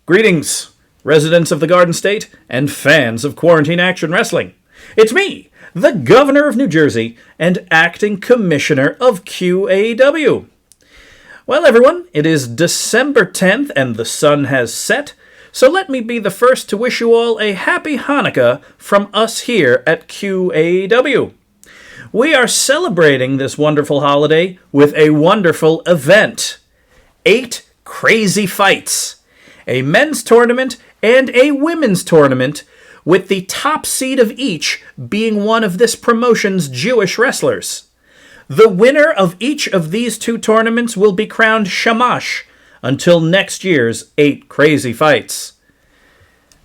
Greetings, residents of the Garden State and fans of Quarantine Action Wrestling. It's me, the Governor of New Jersey and Acting Commissioner of QAW. Well, everyone, it is December 10th and the sun has set, so let me be the first to wish you all a happy Hanukkah from us here at QAW. We are celebrating this wonderful holiday with a wonderful event. 8 crazy fights. A men's tournament and a women's tournament, with the top seed of each being one of this promotion's Jewish wrestlers. The winner of each of these 2 tournaments will be crowned Shamash until next year's 8 crazy fights.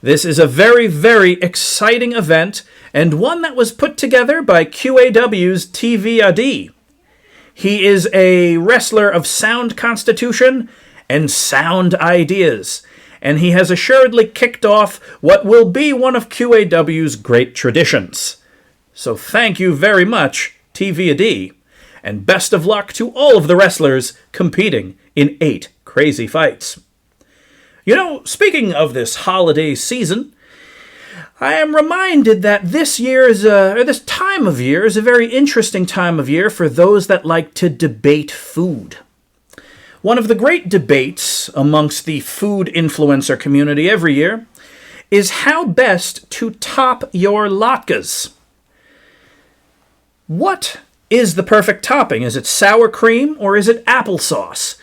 This is a very, very exciting event, and one that was put together by QAW's TV Adi. He is a wrestler of sound constitution and sound ideas, and he has assuredly kicked off what will be one of QAW's great traditions. So thank you very much, TV Adi, and best of luck to all of the wrestlers competing in 8 crazy fights. You know, speaking of this holiday season, I am reminded that this time of year is a very interesting time of year for those that like to debate food. One of the great debates amongst the food influencer community every year is how best to top your latkes. What is the perfect topping? Is it sour cream or is it applesauce?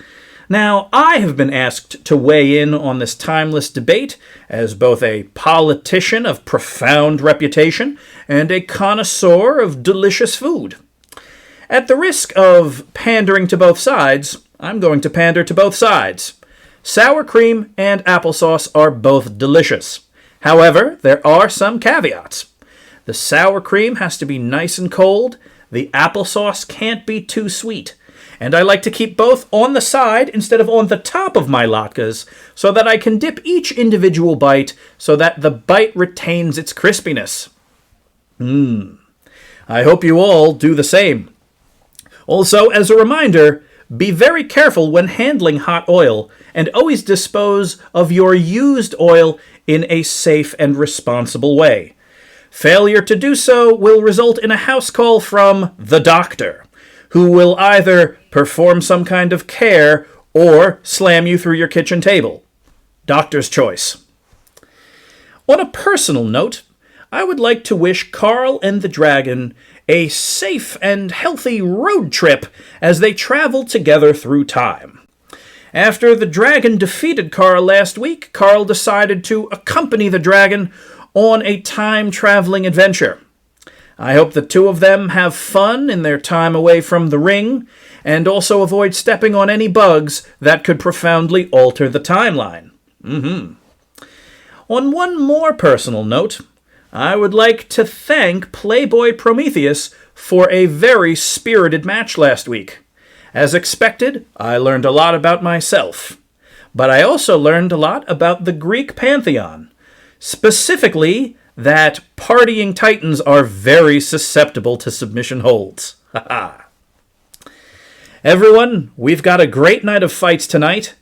Now, I have been asked to weigh in on this timeless debate as both a politician of profound reputation and a connoisseur of delicious food. At the risk of pandering to both sides, I'm going to pander to both sides. Sour cream and applesauce are both delicious. However, there are some caveats. The sour cream has to be nice and cold. The applesauce can't be too sweet. And I like to keep both on the side instead of on the top of my latkes so that I can dip each individual bite so that the bite retains its crispiness. I hope you all do the same. Also, as a reminder, be very careful when handling hot oil, and always dispose of your used oil in a safe and responsible way. Failure to do so will result in a house call from the doctor, who will either perform some kind of care or slam you through your kitchen table. Doctor's choice. On a personal note, I would like to wish Carl and the Dragon a safe and healthy road trip as they travel together through time. After the Dragon defeated Carl last week, Carl decided to accompany the Dragon on a time-traveling adventure. I hope the 2 of them have fun in their time away from the ring, and also avoid stepping on any bugs that could profoundly alter the timeline. On one more personal note, I would like to thank Playboy Prometheus for a very spirited match last week. As expected, I learned a lot about myself. But I also learned a lot about the Greek pantheon. Specifically, that partying titans are very susceptible to submission holds. Everyone, we've got a great night of fights tonight.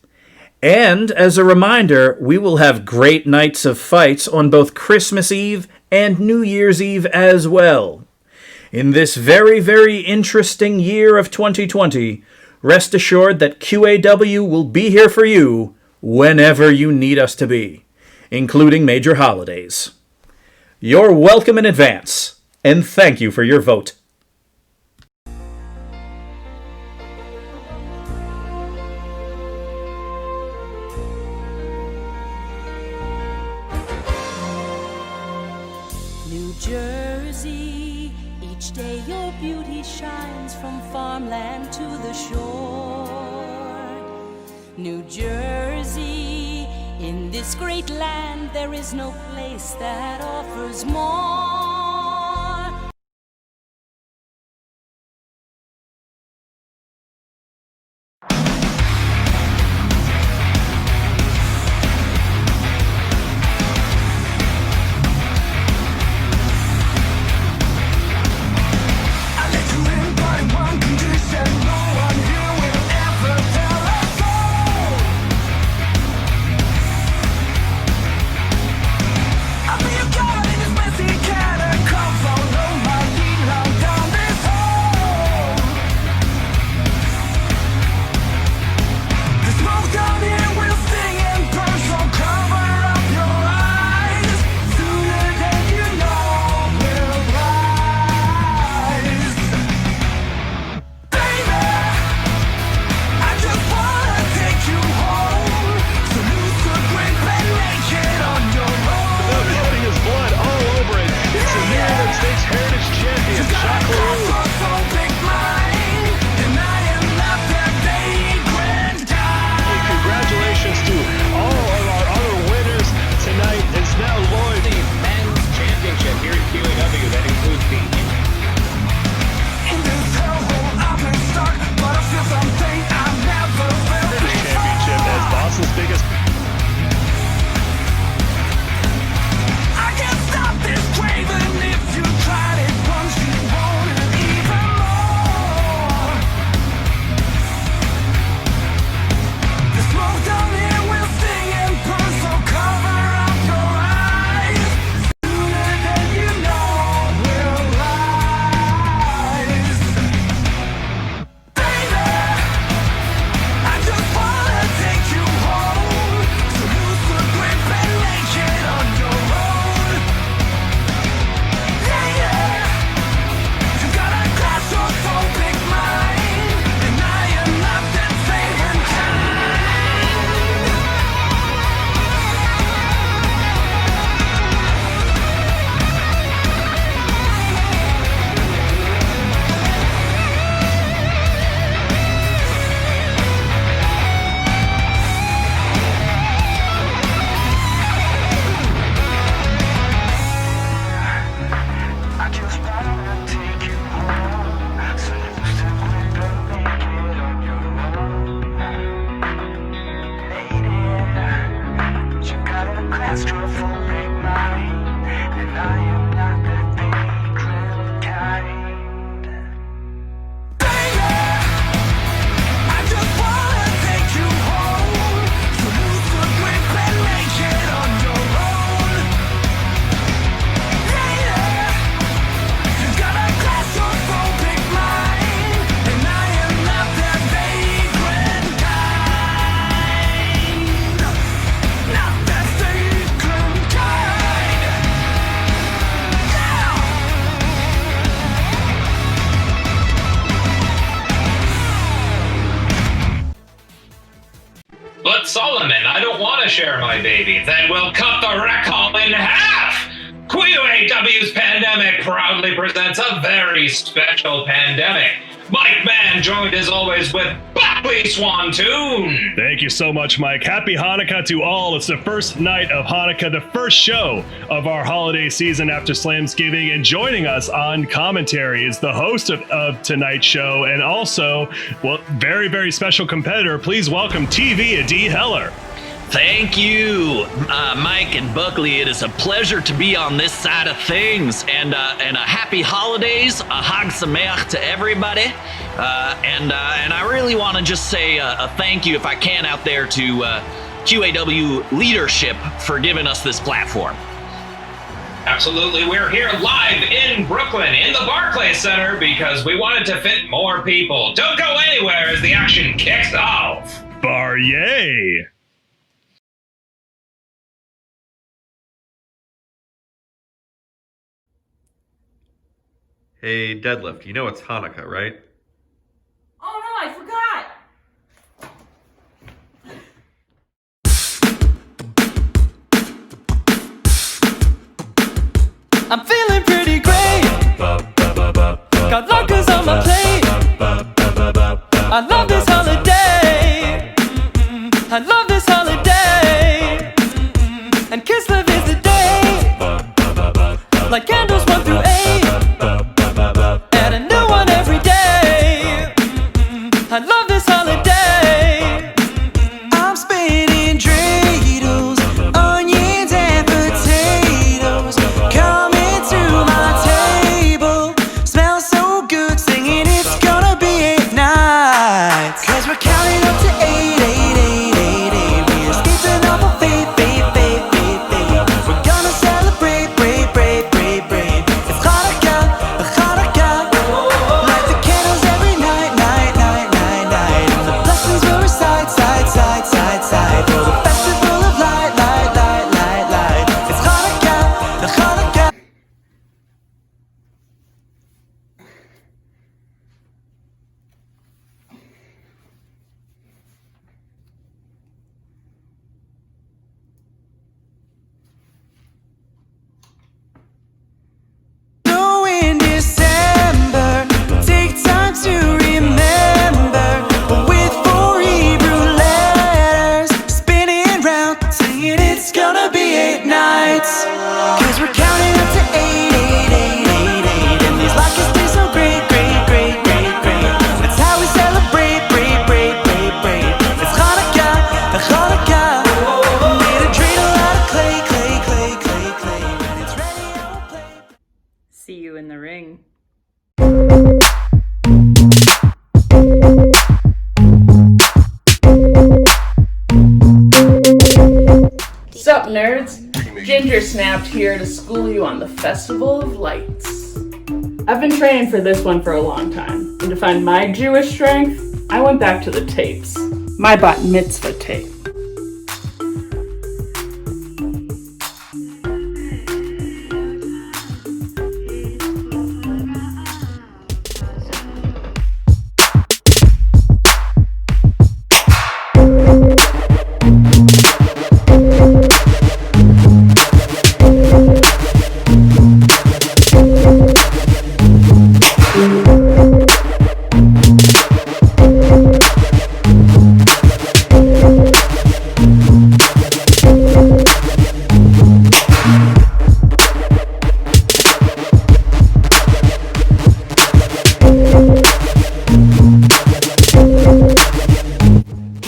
And as a reminder, we will have great nights of fights on both Christmas Eve and New Year's Eve as well. In this very, very interesting year of 2020, rest assured that QAW will be here for you whenever you need us to be, including major holidays. You're welcome in advance, and thank you for your vote. New Jersey, each day your beauty shines from farmland to the shore. New Jersey, in this great land there is no place that offers more. Stakes Heritage Champion, congratulations to all of our other winners tonight. Is now Lloyd. The men's championship here at QAW that includes the Championship as Boston's biggest. But Solomon, I don't want to share my baby. Then we'll cut the rec hall in half. QAW's Pandemic proudly presents a very special pandemic. Mike Mann joined as always with Buckley Swantoon. Thank you so much, Mike. Happy Hanukkah to all. It's the first night of Hanukkah, the first show of our holiday season after Slamsgiving. And joining us on commentary is the host of tonight's show and also, well, very, very special competitor. Please welcome TV Adi Heller. Thank you, Mike and Buckley. It is a pleasure to be on this side of things, and a happy holidays, a Hag Sameach to everybody, and I really want to just say a thank you, if I can, out there to QAW leadership for giving us this platform. Absolutely, we're here live in Brooklyn in the Barclays Center because we wanted to fit more people. Don't go anywhere as the action kicks off. Barrier. Hey, Deadlift, you know it's Hanukkah, right? Oh no, I forgot! I'm feeling pretty great. Got lockers on my plate. I love this holiday. I love this holiday. And Kislev is the day. Like candles 1 through 8. And a new one every day. I love this holiday. I'm spinning dreidels, onions and potatoes, coming to my table. Smells so good. See you in the ring. Sup, nerds? Ginger snapped here to school you on the Festival of Lights. I've been training for this one for a long time, and to find my Jewish strength, I went back to the tapes. My bat mitzvah tape.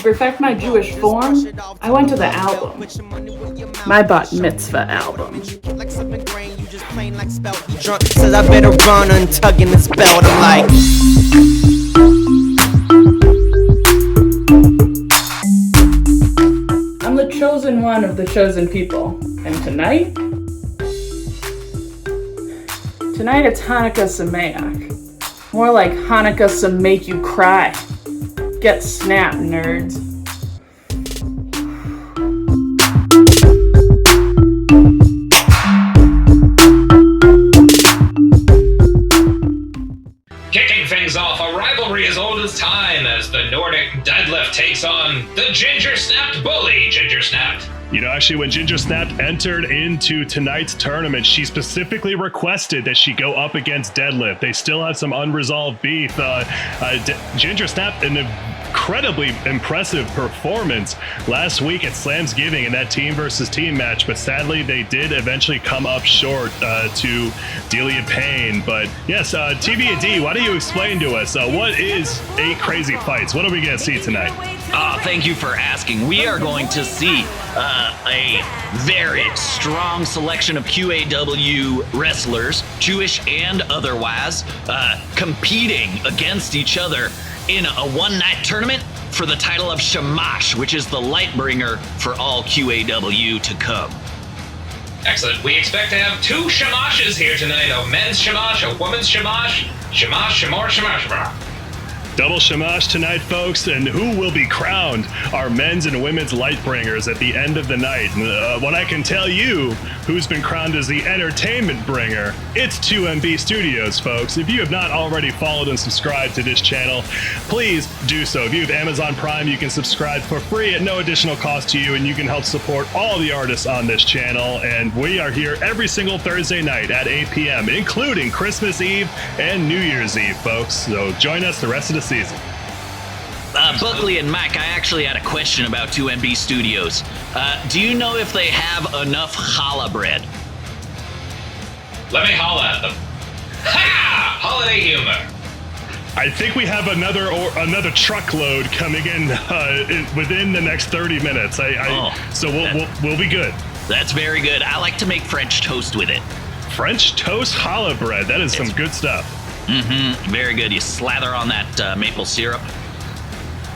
Perfect my Jewish form, I went to the album. My bat mitzvah album. Says I better run untugging this belt. I'm like, I'm the chosen one of the chosen people. And tonight it's Hanukkah Sameach. More like Hanukkah some make you cry. Get snapped, nerds. Kicking things off, a rivalry as old as time as the Nordic deadlift takes on the Ginger Snapped bully, Ginger Snapped. You know, actually, when Ginger Snapped entered into tonight's tournament, she specifically requested that she go up against Deadlift. They still have some unresolved beef. Ginger Snapped, an incredibly impressive performance last week at Slamsgiving in that team versus team match, but sadly, they did eventually come up short to Delia Payne. But yes, TBD, why don't you explain to us what is 8 Crazy Fights? What are we going to see tonight? Thank you for asking. We are going to see a very strong selection of QAW wrestlers, Jewish and otherwise, competing against each other in a one-night tournament for the title of Shamash, which is the light bringer for all QAW to come. Excellent. We expect to have 2 Shamashes here tonight, a men's Shamash, a woman's Shamash. Shamash, Shamar, Shamash, Shamash. Double Shamash tonight, folks, and who will be crowned our men's and women's light bringers at the end of the night? What I can tell you, who's been crowned as the entertainment bringer, it's 2MB Studios, folks. If you have not already followed and subscribed to this channel, please do so. If you have Amazon Prime, you can subscribe for free at no additional cost to you, and you can help support all the artists on this channel. And we are here every single Thursday night at 8 p.m., including Christmas Eve and New Year's Eve, folks. So join us the rest of the season. Buckley and Mike, I actually had a question about 2MB Studios. Do you know if they have enough challah bread? Let me holla at them. Ha! Holiday humor. I think we have another truckload coming in within the next 30 minutes. So we'll be good. That's very good. I like to make French toast with it. French toast challah bread. That is some good stuff. Mm-hmm. Very good. You slather on that maple syrup.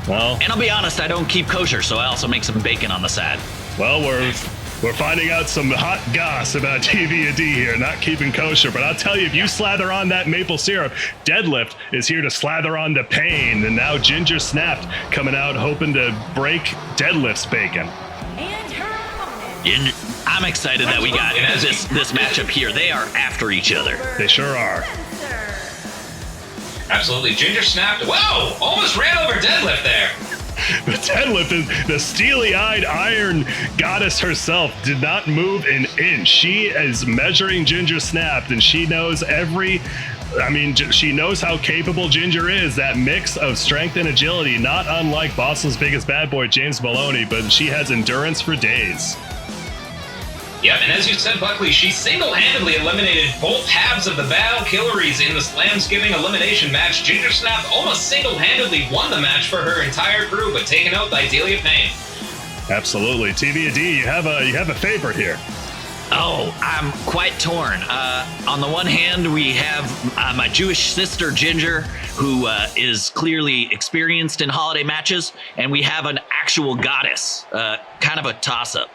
Well, and I'll be honest, I don't keep kosher, so I also make some bacon on the side. Well, we're finding out some hot goss about TV&D here, not keeping kosher. But I'll tell you, if you slather on that maple syrup, Deadlift is here to slather on the pain. And now Ginger Snapped coming out hoping to break Deadlift's bacon. And I'm excited that we got this matchup here. They are after each other. They sure are. Absolutely. Ginger Snapped. Whoa! Almost ran over Deadlift there. The Deadlift is the steely-eyed iron goddess herself. Did not move an inch. She is measuring Ginger Snapped, and she knows she knows how capable Ginger is. That mix of strength and agility, not unlike Boston's biggest bad boy, James Maloney, but she has endurance for days. Yep, and as you said, Buckley, she single-handedly eliminated both halves of the Battle Killeries in the Slamsgiving elimination match. Ginger Snapped almost single-handedly won the match for her entire crew, but taken out by Delia Payne. Absolutely. TV&D, you have a favorite here. Oh, I'm quite torn. On the one hand, we have my Jewish sister, Ginger, who is clearly experienced in holiday matches, and we have an actual goddess, kind of a toss-up.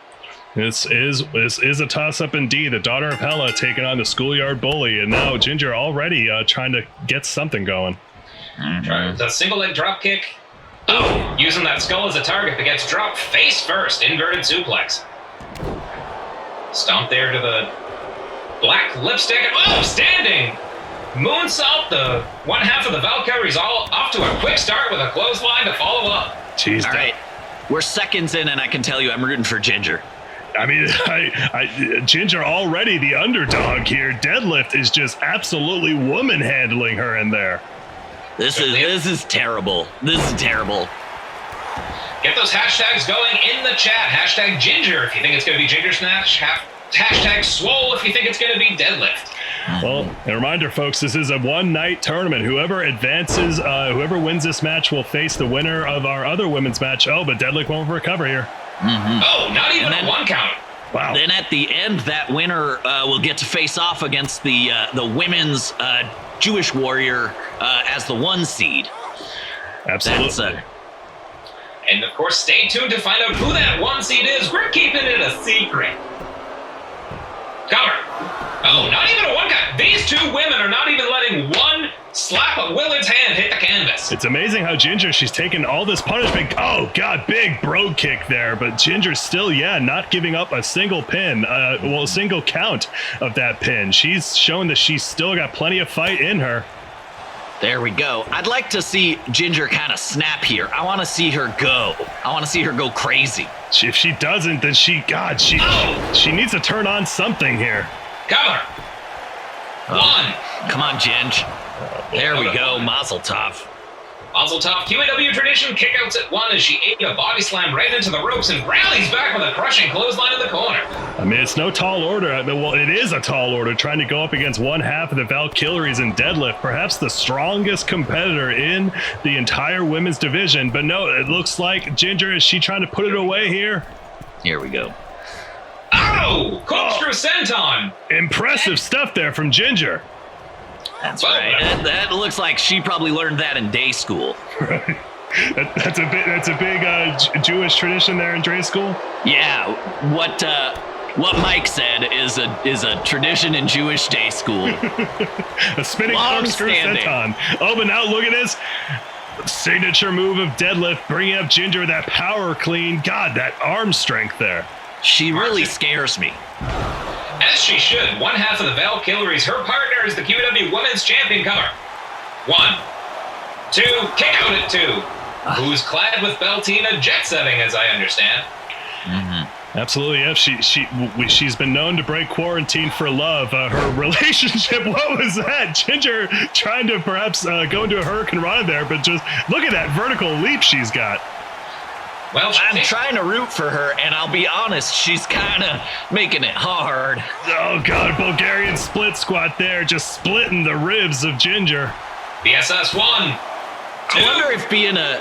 This is a toss-up indeed. The daughter of Hela taking on the schoolyard bully, and now Ginger already trying to get something going. The single leg drop kick. Oh, using that skull as a target, but gets dropped face first. Inverted suplex. Stomp there to the black lipstick. Oh, standing moonsault. The one half of the Valkyrie's all off to a quick start with a clothesline to follow up. Jeez, all right, we're seconds in, and I can tell you I'm rooting for Ginger. I mean, Ginger already the underdog here. Deadlift is just absolutely woman handling her in there. This is terrible. This is terrible. Get those hashtags going in the chat. Hashtag Ginger if you think it's going to be Ginger Snatch. Hashtag Swole if you think it's going to be Deadlift. Well, a reminder, folks, this is a one-night tournament. Whoever advances, whoever wins this match will face the winner of our other women's match. Oh, but Deadlift won't recover here. Mm-hmm. Oh, not even a one count. Wow. Then at the end, that winner will get to face off against the women's Jewish warrior as the 1 seed. Absolutely. And of course, stay tuned to find out who that 1 seed is. We're keeping it a secret. Cover. Oh, not even a one count. These two women are not even letting one slap of Willard's hand hit the canvas. It's amazing how Ginger, she's taken all this punishment. Oh, God, big bro kick there. But Ginger's still, not giving up a single pin. A single count of that pin. She's showing that she's still got plenty of fight in her. There we go. I'd like to see Ginger kind of snap here. I want to see her go. I want to see her go crazy. If she doesn't, then she needs to turn on something here. Cover. One. Come on, Ginge. There we go. Mazel tov. Mazel tov. QAW tradition kickouts at 1 as she ate a body slam right into the ropes and rallies back with a crushing clothesline in the corner. I mean, it's no tall order. Well, it is a tall order trying to go up against one half of the Valkyries in deadlift, perhaps the strongest competitor in the entire women's division. But no, it looks like Ginger, is she trying to put it away here? Here we go. Oh! Corkscrew senton! Impressive stuff there from Ginger. That's right. That looks like she probably learned that in day school. That's a big Jewish tradition there in day school. Yeah, what Mike said is a tradition in Jewish day school. A spinning corkscrew senton. Oh, but now look at this signature move of deadlift, bringing up Ginger with that power clean. God, that arm strength there. She really scares me. As she should. One half of the Valkyries. Her partner is the QW Women's Champion. Cover. 1, 2, kick out at 2. Who's clad with Beltina jet setting, as I understand. Mm-hmm. Absolutely, yeah. She's been known to break quarantine for love. Her relationship, what was that? Ginger trying to perhaps go into a hurricane run there, but just look at that vertical leap she's got. Well, I'm trying to root for her, and I'll be honest, she's kind of making it hard. Oh, God, Bulgarian split squat there, just splitting the ribs of Ginger. BSS 1. I wonder if being a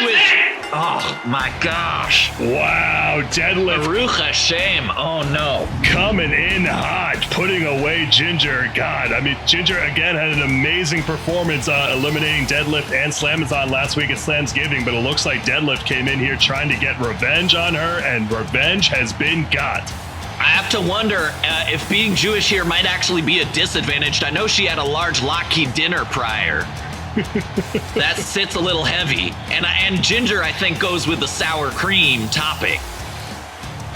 Jewish... Oh, my gosh. Wow, deadlift. Baruch Hashem. Oh, no. Coming in hot, putting away Ginger. God, I mean, Ginger, again, had an amazing performance eliminating Deadlift and Slamazon last week at Slamsgiving, but it looks like Deadlift came in here trying to get revenge on her, and revenge has been got. I have to wonder if being Jewish here might actually be a disadvantage. I know she had a large Lockheed dinner prior. That sits a little heavy, and Ginger, I think, goes with the sour cream topping.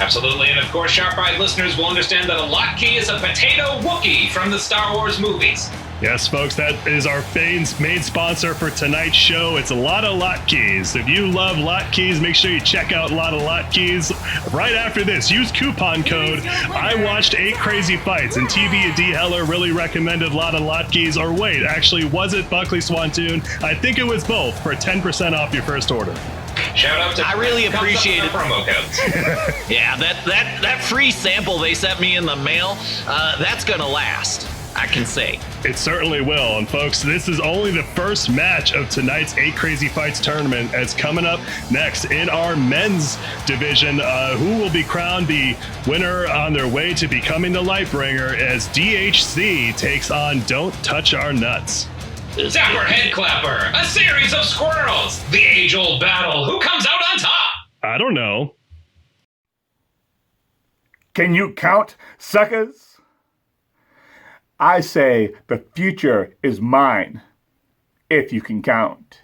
Absolutely, and of course, sharp-eyed listeners will understand that a Lockheed is a potato Wookiee from the Star Wars movies. Yes, folks, that is our main sponsor for tonight's show. It's a lot of Lotkeys. If you love Lotkeys, make sure you check out a lot of Lotkeys. Right after this, use coupon code I watched 8 Crazy Fights, and TV and D Heller really recommended a lot of Lotkeys. Or wait, actually, was it Buckley Swantoon? I think it was both for 10% off your first order. Shout out to I really appreciate it. Promo codes. Yeah, that free sample they sent me in the mail, that's gonna last. I can say. It certainly will. And folks, this is only the first match of tonight's 8 Crazy Fights tournament. As coming up next in our men's division, who will be crowned the winner on their way to becoming the Lightbringer as DHC takes on Don't Touch Our Nuts. Dapper Head Clapper, a series of squirrels, the age-old battle. Who comes out on top? I don't know. Can you count, suckers? I say the future is mine, if you can count.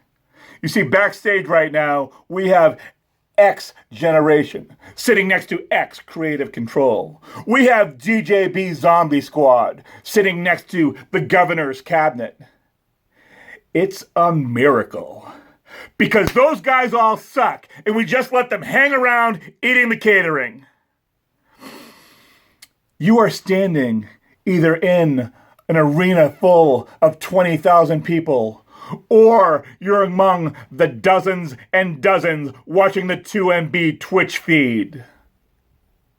You see, backstage right now, we have X Generation sitting next to X Creative Control. We have DJB Zombie Squad sitting next to the Governor's Cabinet. It's a miracle. Because those guys all suck, and we just let them hang around eating the catering. You are standing either in an arena full of 20,000 people, or you're among the dozens and dozens watching the 2MB Twitch feed.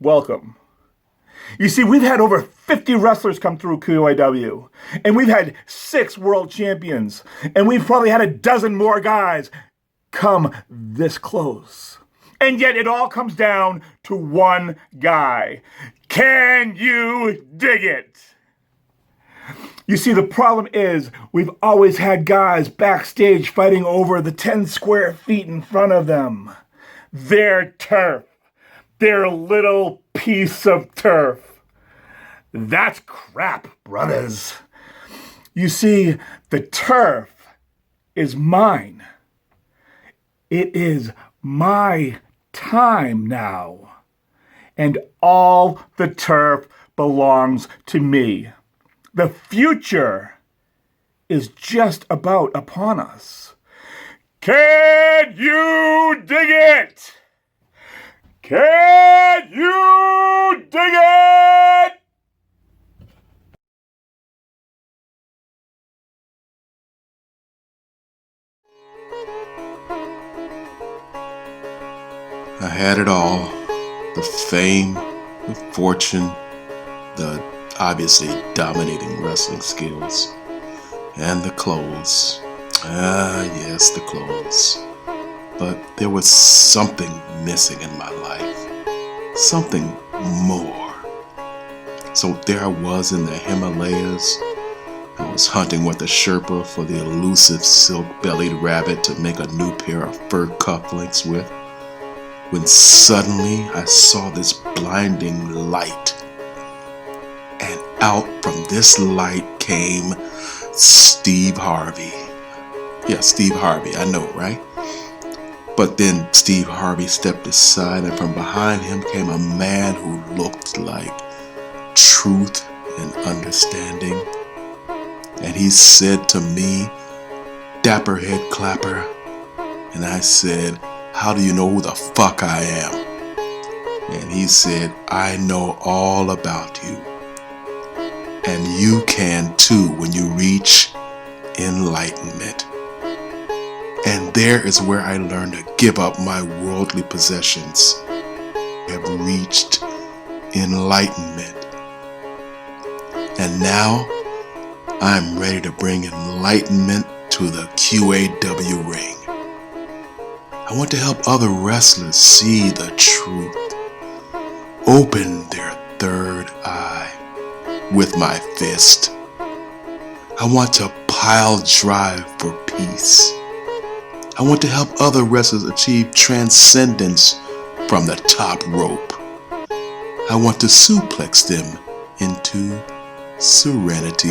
Welcome. You see, we've had over 50 wrestlers come through QAW, and we've had 6 world champions, and we've probably had a dozen more guys come this close. And yet it all comes down to one guy. Can you dig it? You see, the problem is we've always had guys backstage fighting over the 10 square feet in front of them. Their turf. Their little piece of turf. That's crap, brothers. You see, the turf is mine. It is my time now. And all the turf belongs to me. The future is just about upon us. Can you dig it? Can you dig it? I had it all. The fame, the fortune, the obviously dominating wrestling skills, and the clothes. Ah, yes, the clothes. But there was something missing in my life. Something more. So there I was in the Himalayas. I was hunting with a Sherpa for the elusive silk-bellied rabbit to make a new pair of fur cufflinks with, when suddenly I saw this blinding light. And out from this light came Steve Harvey. Yeah, Steve Harvey, I know, right? But then Steve Harvey stepped aside, and from behind him came a man who looked like truth and understanding. And he said to me, "Dapper Head Clapper." And I said, "How do you know who the fuck I am?" And he said, "I know all about you. And you can too when you reach enlightenment." And there is where I learned to give up my worldly possessions. I have reached enlightenment. And now I'm ready to bring enlightenment to the QAW ring. I want to help other wrestlers see the truth. Open their third eye with my fist. I want to pile drive for peace. I want to help other wrestlers achieve transcendence from the top rope. I want to suplex them into serenity.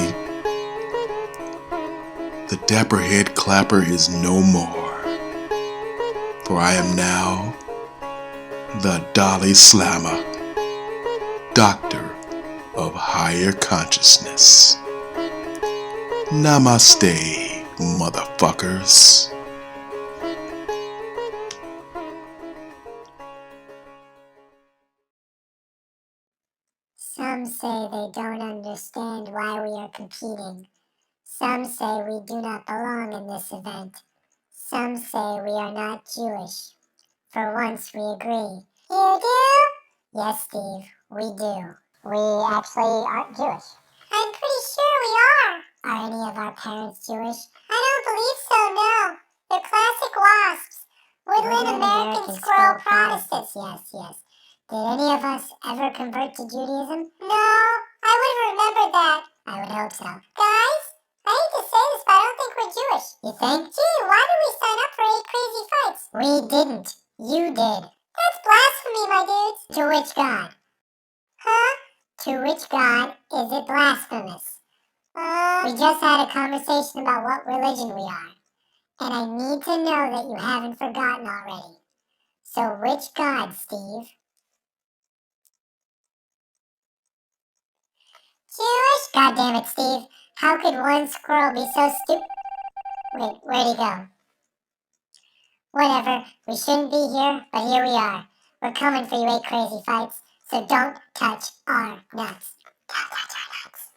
The Dapper Head Clapper is no more, for I am now the Dalai Slammer, Doctor of Higher Consciousness. Namaste, motherfuckers. Some say they don't understand why we are competing. Some say we do not belong in this event. Some say we are not Jewish. For once we agree. You do? Yes, Steve, we do. We actually aren't Jewish. I'm pretty sure we are. Are any of our parents Jewish? I don't believe so, no. They're classic wasps. Woodland American squirrel Protestants. Yes. Did any of us ever convert to Judaism? No, I would have remembered that. I would hope so. Guys, I hate to say this, but I don't think we're Jewish. You think? Gee, why did we sign up for 8 crazy fights? We didn't. You did. That's blasphemy, my dudes. To which God? Huh? To which God is it blasphemous? We just had a conversation about what religion we are. And I need to know that you haven't forgotten already. So which God, Steve? Jewish? God damn it, Steve. How could one squirrel be so stupid? Wait, where'd he go? Whatever. We shouldn't be here, but here we are. We're coming for you 8 crazy fights, so don't touch our nuts. Don't touch our nuts.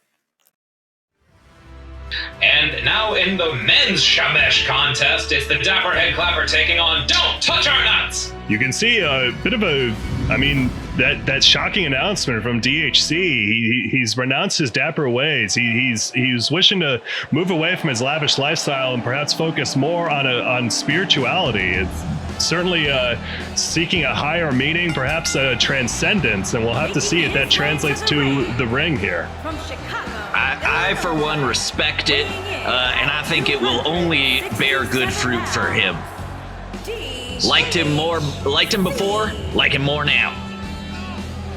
And now in the men's Shamash contest, it's the Dapper Head Clapper taking on Don't Touch Our Nuts. You can see a bit of that shocking announcement from DHC. He's renounced his dapper ways. He's wishing to move away from his lavish lifestyle and perhaps focus more on spirituality. It's certainly seeking a higher meaning, perhaps a transcendence, and we'll have to see if that translates to the ring here. From Chicago. I for one, respect it, and I think it will only bear good fruit for him. Liked him before, like him more now.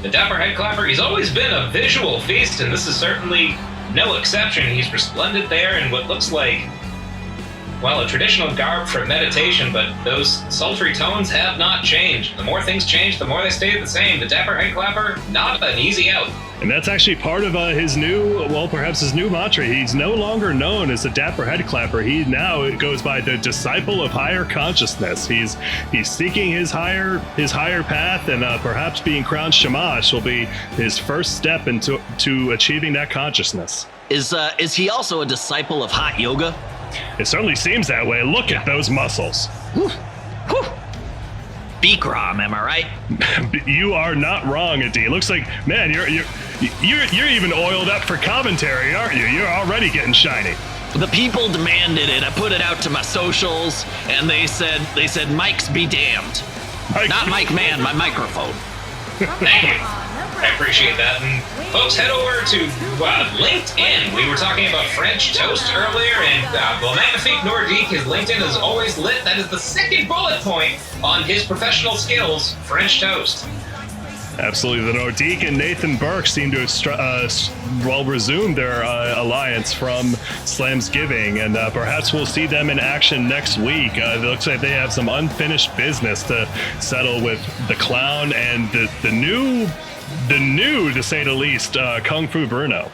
The Dapper Head Clapper, he's always been a visual feast, and this is certainly no exception. He's resplendent there in what looks like, well, a traditional garb for meditation, but those sultry tones have not changed. The more things change, the more they stay the same. The Dapper Head Clapper, not an easy out. And that's actually part of his new mantra. He's no longer known as the Dapper Head Clapper. He now goes by the disciple of higher consciousness. He's seeking his higher path, and perhaps being crowned Shamash will be his first step into achieving that consciousness. Is he also a disciple of hot yoga? It certainly seems that way. Look at those muscles. Whew. Bikram, am I right? You are not wrong, Adi. Looks like, man, you're even oiled up for commentary, aren't you? You're already getting shiny. The people demanded it. I put it out to my socials, and they said Mike's be damned. Not Mike Man, my microphone. Thank you. I appreciate that. And folks, head over to LinkedIn. We were talking about French toast earlier, and well, Magnifique Nordique, his LinkedIn is always lit. That is the second bullet point on his professional skills, French toast. Absolutely. The Nordique and Nathan Burke seem to have resumed their alliance from Slamsgiving, and perhaps we'll see them in action next week. It looks like they have some unfinished business to settle with the Clown and the new, to say the least, Kung Fu Bruno.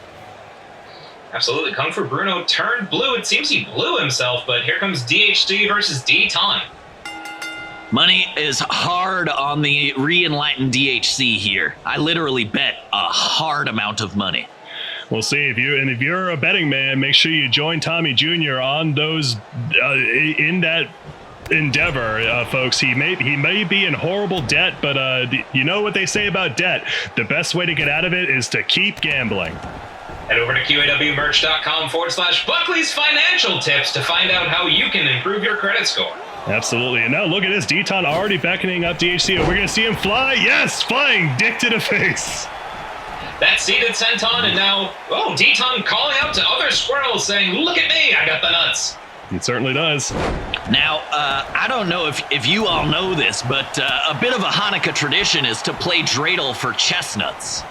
Absolutely. Kung Fu Bruno turned blue. It seems he blew himself, but here comes DHC versus D-Ton. Money is hard on the re-enlightened DHC here. I literally bet a hard amount of money. We'll see. If you're a betting man, make sure you join Tommy Jr. on those in that endeavor, folks. He may be in horrible debt, but you know what they say about debt. The best way to get out of it is to keep gambling. Head over to QAWmerch.com/Buckley's financial tips to find out how you can improve your credit score. Absolutely. And now look at this. D-Ton already beckoning up DHC. We're going to see him fly. Yes, flying dick to the face. That seated Senton, and now, D-Ton calling out to other squirrels saying, look at me, I got the nuts. It certainly does. Now, I don't know if you all know this, but a bit of a Hanukkah tradition is to play dreidel for chestnuts.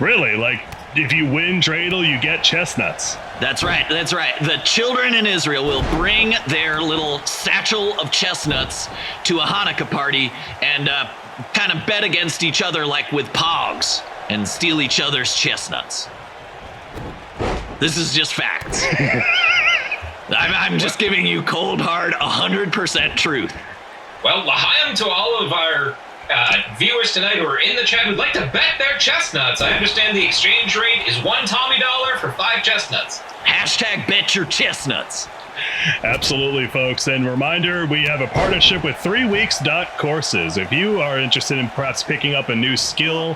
Really? Like, if you win dreidel, you get chestnuts? That's right. The children in Israel will bring their little satchel of chestnuts to a Hanukkah party and kind of bet against each other like with pogs and steal each other's chestnuts. This is just facts. I'm just giving you cold, hard, 100% truth. Well, l'chaim to all of our viewers tonight who are in the chat who'd like to bet their chestnuts. I understand the exchange rate is $1 Tommy dollar for 5 chestnuts. Hashtag bet your chestnuts. Absolutely, folks. And reminder, we have a partnership with 3weeks.courses. If you are interested in perhaps picking up a new skill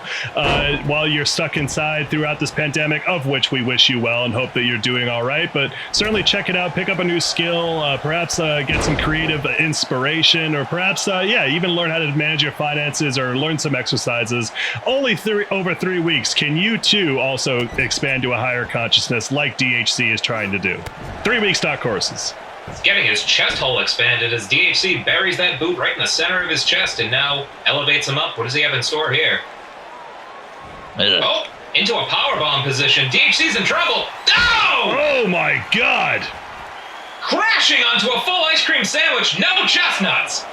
while you're stuck inside throughout this pandemic, of which we wish you well and hope that you're doing all right, but certainly check it out, pick up a new skill, perhaps get some creative inspiration, or perhaps, even learn how to manage your finances or learn some exercises. Only over 3 weeks can you too also expand to a higher consciousness like DHC is trying to do. 3weeks.courses. He's getting his chest hole expanded as DHC buries that boot right in the center of his chest and now elevates him up. What does he have in store here? Oh, into a powerbomb position. DHC's in trouble. Oh! Oh my God! Crashing onto a full ice cream sandwich. No chestnuts.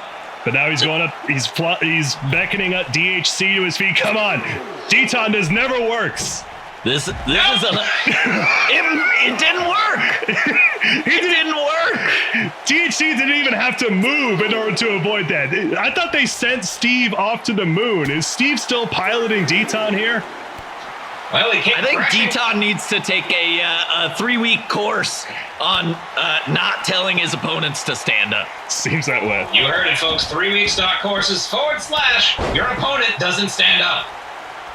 But now he's going up. He's beckoning up DHC to his feet. Come on, Deton, this never works. This is it didn't work. It didn't work. DHC didn't even have to move in order to avoid that. I thought they sent Steve off to the moon. Is Steve still piloting Deton here? Well, I think Deton needs to take a 3-week course on not telling his opponents to stand up. Seems that way. You heard it, folks. 3weeks.courses / your opponent doesn't stand up.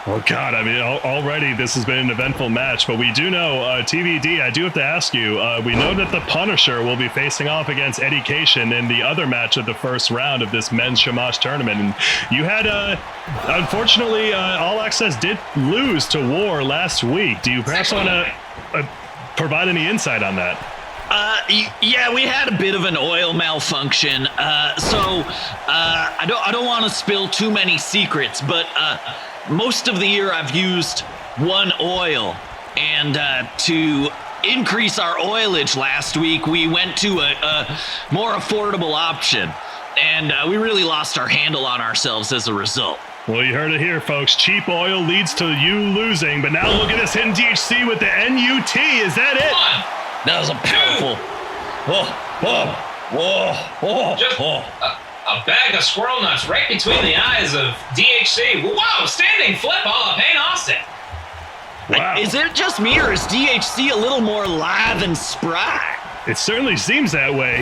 Well, God, I mean, already this has been an eventful match, but we do know, TVD, I do have to ask you, we know that the Punisher will be facing off against Eddie Cation in the other match of the first round of this men's Shamash tournament. And you had, unfortunately, All Access did lose to War last week. Do you perhaps want to provide any insight on that? Yeah, we had a bit of an oil malfunction, so I don't want to spill too many secrets, but most of the year I've used one oil, and to increase our oilage last week, we went to a more affordable option, and we really lost our handle on ourselves as a result. Well, you heard it here, folks. Cheap oil leads to you losing, but now look at us hitting DHC with the NUT. Is that it? That was a powerful. Just a bag of squirrel nuts right between the eyes of DHC. Wow, standing flip a la Payne Austin. Wow. Is it just me, or is DHC a little more lithe and spry? It certainly seems that way.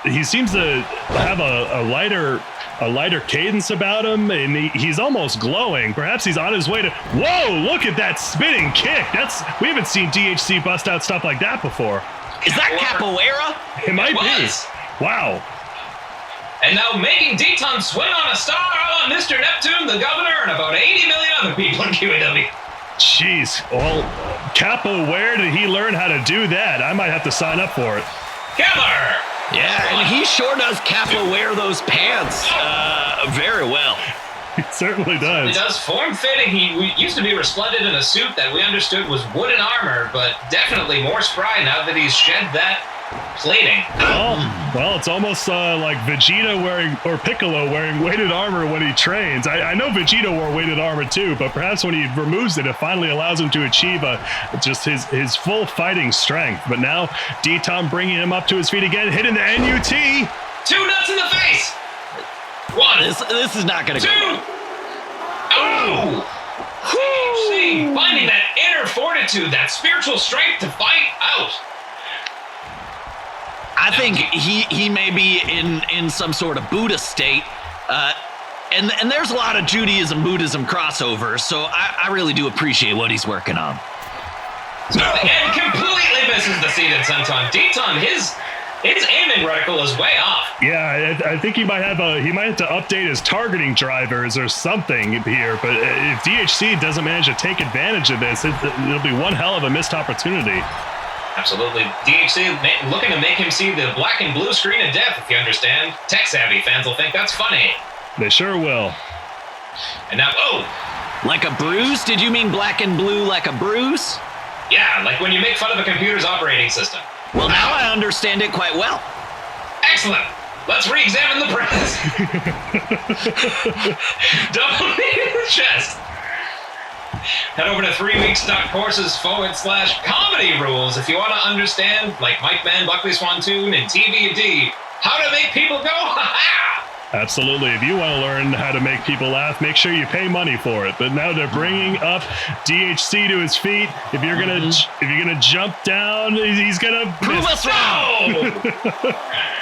He seems to have a lighter cadence about him, and he's almost glowing. Perhaps he's on his way to. Whoa! Look at that spinning kick. We haven't seen DHC bust out stuff like that before. Is that capoeira? It might be. Wow. And now making Deton swing on a star on Mr. Neptune, the governor, and about 80 million other people in QAW. Jeez. Well, Capo, where did he learn how to do that? I might have to sign up for it. Killer! Yeah, and he sure does wear those pants very well. He certainly does. He does form-fitting. He used to be resplendent in a suit that we understood was wooden armor, but definitely more spry now that he's shed that plating. Well, it's almost like Vegeta or Piccolo wearing weighted armor when he trains. I know Vegeta wore weighted armor too, but perhaps when he removes it, it finally allows him to achieve just his full fighting strength. But now, D-Tom bringing him up to his feet again, hitting the NUT. 2 nuts in the face. 1. This is not going to go. 2. Oh! DHC finding that inner fortitude, that spiritual strength to fight out. I think he may be in some sort of Buddha state, and there's a lot of Judaism Buddhism crossovers, so I really do appreciate what he's working on. And completely misses the seated senton. Deton, his aiming reticle is way off. Yeah, I think he might have to update his targeting drivers or something here. But if DHC doesn't manage to take advantage of this, it'll be one hell of a missed opportunity. Absolutely. DHC looking to make him see the black and blue screen of death, if you understand. Tech-savvy fans will think that's funny. They sure will. And now, like a bruise? Did you mean black and blue like a bruise? Yeah, like when you make fun of a computer's operating system. Well, now I understand it quite well. Excellent. Let's re-examine the press. Double knee in the chest. Head over to 3weeks.courses / comedy rules if you want to understand, like Mike Mann, Buckley Swantoon, and TVD, how to make people go ha-ha Absolutely. If you want to learn how to make people laugh, make sure you pay money for it. But now they're bringing up DHC to his feet. If you're gonna jump down, he's gonna prove us wrong.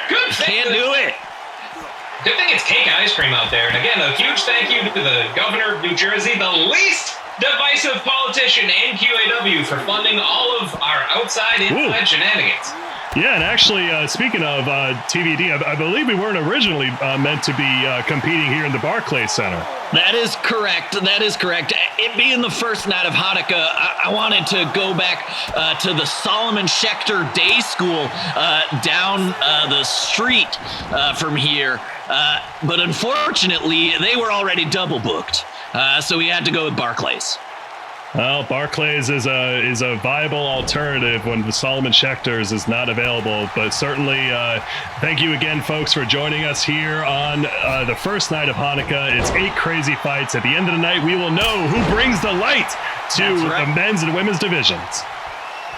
Good thing. Can't do it. Good thing it's cake and ice cream out there. And again, a huge thank you to the governor of New Jersey, the least divisive politician in QAW, for funding all of our inside shenanigans. Yeah, and actually, speaking of TVD, I believe we weren't originally meant to be competing here in the Barclays Center. That is correct. It being the first night of Hanukkah, I wanted to go back to the Solomon Schechter Day School down the street from here. But unfortunately, they were already double booked. So we had to go with Barclays. Well, Barclays is a viable alternative when the Solomon Schechter's is not available. But certainly, thank you again, folks, for joining us here on the first night of Hanukkah. It's 8 crazy fights. At the end of the night, we will know who brings the light to the men's and women's divisions.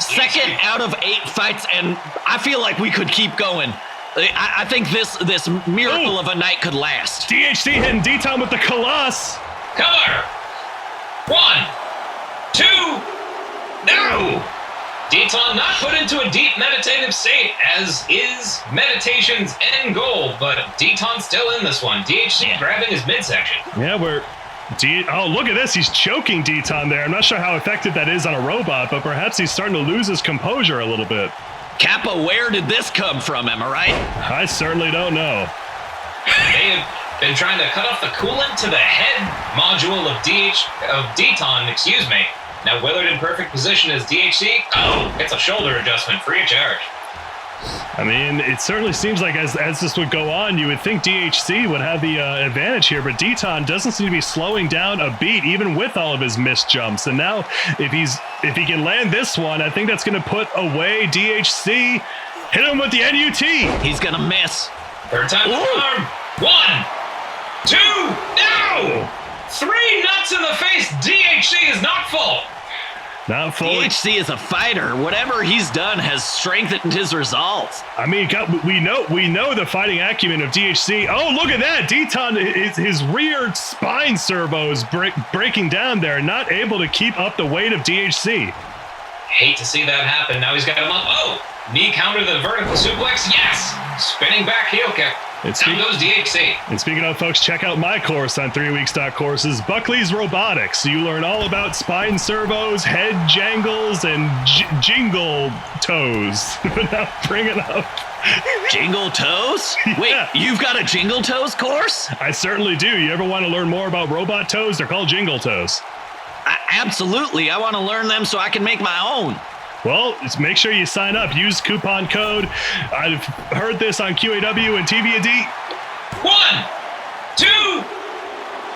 Second out of 8 fights, and I feel like we could keep going. I think this miracle of a night could last. DHC hitting D-Tom with the Colossus. Cover. 1, 2, no! Deton not put into a deep meditative state, as is meditation's end goal, but Deton's still in this one. DHC grabbing his midsection. Yeah, oh, look at this. He's choking Deton there. I'm not sure how effective that is on a robot, but perhaps he's starting to lose his composure a little bit. Kappa, where did this come from? Am I right? I certainly don't know. They have been trying to cut off the coolant to the head module of Deton, excuse me. Now Willard in perfect position as DHC. Oh, it's a shoulder adjustment, free of charge. I mean, it certainly seems like as this would go on, you would think DHC would have the advantage here, but Deton doesn't seem to be slowing down a beat, even with all of his missed jumps. And now, if he can land this one, I think that's going to put away DHC. Hit him with the NUT. He's going to miss. Third time the arm. 1, 2, no! 3 nuts in the face. DHC is not full. Not full. DHC is a fighter. Whatever he's done has strengthened his resolve. I mean, we know the fighting acumen of DHC. Oh, look at that. Deton, his rear spine servos breaking down there, not able to keep up the weight of DHC. Hate to see that happen. Now he's got him up. Oh, knee counter the vertical suplex. Yes. Spinning back heel kick. Down goes DHC. And speaking of, folks, check out my course on 3weeks.courses, Buckley's Robotics. You learn all about spine servos, head jangles, and jingle toes. Now bring it up. Jingle toes? Yeah. Wait, you've got a jingle toes course? I certainly do. You ever want to learn more about robot toes? They're called jingle toes. Absolutely. I want to learn them so I can make my own. Well, just make sure you sign up. Use coupon code. I've heard this on QAW and TVD. 1, 2,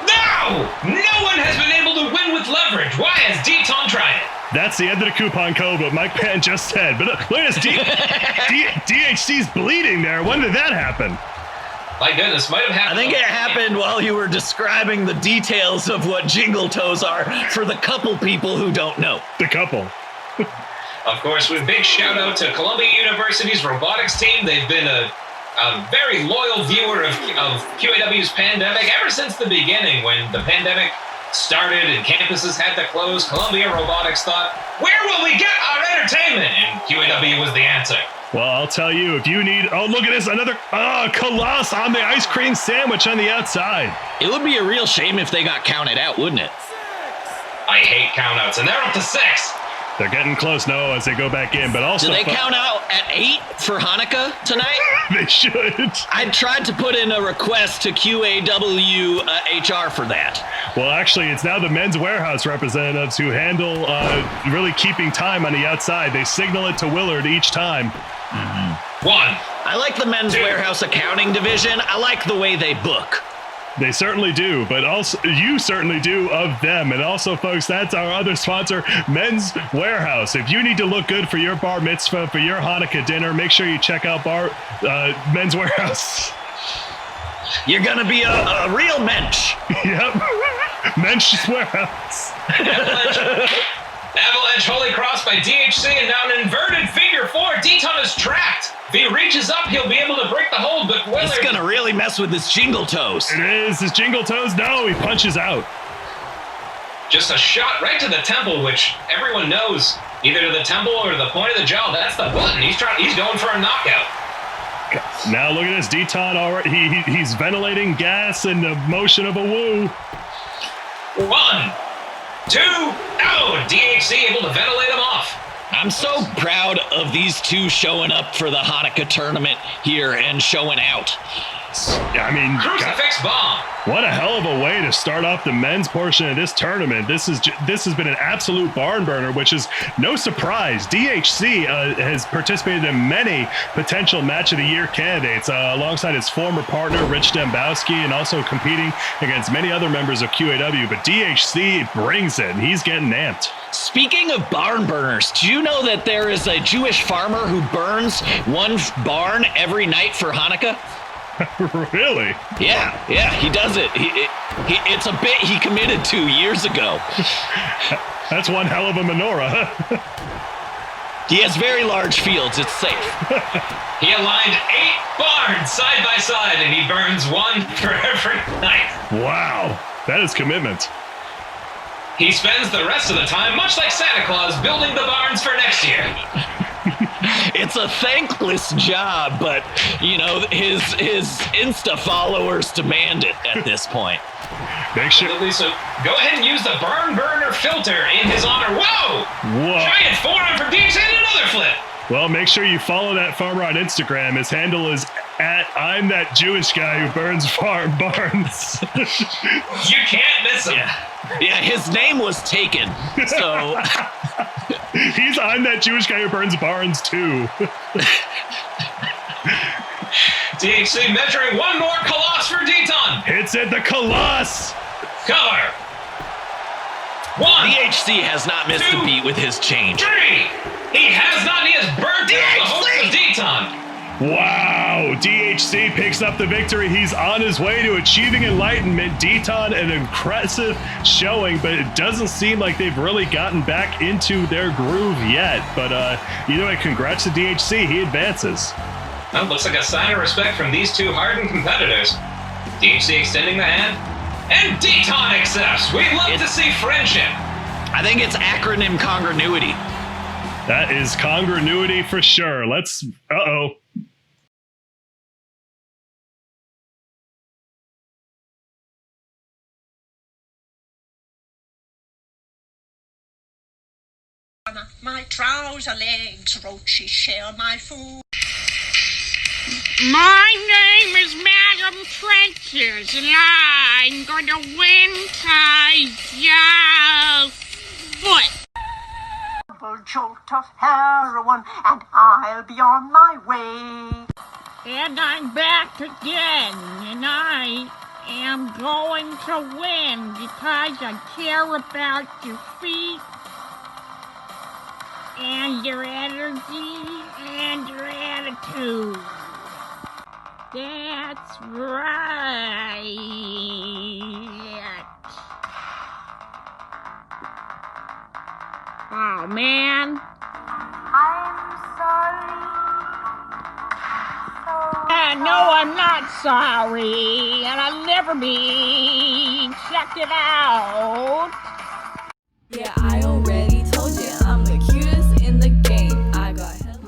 no! No one has been able to win with leverage. Why has Deton tried it? That's the end of the coupon code, what Mike Pan just said. But look at this. DHC's bleeding there. When did that happen? My goodness, might have happened. I think it happened while you were describing the details of what jingle toes are for the couple people who don't know. The couple. Of course, with big shout out to Columbia University's robotics team. They've been a very loyal viewer of QAW's Pandemic ever since the beginning. When the pandemic started and campuses had to close, Columbia Robotics thought, where will we get our entertainment? And QAW was the answer. Well, I'll tell you, if you need... Oh, look at this. Another Colossus on the ice cream sandwich on the outside. It would be a real shame if they got counted out, wouldn't it? I hate countouts, and they're up to 6. They're getting close now as they go back in, but also... Do they count out at 8 for Hanukkah tonight? They should. I tried to put in a request to QAW HR for that. Well, actually, it's now the men's warehouse representatives who handle really keeping time on the outside. They signal it to Willard each time. 1. I like the men's warehouse accounting division. I like the way they book. They certainly do, but also you certainly do of them. And also, folks, that's our other sponsor, Men's Warehouse. If you need to look good for your bar mitzvah, for your Hanukkah dinner, make sure you check out Men's Warehouse. You're going to be a real mensch. Yep. Men's Warehouse. Avalanche Holy Cross by DHC, and now an inverted figure 4. Deton is trapped. If he reaches up, he'll be able to break the hold, but whether... It's gonna really mess with his jingle toes. It is. His jingle toes? No, he punches out. Just a shot right to the temple, which everyone knows, either to the temple or to the point of the jaw. That's the button. He's going for a knockout. Now look at this, Deton. Already, he's ventilating gas and the motion of a woo. 1, 2, oh, DHC able to ventilate him off. I'm so proud of these two showing up for the Hanukkah tournament here and showing out. I mean, Crucifix bomb. What a hell of a way to start off the men's portion of this tournament. This has been an absolute barn burner, which is no surprise. DHC has participated in many potential match of the year candidates alongside his former partner, Rich Dembowski, and also competing against many other members of QAW. But DHC brings it, and he's getting amped. Speaking of barn burners, do you know that there is a Jewish farmer who burns one barn every night for Hanukkah? Really? Yeah, he does it. It's a bit he committed to years ago. That's one hell of a menorah. He has very large fields. It's safe. He aligned 8 barns side by side, and he burns one for every night. Wow, that is commitment. He spends the rest of the time, much like Santa Claus, building the barns for next year. It's a thankless job, but, you know, his Insta followers demand it at this point. Make sure. So go ahead and use the barn burner filter in his honor. Whoa! Giant forearm from DHC and another flip. Well, make sure you follow that farmer on Instagram. His handle is @I'm that Jewish guy who burns barns. You can't miss him. Yeah, his name was taken, so... He's I'm that Jewish guy who burns barns, too. DHC measuring one more Coloss for Deton. Hits it, the Coloss! Cover. 1. DHC has not missed a beat with his change. 3. He has not. He has burned down the hopes of Deton. Wow, DHC picks up the victory. He's on his way to achieving enlightenment. Deton, an impressive showing, but it doesn't seem like they've really gotten back into their groove yet. But either way, congrats to DHC. He advances. Well, looks like a sign of respect from these two hardened competitors. DHC extending the hand, and Deton accepts. We love to see friendship. I think it's acronym congruity. That is congruity for sure. Let's... Uh-oh. My trouser legs, roaches share my food. My name is Madam Trenches, and I'm gonna win Tiger's foot. Double jolt of heroin, and I'll be on my way. And I'm back again, and I am going to win because I care about your feet and your energy and your attitude. That's right. Oh, man. I'm sorry. No, I'm not sorry, and I'll never be. Check it out. Yeah, I already told you I'm the cutest in the game. I got hell.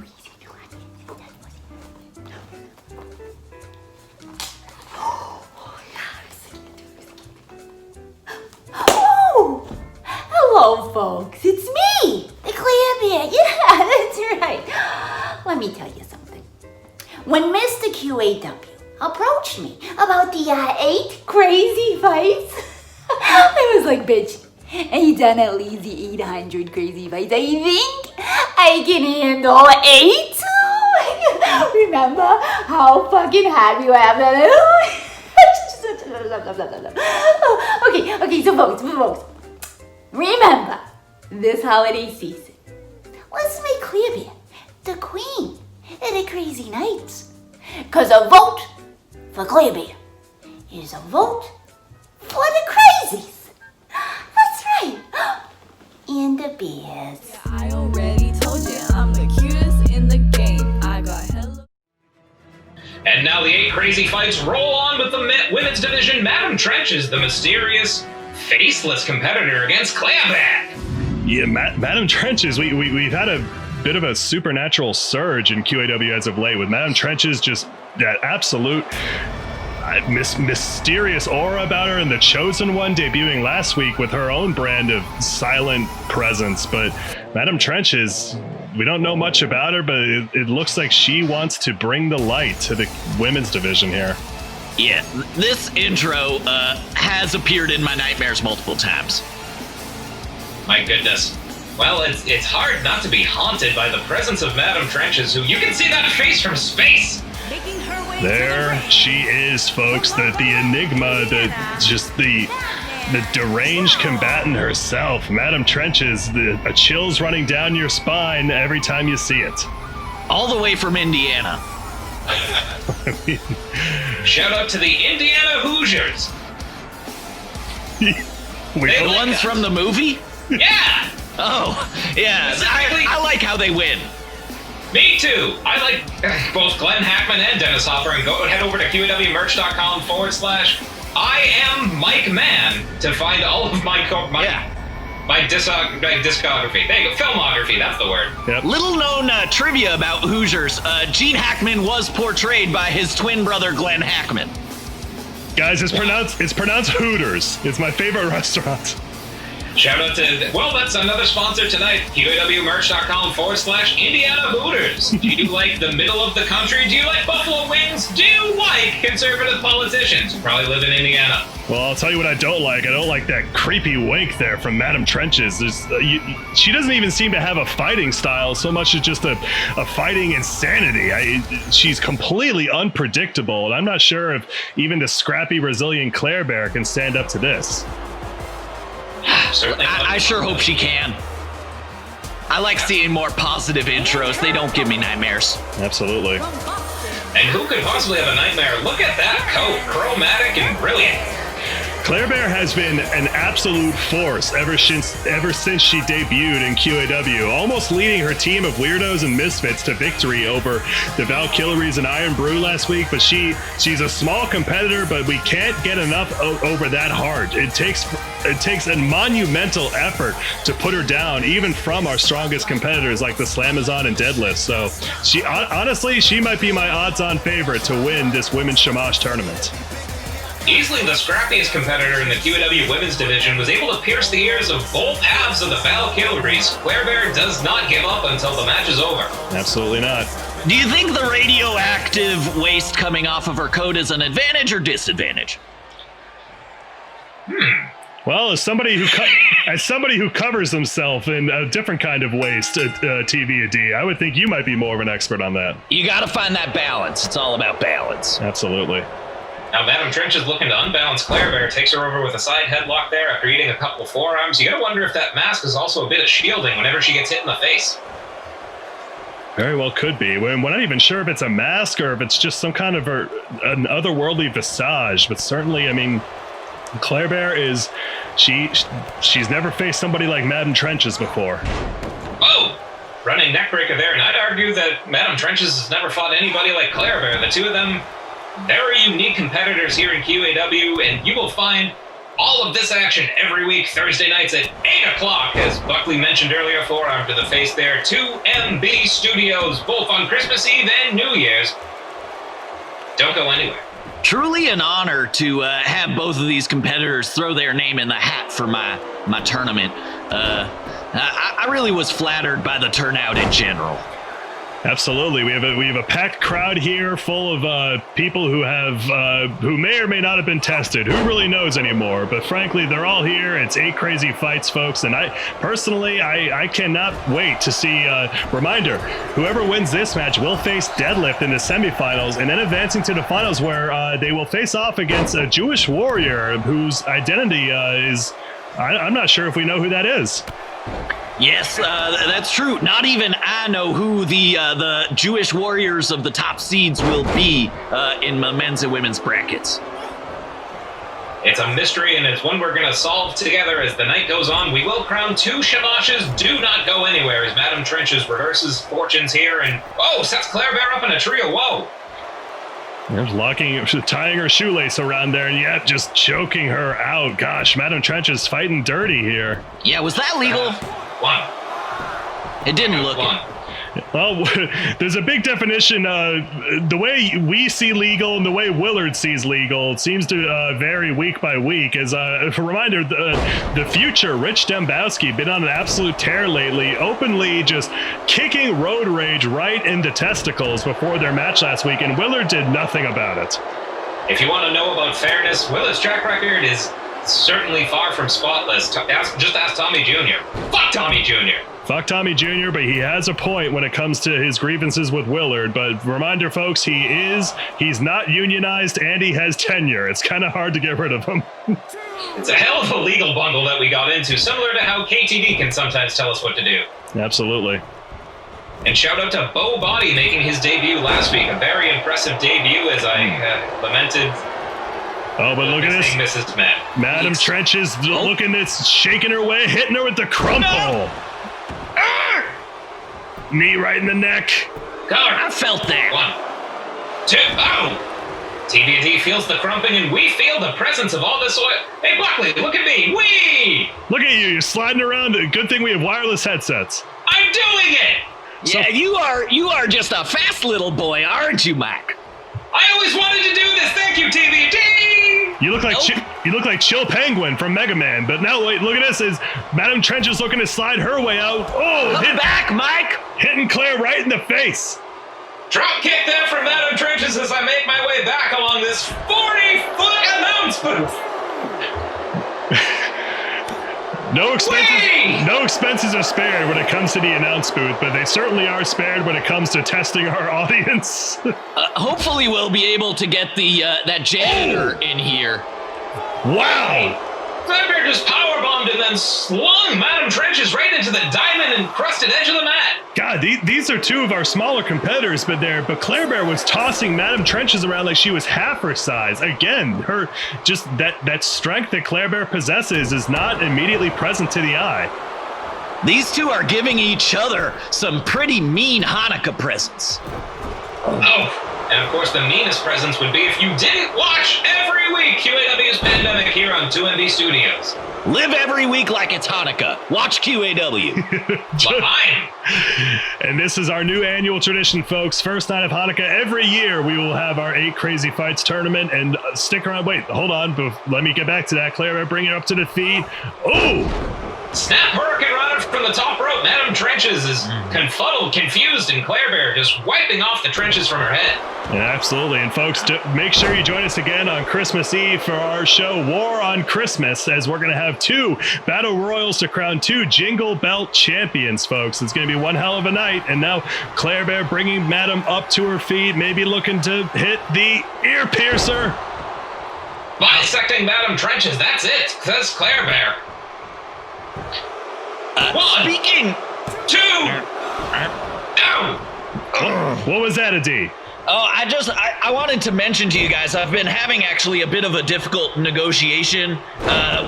Oh! Hello, folks. It's me, the Clamhead. Yeah, that's right. Let me tell you something. When Mr. QAW approached me about the 8 crazy fights, I was like, bitch, and you done at least the 800 crazy fights. I think I can handle 8. Remember how fucking happy you have that? Okay, so folks, remember this holiday season, let's make Clearbeard the queen of the crazy nights. Cause a vote for Clearbeard is a vote for the crazies. That's right. And the bears. Yeah, I already the 8 crazy fights roll on with the women's division. Madam Trench is the mysterious, faceless competitor against Clareback. Yeah, Madam Trenches, we've had a bit of a supernatural surge in QAW as of late, with Madam Trenches just that absolute mysterious aura about her, and the Chosen One debuting last week with her own brand of silent presence. But Madam Trenches, we don't know much about her, but it looks like she wants to bring the light to the women's division here. Yeah, this intro has appeared in my nightmares multiple times. My goodness. Well, it's hard not to be haunted by the presence of Madam Trenches, who you can see that face from space. There she is, folks. The enigma, the deranged combatant herself, Madam Trenches. A chill's running down your spine every time you see it. All the way from Indiana. Shout out to the Indiana Hoosiers. The ones from the movie? Yeah. Oh, yeah. I like how they win. Me too. I like both Glenn Hackman and Dennis Hopper, and head over to QAWmerch.com/I am Mike Mann to find all of my discography. There you go, filmography, that's the word. Yep. Little known trivia about Hoosiers. Gene Hackman was portrayed by his twin brother, Glenn Hackman. Guys, it's pronounced Hooters. It's my favorite restaurant. Shout out to, well, that's another sponsor tonight, QAWmerch.com/Indiana Hooters. Do you like the middle of the country? Do you like buffalo wings? Do you like conservative politicians? You probably live in Indiana. Well, I'll tell you what I don't like. I don't like that creepy wink there from Madam Trenches. She doesn't even seem to have a fighting style so much as just a fighting insanity. She's completely unpredictable, and I'm not sure if even the scrappy, resilient Claire Bear can stand up to this. Certainly. I sure hope she can. I like seeing more positive intros. They don't give me nightmares. Absolutely. And who could possibly have a nightmare? Look at that coat. Chromatic and brilliant. Claire Bear has been an absolute force ever since she debuted in QAW, almost leading her team of weirdos and misfits to victory over the Valkyries and Iron Brew last week. But she's a small competitor, but we can't get enough over that hard. It takes a monumental effort to put her down, even from our strongest competitors like the Slamazon and Deadlift. So she might be my odds-on favorite to win this women's Shamash tournament. Easily the scrappiest competitor in the QAW women's division, was able to pierce the ears of both halves of the Valkyries. Claire Bear does not give up until the match is over. Absolutely not. Do you think the radioactive waste coming off of her coat is an advantage or disadvantage? Well, as somebody who covers himself in a different kind of waste at TVAD, I would think you might be more of an expert on that. You got to find that balance. It's all about balance. Absolutely. Now, Madam Trench is looking to unbalance Claire Bear, takes her over with a side headlock there after eating a couple forearms. You gotta wonder if that mask is also a bit of shielding whenever she gets hit in the face. Very well could be. We're not even sure if it's a mask or if it's just some kind of an otherworldly visage, but certainly, I mean, Claire Bear is, she's never faced somebody like Madam Trenches before. Whoa! Running neckbreaker there, and I'd argue that Madam Trenches has never fought anybody like Claire Bear. The two of them, very unique competitors here in QAW, and you will find all of this action every week, Thursday nights at 8 o'clock, as Buckley mentioned earlier, forearm to the face there. 2MB Studios, both on Christmas Eve and New Year's. Don't go anywhere. Truly an honor to have both of these competitors throw their name in the hat for my tournament. I really was flattered by the turnout in general. Absolutely, we have a packed crowd here, full of people who may or may not have been tested. Who really knows anymore? But frankly, they're all here. It's 8 crazy fights, folks, and I cannot wait to see. Reminder: whoever wins this match will face Deadlift in the semifinals, and then advancing to the finals, where they will face off against a Jewish warrior whose identity is. I'm not sure if we know who that is. Yes, that's true. Not even I know who the Jewish warriors of the top seeds will be in the men's and women's brackets. It's a mystery, and it's one we're going to solve together as the night goes on. We will crown 2 Shamashes. Do not go anywhere as Madam Trenches rehearses fortunes here. And, oh, sets Claire Bear up in a trio. Whoa. Tying her shoelace around there, and yet just choking her out. Gosh, Madam Trench is fighting dirty here. Yeah, was that legal? One. It didn't look one. Well, there's a big definition. The way we see legal and the way Willard sees legal seems to vary week by week. As a reminder, the future Rich Dembowski been on an absolute tear lately, openly just kicking road rage right into testicles before their match last week, and Willard did nothing about it. If you want to know about fairness, Willard's track record is certainly far from spotless. Just ask Tommy Jr. Fuck Tommy Jr. Fuck Tommy Jr., but he has a point when it comes to his grievances with Willard. But reminder, folks, he's not unionized and he has tenure. It's kind of hard to get rid of him. It's a hell of a legal bundle that we got into, similar to how KTD can sometimes tell us what to do. Absolutely. And shout out to Bo Body making his debut last week. A very impressive debut, as I lamented. Oh, but look at this. Mrs. Madam Trench is looking at shaking her way, hitting her with the crumple. No. Knee right in the neck. I felt that. 1, 2, oh! TBD feels the crumping and we feel the presence of all this oil. Hey, Buckley, look at me. Wee! Look at you. You're sliding around. Good thing we have wireless headsets. I'm doing it! Yeah, you are just a fast little boy, aren't you, Mac? I always wanted to do this. Thank you, TBD! You look like Chill Penguin from Mega Man, but now wait, look at this. Is Madam Trench is looking to slide her way out. Oh, Come back, Mike! Hitting Claire right in the face. Drop kick there from Madam Trenches as I make my way back along this 40-foot announce booth. No expenses are spared when it comes to the announce booth, but they certainly are spared when it comes to testing our audience. Hopefully we'll be able to get the that janitor in here. Wow! Claire just powerbombed and then slung Madam Trenches right into the diamond-encrusted edge of the mat. God, these are two of our smaller competitors, but Claire Bear was tossing Madam Trenches around like she was half her size. Again, her just that strength that Claire Bear possesses is not immediately present to the eye. These two are giving each other some pretty mean Hanukkah presents. Oh. And of course, the meanest presence would be if you didn't watch every week QAW's Pandemic here on 2MB Studios. Live every week like it's Hanukkah. Watch QAW. And this is our new annual tradition, folks. First night of Hanukkah every year, we will have our 8 Crazy Fights tournament. And stick around. Wait, hold on. Let me get back to that. Claire, bring it up to the feed. Oh! Snap Hurricane Runner from the top rope. Madam Trenches is confuddled, confused, and Claire Bear just wiping off the trenches from her head. Yeah, absolutely. And folks, make sure you join us again on Christmas Eve for our show War on Christmas, as we're going to have 2 Battle Royals to crown 2 Jingle Belt champions, folks. It's going to be one hell of a night. And now Claire Bear bringing Madam up to her feet, maybe looking to hit the ear piercer. Bisecting Madam Trenches, that's it, says Claire Bear. 1, speaking 2. Ow! What was that, Adi? Oh, I wanted to mention to you guys, I've been having actually a bit of a difficult negotiation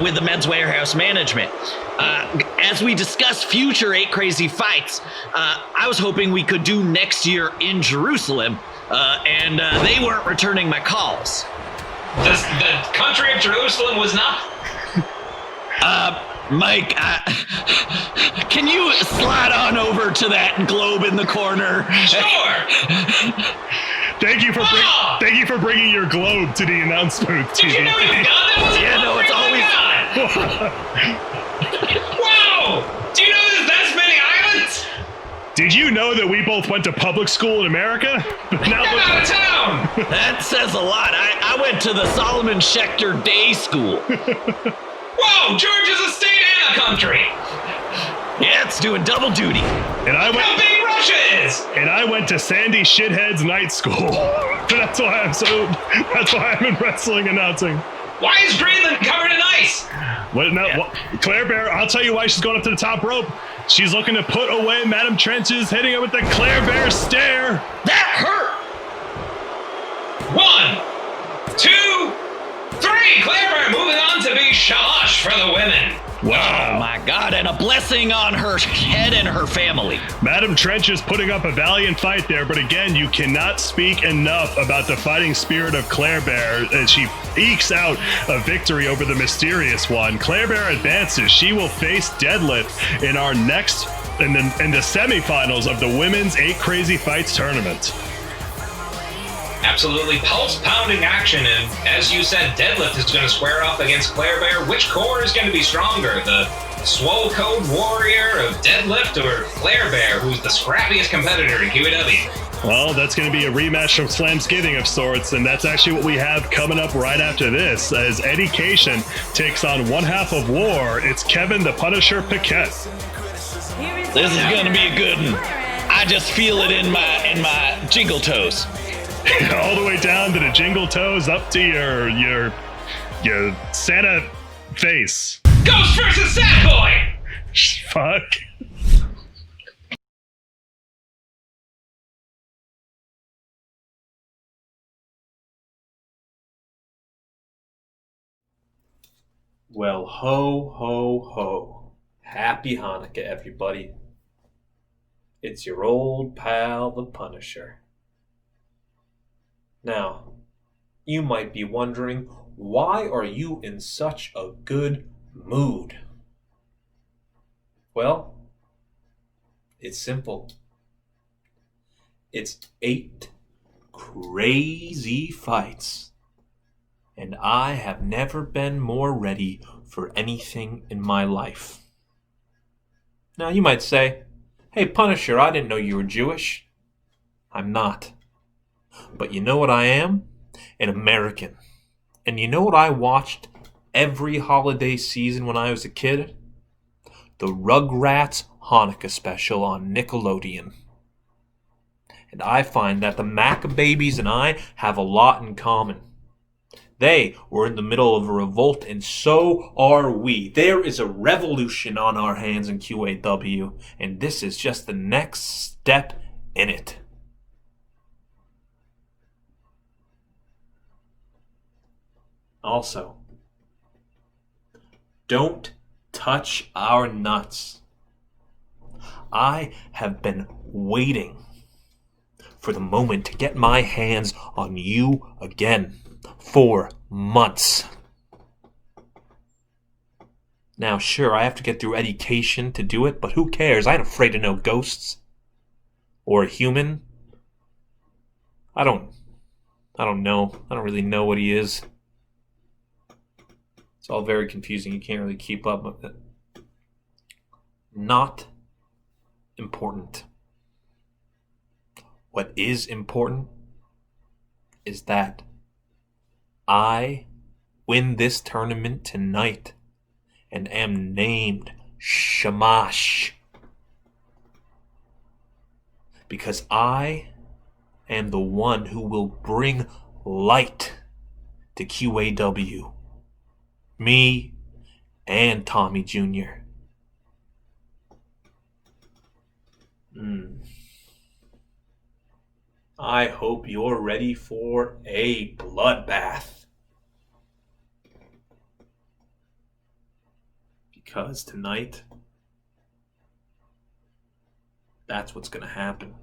with the Men's Warehouse management. As we discuss future 8 Crazy Fights, I was hoping we could do next year in Jerusalem, and they weren't returning my calls. The country of Jerusalem was not? Mike, can you slide on over to that globe in the corner? Sure. Thank you for bringing your globe to the announce booth. Did you know you got that? Yeah, no, it's always. Wow! Do you know there's that many islands? Did you know that we both went to public school in America? Now I'm out of town. That says a lot. I went to the Solomon Schechter Day School. Whoa, Georgia's a state and a country. Yeah, it's doing double duty. And I went. How big Russia is. And I went to Sandy Shithead's night school. That's why I'm in wrestling announcing. Why is Greenland covered in ice? Claire Bear, I'll tell you why she's going up to the top rope. She's looking to put away Madam Trenches, hitting her with the Claire Bear stare. That hurt. 1, 2, 3. Claire Bear moving on to be Shamash for the women. Wow. Oh my God, and a blessing on her head and her family. Madam Trench is putting up a valiant fight there, but again, you cannot speak enough about the fighting spirit of Claire Bear as she ekes out a victory over the mysterious one. Claire Bear advances. She will face Deadlift in our next, in the semifinals of the Women's 8 Crazy Fights tournament. Absolutely pulse-pounding action, and as you said, Deadlift is going to square off against Claire Bear. Which core is going to be stronger, the Swole Code Warrior of Deadlift or Claire Bear, who's the scrappiest competitor in QAW? Well, that's going to be a rematch from Slamsgiving of sorts, and that's actually what we have coming up right after this, as Eddie Cation takes on one half of War. It's Kevin the Punisher Paquette. This is going to be a good one. I just feel it in my jingle toes. All the way down to the jingle toes, up to your Santa face. Ghost versus Sad Boy! Fuck. Well, ho, ho, ho. Happy Hanukkah, everybody. It's your old pal, the Punisher. Now, you might be wondering, why are you in such a good mood? Well, it's simple. It's 8 crazy fights, and I have never been more ready for anything in my life. Now, you might say, hey, Punisher, I didn't know you were Jewish. I'm not. But you know what I am? An American. And you know what I watched every holiday season when I was a kid? The Rugrats Hanukkah special on Nickelodeon. And I find that the Maccababies and I have a lot in common. They were in the middle of a revolt, and so are we. There is a revolution on our hands in QAW, and this is just the next step in it. Also, don't touch our nuts. I have been waiting for the moment to get my hands on you again for months. Now, sure, I have to get through education to do it, but who cares? I ain't afraid of no ghosts. Or a human. I don't know. I don't really know what he is. It's all very confusing. You can't really keep up with it. Not important. What is important is that I win this tournament tonight and am named Shamash. Because I am the one who will bring light to QAW. Me and Tommy Jr. I hope you're ready for a bloodbath. Because tonight, that's what's going to happen.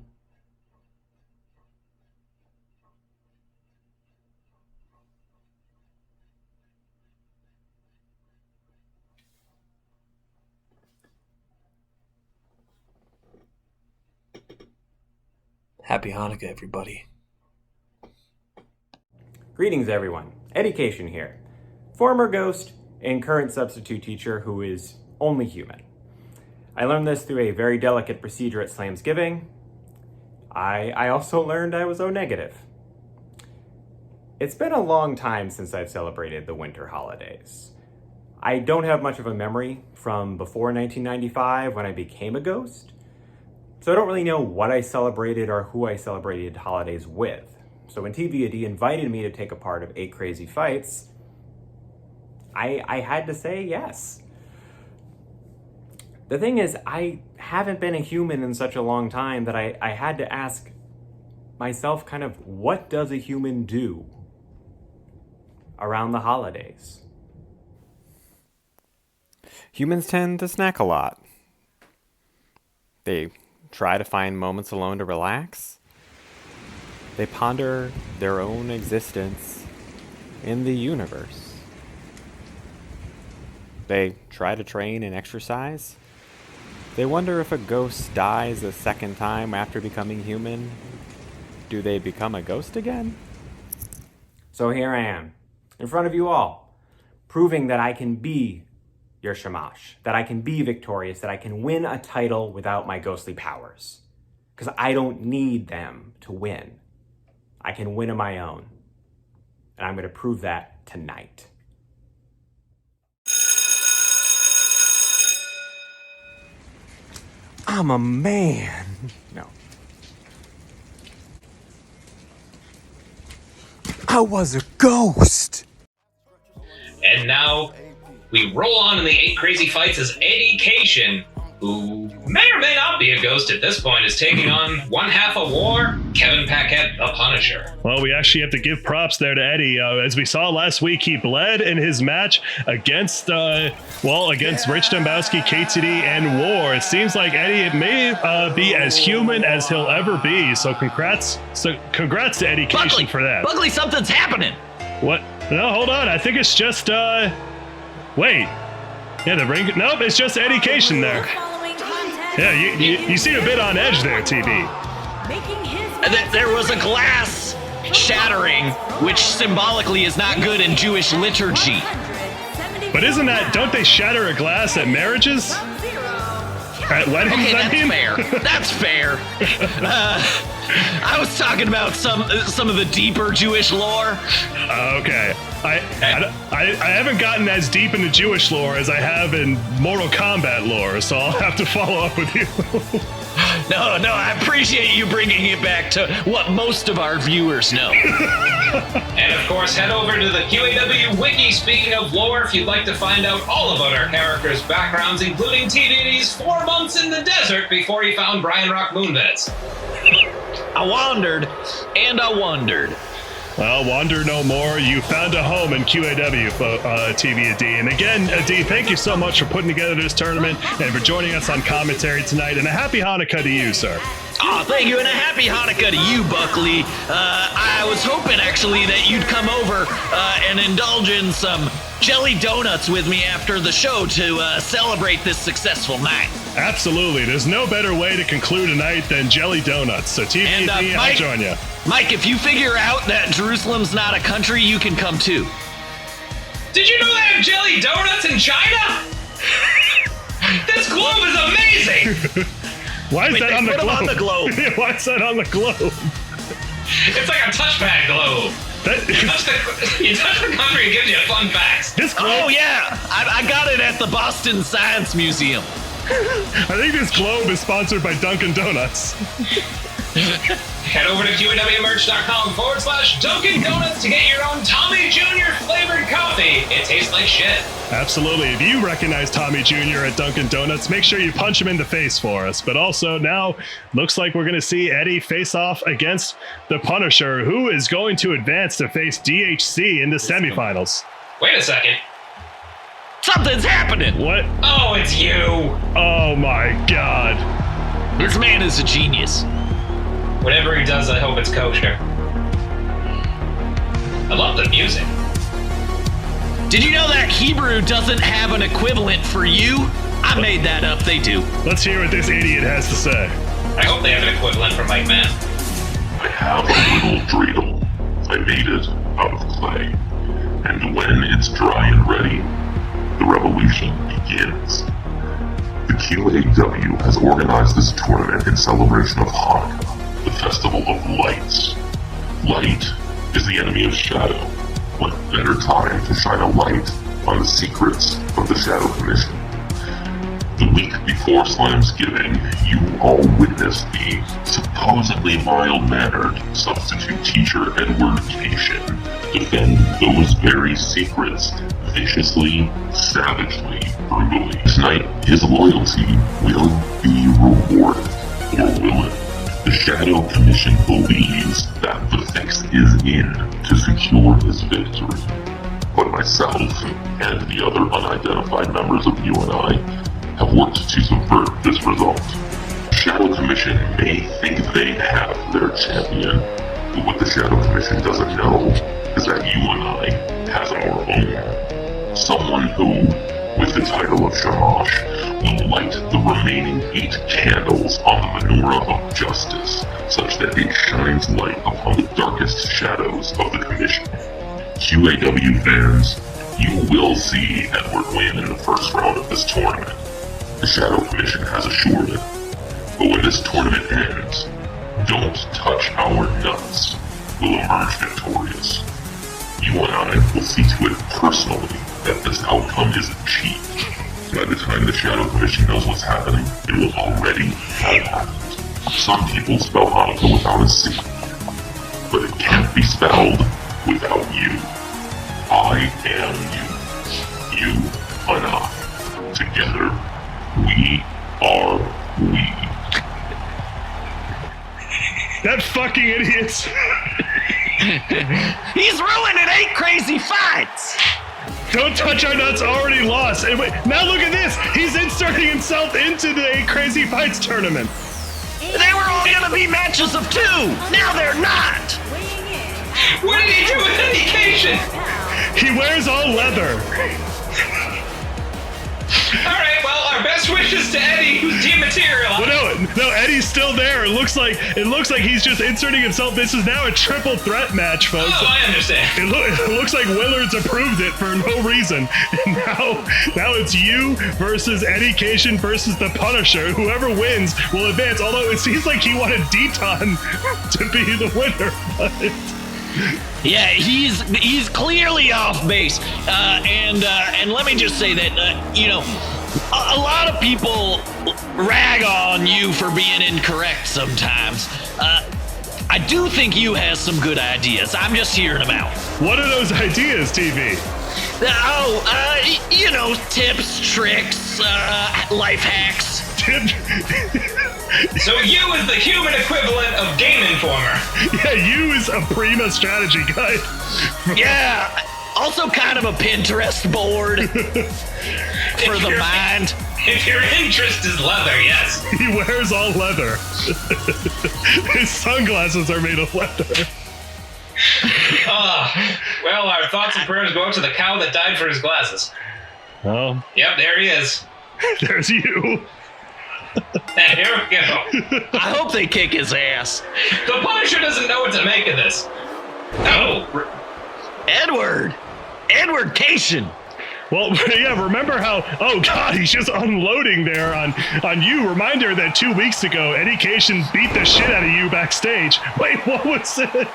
Happy Hanukkah, everybody. Greetings, everyone. Education here. Former ghost and current substitute teacher who is only human. I learned this through a very delicate procedure at Slamsgiving. I also learned I was O-negative. It's been a long time since I've celebrated the winter holidays. I don't have much of a memory from before 1995 when I became a ghost, so I don't really know what I celebrated or who I celebrated holidays with. So when TVAD invited me to take a part of 8 Crazy Fights, I had to say yes. The thing is, I haven't been a human in such a long time that I had to ask myself kind of, what does a human do around the holidays? Humans tend to snack a lot. They try to find moments alone to relax. They ponder their own existence in the universe. They try to train and exercise. They wonder if a ghost dies a second time after becoming human. Do they become a ghost again? So here I am, in front of you all, proving that I can be your Shamash, that I can be victorious, that I can win a title without my ghostly powers. Because I don't need them to win. I can win on my own. And I'm going to prove that tonight. I'm a man. No. I was a ghost. And now we roll on in the 8 Crazy Fights as Eddie Cation, who may or may not be a ghost at this point, is taking on one half of War, Kevin Paquette, the Punisher. Well, we actually have to give props there to Eddie. As we saw last week, he bled in his match against Rich Dombowski, KTD, and War. It seems like Eddie may be as human as he'll ever be. So congrats to Eddie Cation for that. Buckley, something's happening. What? No, hold on. I think it's just wait. Yeah, the ring. Nope, it's just Eddie Cation there. Yeah, you seem a bit on edge there, TV. There was a glass shattering, which symbolically is not good in Jewish liturgy. But don't they shatter a glass at marriages? At weddings, okay, I mean? That's fair. I was talking about some of the deeper Jewish lore. Okay. I haven't gotten as deep into Jewish lore as I have in Mortal Kombat lore, so I'll have to follow up with you. No, I appreciate you bringing it back to what most of our viewers know. And of course, head over to the QAW Wiki, speaking of lore, if you'd like to find out all about our characters' backgrounds, including TDD's 4 months in the desert before he found Brian Rock Moonves. I wandered, and I wondered. Well, wander no more. You found a home in QAW, TV D. And again, D, thank you so much for putting together this tournament and for joining us on commentary tonight. And a happy Hanukkah to you, sir. Oh, thank you, and a happy Hanukkah to you, Buckley. I was hoping, actually, that you'd come over and indulge in some jelly donuts with me after the show to celebrate this successful night. Absolutely. There's no better way to conclude a night than jelly donuts. So TVD, I'll join you. Mike, if you figure out that Jerusalem's not a country, you can come too. Did you know they have jelly donuts in China? This globe is amazing! Why is that on the globe? On the globe? Why is that on the globe? It's like a touchpad globe. You touch the country, it gives you fun facts. Oh yeah, I got it at the Boston Science Museum. I think this globe is sponsored by Dunkin' Donuts. Head over to QAWmerch.com/Dunkin' Donuts to get your own Tommy Jr. flavored coffee. It tastes like shit. Absolutely. If you recognize Tommy Jr. at Dunkin' Donuts, make sure you punch him in the face for us. But also now, looks like we're going to see Eddie face off against the Punisher, who is going to advance to face DHC in the semifinals. Wait a second. Something's happening. What? Oh, it's you. Oh my God. This man is a genius. Whatever he does, I hope it's kosher. I love the music. Did you know that Hebrew doesn't have an equivalent for you? I made that up, they do. Let's hear what this idiot has to say. I hope they have an equivalent for Mike Mann. I have a little dreidel. I made it out of clay. And when it's dry and ready, the revolution begins. The QAW has organized this tournament in celebration of Hanukkah, the festival of lights. Light is the enemy of shadow. What better time to shine a light on the secrets of the Shadow Commission? The week before Slamsgiving, you all witnessed the supposedly mild-mannered substitute teacher Edward Cation defend those very secrets viciously, savagely, brutally. Tonight, his loyalty will be rewarded, or will it? The Shadow Commission believes that the fix is in to secure his victory. but myself and the other unidentified members of UNI have worked to subvert this result. Shadow Commission may think they have their champion, but what the Shadow Commission doesn't know is that UNI has our own. Someone who, with the title of Shamash, will light the remaining 8 candles on the menorah of justice, such that it shines light upon the darkest shadows of the Commission. QAW fans, you will see Edward win in the first round of this tournament. The Shadow Commission has assured it. But when this tournament ends, Don't Touch Our Nuts will emerge victorious. You and I will see to it personally that this outcome is achieved. By the time the Shadow Commission knows what's happening, it will already have happened. Some people spell Hanukkah without a C, but it can't be spelled without you. I am you. You and I. Together, we are we. That fucking idiot. He's ruining 8 crazy fights. Don't Touch Our Nuts already lost. And wait, now look at this. He's inserting himself into the 8 Crazy Fights tournament. They were all gonna be matches of 2. Now they're not. What did he do with education? He wears all leather. Alright, well, our best wishes to Eddie, who's dematerialized. Well, no, Eddie's still there. It looks like he's just inserting himself. This is now a triple threat match, folks. Oh, I understand. It looks like Willard's approved it for no reason. And now it's you versus Eddie Cation versus the Punisher. Whoever wins will advance. Although it seems like he wanted Deton to be the winner. But yeah, he's clearly off base, and let me just say that a lot of people rag on you for being incorrect sometimes. I do think you has some good ideas. I'm just hearing them out. What are those ideas, TV? Tips, tricks, life hacks. So you is the human equivalent of Game Informer. Yeah, you is a prima strategy guy. Yeah, also kind of a Pinterest board for the mind. If your interest is leather, yes. He wears all leather. His sunglasses are made of leather. Well, our thoughts and prayers go out to the cow that died for his glasses. Oh. Yep, there he is. There's you. And here we go. I hope they kick his ass. The Punisher doesn't know what to make of this. Oh. Edward Cation. Well, yeah, remember how, oh God, he's just unloading there on you. Reminder that 2 weeks ago, Eddie Cation beat the shit out of you backstage. Wait, what was it? The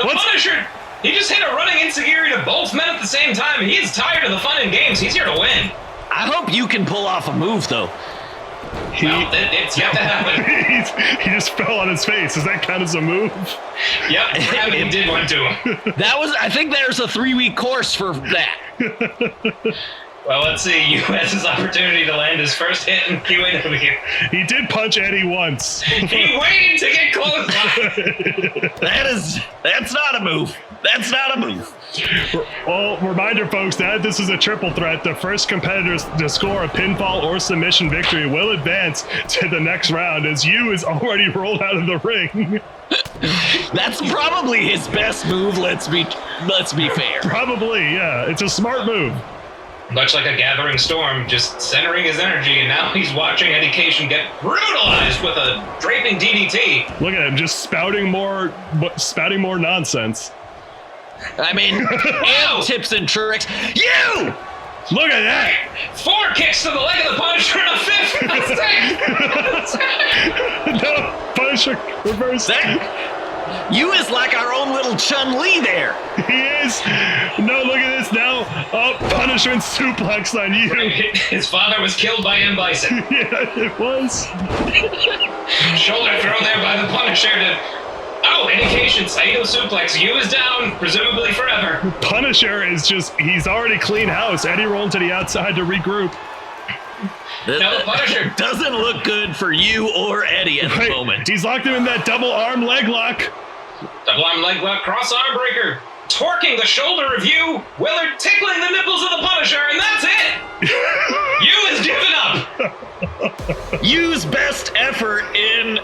Punisher, he just hit a running enziguri to both men at the same time. He's tired of the fun and games. He's here to win. I hope you can pull off a move, though. Well, it's yet to happen. He just fell on his face. Does that count as a move? Yep, Gravity did one to him. I think there's a 3-week course for that. Well, let's see. You has his opportunity to land his first hit in QAW. He did punch Eddie once. He waited to get close. That's not a move. That's not a move. Well, reminder, folks, that this is a triple threat. The first competitor to score a pinfall or submission victory will advance to the next round, as you is already rolled out of the ring. That's probably his best move. Let's be fair. Probably, yeah. It's a smart move. Much like a gathering storm, just centering his energy, and now he's watching Eddie Cation get brutalized with a draping DDT. Look at him, just spouting more nonsense. I mean, and tips and tricks. You! Look at that! 4 kicks to the leg of the Punisher and a 5th. No, Punisher reverse. You is like our own little Chun-Li there. He is. No, look at this now. Oh, Punisher and suplex on you. His father was killed by M. Bison. Yeah, it was. Shoulder throw there by the Punisher to... Oh, indication, Saito suplex. You is down, presumably forever. Punisher is he's already clean house. Eddie rolled to the outside to regroup. No, Punisher doesn't look good for you or Eddie at the moment. He's locked him in that double arm leg lock. Double arm leg lock, cross arm breaker. torquing the shoulder of you, Willard tickling the nipples of the Punisher, and that's it! You has given up! Use best effort in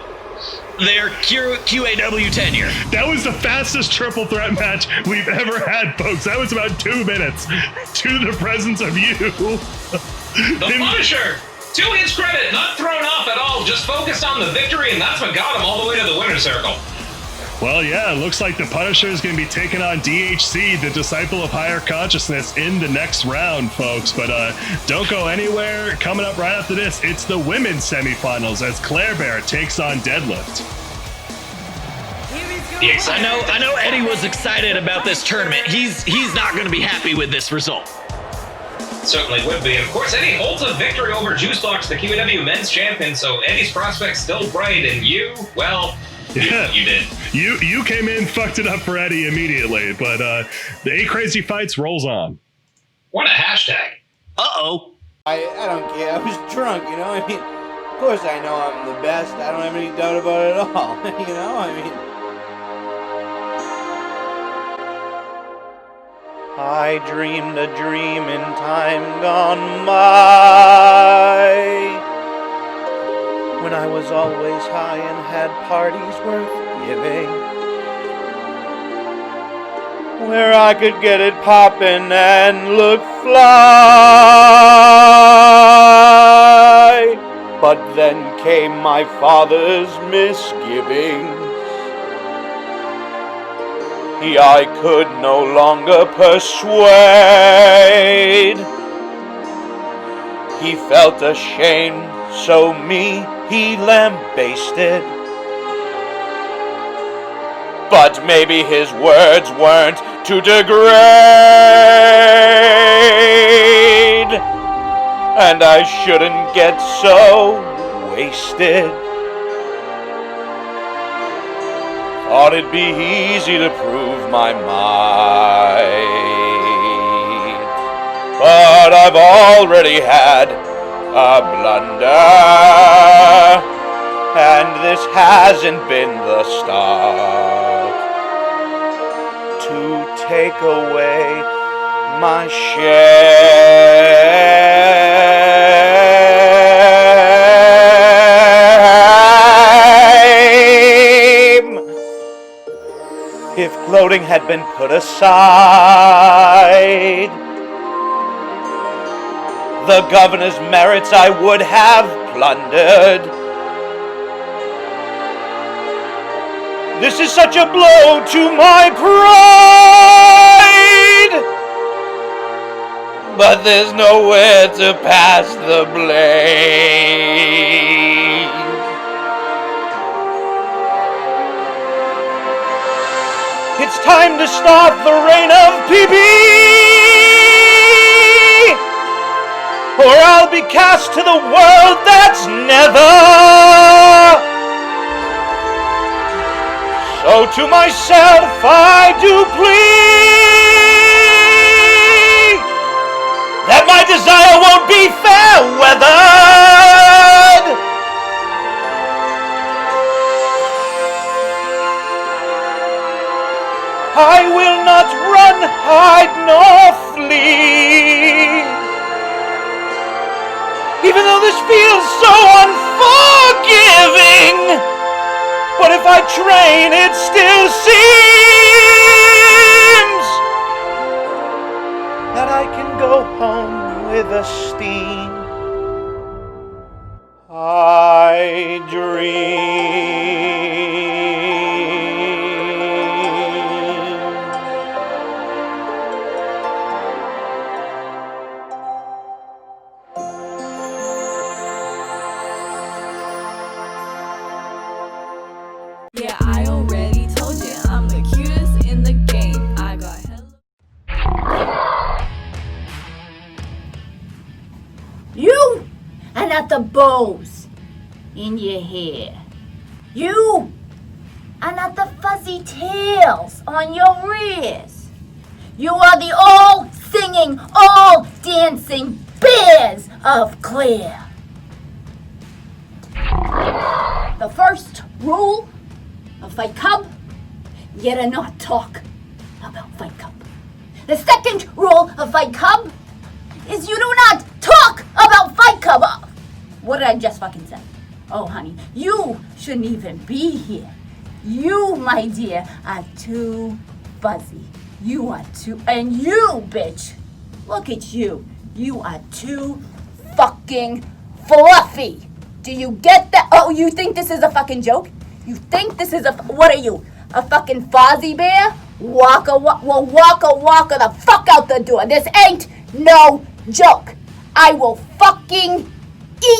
their QAW tenure. That was the fastest triple threat match we've ever had, folks. That was about 2 minutes to the presence of you. The Punisher, to his credit, not thrown off at all, just focused on the victory, and that's what got him all the way to the winner's circle. Well, yeah, it looks like the Punisher is going to be taking on DHC, the Disciple of Higher Consciousness, in the next round, folks. But don't go anywhere. Coming up right after this, it's the women's semifinals as Claire Bear takes on Deadlift. I know Eddie was excited about this tournament. He's not going to be happy with this result. Certainly would be. Of course, Eddie holds a victory over Juicebox, the QAW men's champion, so Eddie's prospects still bright, and you, well... Yeah. You did. You came in, fucked it up for Eddie immediately, but the 8 Crazy Fights rolls on. What a hashtag. Uh-oh. I don't care. I was drunk, you know? I mean, of course I know I'm the best. I don't have any doubt about it at all. You know? I mean... I dreamed a dream in time gone by, when I was always high and had parties worth giving, where I could get it poppin' and look fly. But then came my father's misgivings. I could no longer persuade. He felt ashamed, so me he lambasted. But maybe his words weren't to degrade, and I shouldn't get so wasted. Thought it'd be easy to prove my might, but I've already had a blunder, and this hasn't been the start to take away my shame. If gloating had been put aside, the governor's merits I would have plundered. This is such a blow to my pride, but there's nowhere to pass the blame. It's time to start the reign of PB, or I'll be cast to the world that's never. So to myself I do plead that my desire won't be fair weathered. I will not run, hide, nor flee, even though this feels so unforgiving. But if I train, it still seems that I can go home with a steam. I dream. Yeah, I already told you I'm the cutest in the game. I got You are not the bows in your hair. You are not the fuzzy tails on your ears. You are the all-singing, all-dancing bears of Claire. The first rule of Fight Club, you do not talk about Fight Club. The second rule of Fight Club is you do not talk about Fight Club. What did I just fucking say? Oh, honey, you shouldn't even be here. You, my dear, are too fuzzy. You are too, and you, bitch, look at you. You are too fucking fluffy. Do you get that? Oh, you think this is a fucking joke? You think this is what are you? A fucking Fozzie Bear? Waka the fuck out the door. This ain't no joke. I will fucking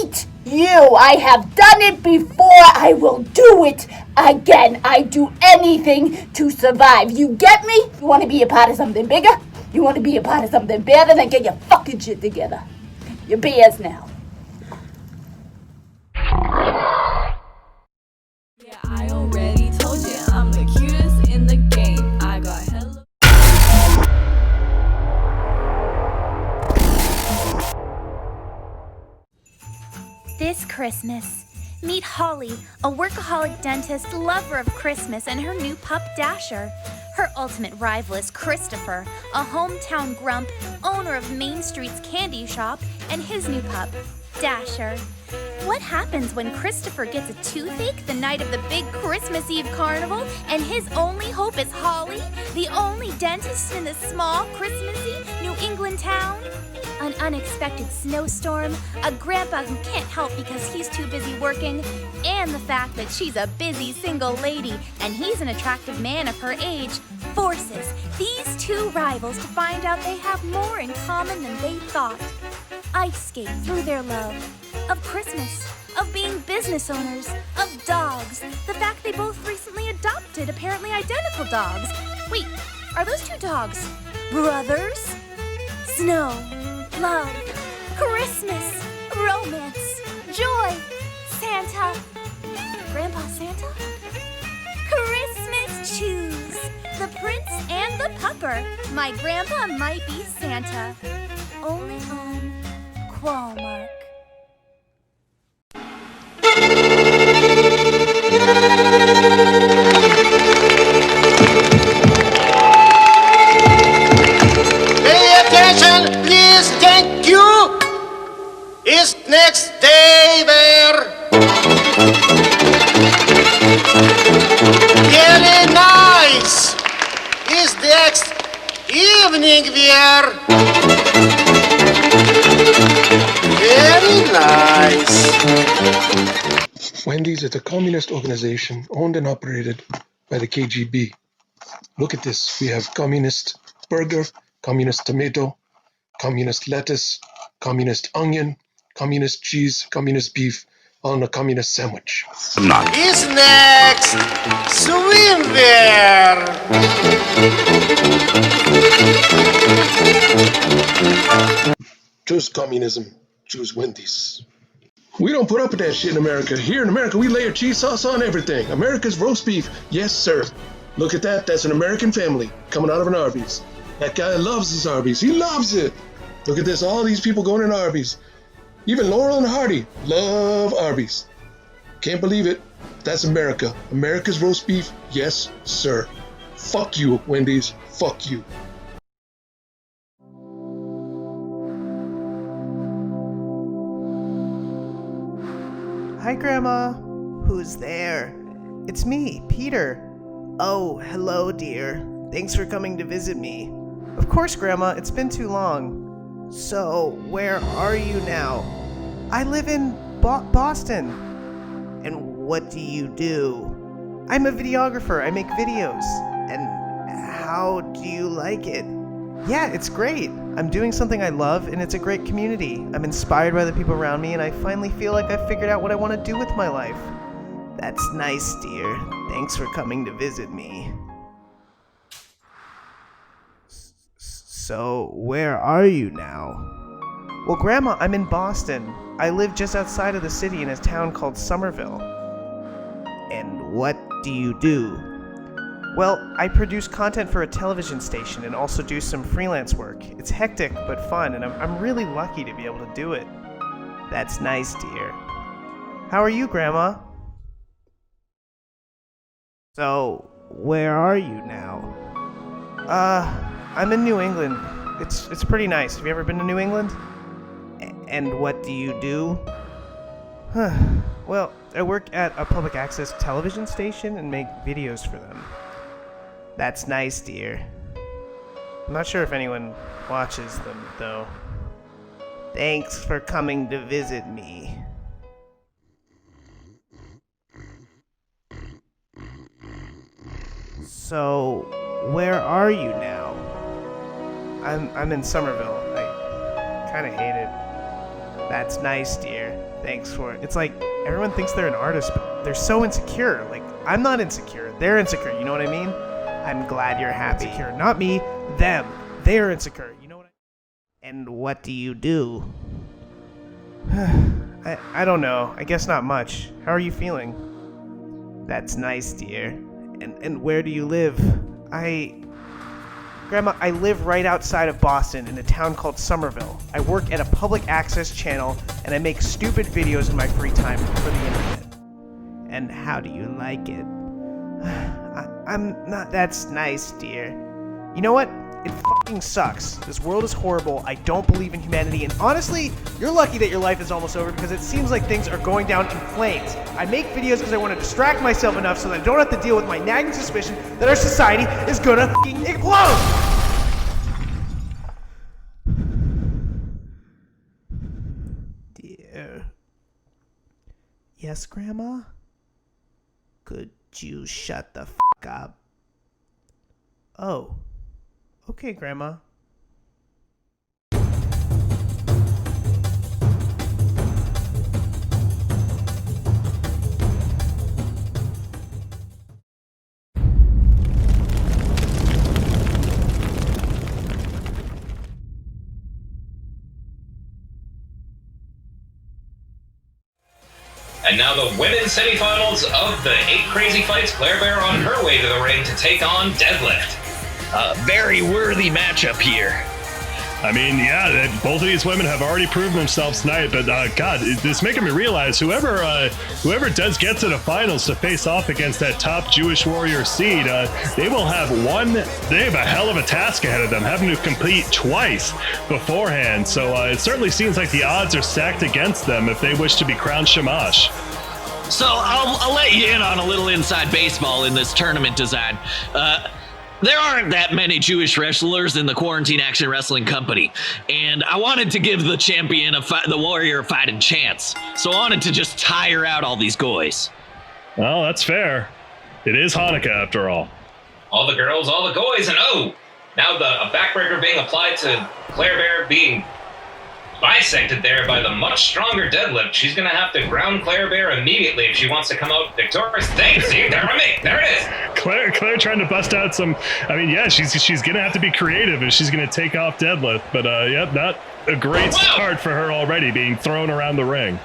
eat you. I have done it before. I will do it again. I do anything to survive. You get me? You want to be a part of something bigger? You want to be a part of something better? Then get your fucking shit together. You're bears now. Yeah, I already told you I'm the cutest in the game. I got hello. This Christmas, meet Holly, a workaholic dentist, lover of Christmas, and her new pup Dasher. Her ultimate rival is Christopher, a hometown grump, owner of Main Street's candy shop, and his new pup, Dasher. What happens when Christopher gets a toothache the night of the big Christmas Eve carnival, and his only hope is Holly, the only dentist in this small, Christmassy New England town? An unexpected snowstorm, a grandpa who can't help because he's too busy working, and the fact that she's a busy single lady and he's an attractive man of her age forces these two rivals to find out they have more in common than they thought. Ice skate through their love of Christmas, of being business owners, of dogs, the fact they both recently adopted apparently identical dogs. Wait, are those two dogs brothers? Snow, love, Christmas, romance, joy, Santa, Grandpa Santa? Christmas choose, the prince and the pupper. My grandpa might be Santa, only on Qualmark. Pay attention, please, thank you. It's next day there. Very nice. It's next evening there. Very nice. Wendy's is a communist organization owned and operated by the KGB. Look at this. We have communist burger, communist tomato, communist lettuce, communist onion, communist cheese, communist beef on a communist sandwich. Is next swim there. Choose communism. Choose Wendy's. We don't put up with that shit in America. Here in America, we layer cheese sauce on everything. America's roast beef. Yes, sir. Look at that. That's an American family coming out of an Arby's. That guy loves his Arby's. He loves it. Look at this. All these people going in Arby's. Even Laurel and Hardy love Arby's. Can't believe it. That's America. America's roast beef. Yes, sir. Fuck you, Wendy's. Fuck you. Hi, Grandma. Who's there? It's me, Peter. Oh, hello, dear. Thanks for coming to visit me. Of course, Grandma. It's been too long. So, where are you now? I live in Boston. And what do you do? I'm a videographer. I make videos. And how do you like it? Yeah, it's great. I'm doing something I love, and it's a great community. I'm inspired by the people around me, and I finally feel like I've figured out what I want to do with my life. That's nice, dear. Thanks for coming to visit me. So, where are you now? Well, Grandma, I'm in Boston. I live just outside of the city in a town called Somerville. And what do you do? Well, I produce content for a television station and also do some freelance work. It's hectic but fun, and I'm really lucky to be able to do it. That's nice, dear. How are you, Grandma? So, where are you now? I'm in New England. It's pretty nice. Have you ever been to New England? And what do you do? Well, I work at a public access television station and make videos for them. That's nice, dear. I'm not sure if anyone watches them, though. Thanks for coming to visit me. So, where are you now? I'm in Somerville. I kind of hate it. That's nice, dear. Thanks for it. It's like everyone thinks they're an artist, but they're so insecure. Like, I'm not insecure. They're insecure. You know what I mean? I'm glad you're happy. Insecure. Not me. Them. They're insecure. You know what And what do you do? I don't know. I guess not much. How are you feeling? That's nice, dear. And where do you live? Grandma, I live right outside of Boston in a town called Somerville. I work at a public access channel, and I make stupid videos in my free time for the internet. And how do you like it? I'm not... That's nice, dear. You know what? It fucking sucks. This world is horrible. I don't believe in humanity, and honestly, you're lucky that your life is almost over because it seems like things are going down in flames. I make videos because I want to distract myself enough so that I don't have to deal with my nagging suspicion that our society is gonna fucking explode! Dear. Yes, Grandma? Could you shut the fuck up? Oh. Okay, Grandma. And now the women's semifinals of the 8 Crazy Fights. Claire Bear on her way to the ring to take on Deadlift. A very worthy matchup here. I mean, yeah, both of these women have already proven themselves tonight, but God, it's making me realize whoever does get to the finals to face off against that top Jewish Warrior seed, they have a hell of a task ahead of them, having to compete twice beforehand. So it certainly seems like the odds are stacked against them if they wish to be crowned Shamash. So I'll let you in on a little inside baseball in this tournament design. There aren't that many Jewish wrestlers in the Quarantine Action Wrestling Company, and I wanted to give the champion the Warrior a fighting chance, so I wanted to just tire out all these goys. Well, that's fair. It is Hanukkah, after all. All the girls, all the goys, and now a backbreaker being applied to Claire Bear being bisected there by the much stronger Deadlift. She's going to have to ground Claire Bear immediately if she wants to come out victorious. Thanks, see, there it is. Claire trying to bust out some. I mean, yeah, she's going to have to be creative if she's going to take off Deadlift. But not a great start for her already, being thrown around the ring.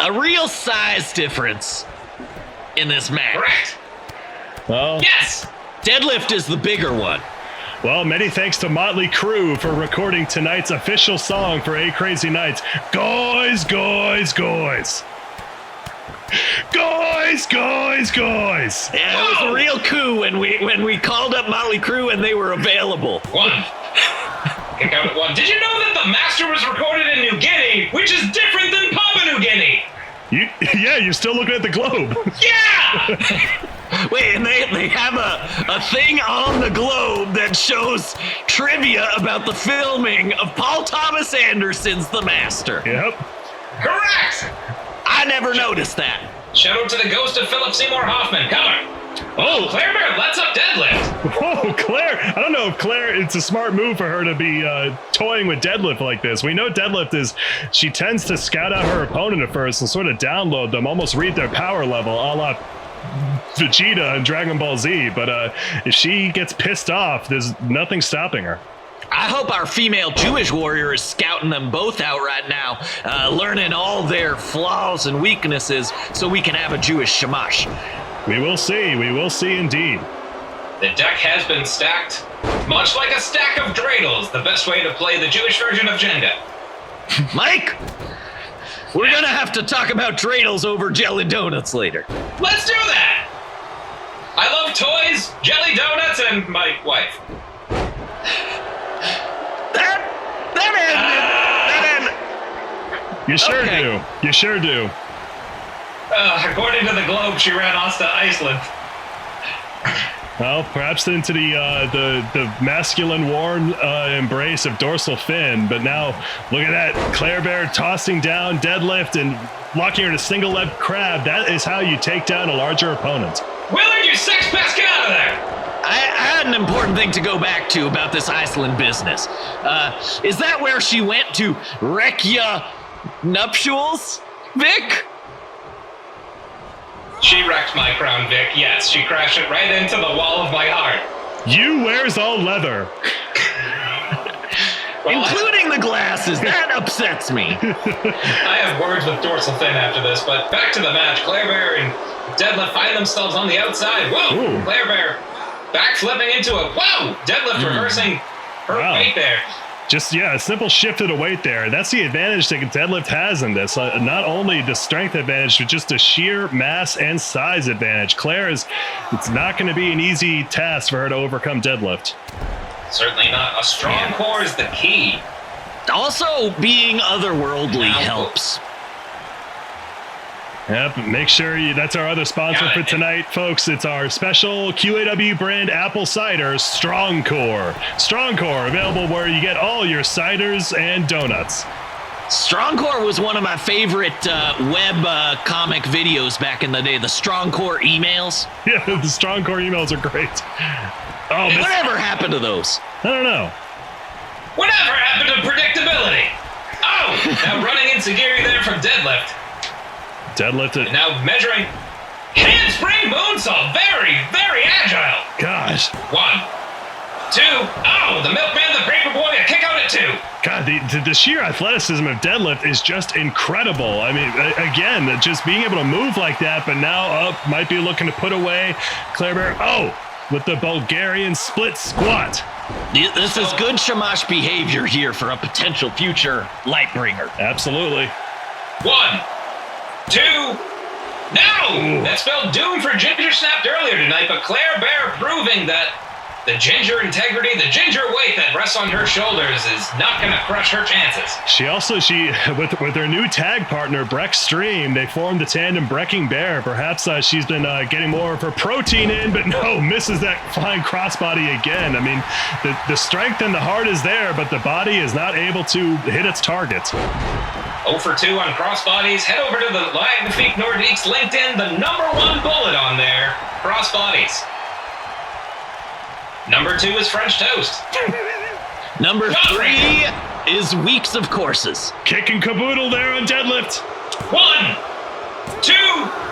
A real size difference in this match. Correct. Well, yes. Deadlift is the bigger one. Well, many thanks to Motley Crue for recording tonight's official song for 8 Crazy Nights. Goys, goys, goys. Goys, goys, goys. Yeah, it was a real coup when we called up Motley Crue and they were available. One. Kick out at one. Did you know that the master was recorded in New Guinea, which is different than Papua New Guinea? You're still looking at the globe. Yeah! Wait, and they have a thing on the globe that shows trivia about the filming of Paul Thomas Anderson's The Master. Yep. Correct! I never noticed that. Shout out to the ghost of Philip Seymour Hoffman. Come on. Oh, Claire Bear, let's up Deadlift. Whoa, Claire. I don't know if it's a smart move for her to be toying with Deadlift like this. We know Deadlift she tends to scout out her opponent at first and sort of download them, almost read their power level, a la Vegeta and Dragon Ball Z. But if she gets pissed off, there's nothing stopping her. I hope our female Jewish warrior is scouting them both out right now, learning all their flaws and weaknesses so we can have a Jewish Shamash. We will see indeed. The deck has been stacked, much like a stack of dreidels, the best way to play the Jewish version of Jenga. Mike, we're gonna have to talk about dreidels over jelly donuts later. Let's do that! I love toys, jelly donuts, and my wife. You sure do. You sure do. According to the Globe, she ran us to Iceland. Well, perhaps into the masculine warm embrace of dorsal fin, but now look at that. Claire Bear tossing down deadlift and locking her in a single leg crab. That is how you take down a larger opponent. Willard, you sex pest, get out of there! I had an important thing to go back to about this Iceland business. Is that where she went to Reykja nuptials, Vic? She wrecked my crown, Vic. Yes, she crashed it right into the wall of my heart. You wears all leather. Including the glasses. That upsets me. I have words with dorsal fin after this, but back to the match. Claire Bear and Deadlift find themselves on the outside. Whoa! Ooh. Claire Bear backflipping into a whoa! Deadlift reversing her weight there. Just, a simple shift of the weight there. That's the advantage that Deadlift has in this. Not only the strength advantage, but just the sheer mass and size advantage. It's not going to be an easy task for her to overcome Deadlift. Certainly not. A strong core is the key. Also, being otherworldly helps. Yep, make sure that's our other sponsor for tonight, folks. It's our special QAW brand apple cider, Strong Core. Strong Core, available where you get all your ciders and donuts. Strong Core was one of my favorite web comic videos back in the day, the Strong Core emails. Yeah, the Strong Core emails are great. Oh, whatever happened to those? I don't know. Whatever happened to predictability? Oh, now running insecurity there from Deadlift. Deadlifted. And now measuring handspring moonsault. Very, very agile. Gosh. 1, 2. Oh, the milkman, the paper boy, a kick out at 2. God, the sheer athleticism of Deadlift is just incredible. I mean, again, just being able to move like that, but now up, might be looking to put away Claire Bear. Oh, with the Bulgarian split squat. This is good Shamash behavior here for a potential future Lightbringer. Absolutely. 1, 2. No! That spelled doom for Ginger snapped earlier tonight, but Claire Bear proving that the ginger integrity, the ginger weight that rests on her shoulders is not going to crush her chances. She with her new tag partner, Breck Stream, they formed the tandem Brecking Bear. Perhaps she's been getting more of her protein in, but no, misses that flying crossbody again. I mean, the strength and the heart is there, but the body is not able to hit its target. 0 for 2 on crossbodies. Head over to the Magnifique Nordiques LinkedIn, the #1 bullet on there, crossbodies. Number 2 is French toast. Number 3 is weeks of courses. Kick and caboodle there on Deadlift. 1, 2,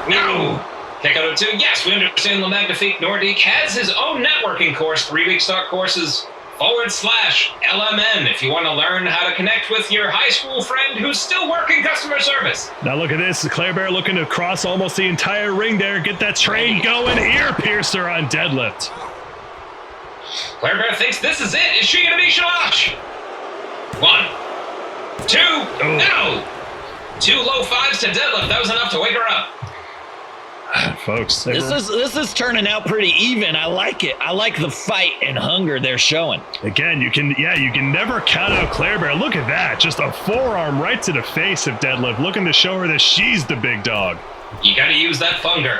no. Kick out of 2. Yes, we understand the Magnifique Nordique has his own networking course, 3-week start courses /LMN if you want to learn how to connect with your high school friend who's still working customer service. Now look at this. Claire Bear looking to cross almost the entire ring there. Get that train going. Ear piercer on Deadlift. Claire Bear thinks this is it. Is she going to be Shamash? 1, 2, no! 2 low 5s to Deadlift. That was enough to wake her up. Folks, this is turning out pretty even. I like it. I like the fight and hunger they're showing. Again, you can never count out Claire Bear. Look at that. Just a forearm right to the face of Deadlift, looking to show her that she's the big dog. You got to use that funger.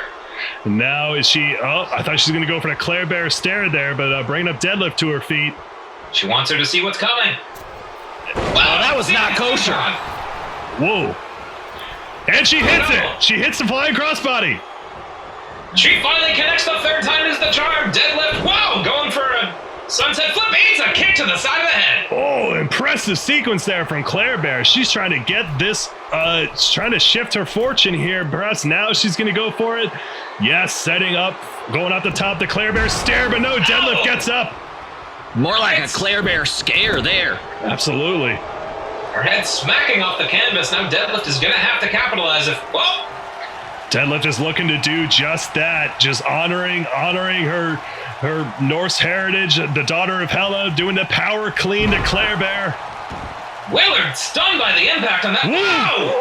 And now is she... Oh, I thought she was going to go for the Claire Bear stare there, but bringing up Deadlift to her feet. She wants her to see what's coming. Wow, that was not kosher. Whoa. And she hits it. She hits the flying crossbody. She finally connects the third time is the charm. Deadlift, whoa, going for a sunset flip. It's a kick to the side of the head. Oh, impressive sequence there from Claire Bear. She's trying to get this, she's trying to shift her fortune here. Perhaps now she's going to go for it. Yes, setting up, going up the top, the Claire Bear stare, but no, Deadlift gets up. More like a Claire Bear scare there. Absolutely. Her head smacking off the canvas. Now Deadlift is going to have to capitalize it. Whoa. Deadlift is looking to do just that, just honoring her Norse heritage, the daughter of Hela, doing the power clean to Claire Bear. Willard stunned by the impact on that. Whoa!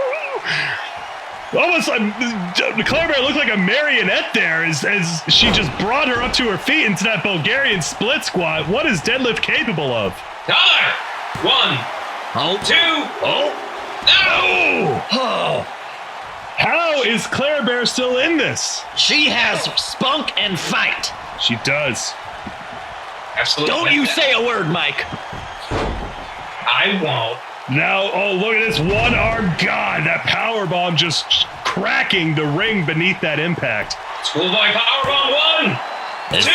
Almost Claire Bear looked like a marionette there as she just brought her up to her feet into that Bulgarian split squat. What is deadlift capable of? Dollar! 1, 2, no! How is Claire Bear still in this? She has spunk and fight. She does. Absolutely. Don't you say a word, Mike. I won't. Now, oh, look at this one-armed god. That powerbomb just cracking the ring beneath that impact. Schoolboy powerbomb 1, 2, 3.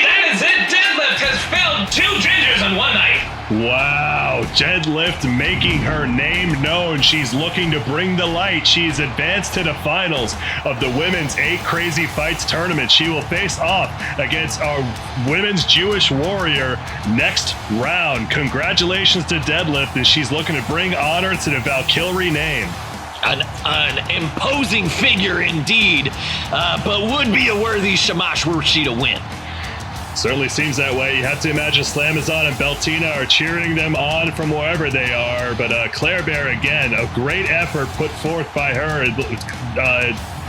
That is it. Deadlift has felled 2 gingers in one night. Wow, Deadlift making her name known. She's looking to bring the light. She's advanced to the finals of the Women's 8 Crazy Fights tournament. She will face off against our Women's Jewish Warrior next round. Congratulations to Deadlift, as she's looking to bring honor to the Valkyrie name. An imposing figure indeed, but would be a worthy Shamash were she to win. Certainly seems that way. You have to imagine Slamazon and Beltina are cheering them on from wherever they are. But Claire Bear, again, a great effort put forth by her,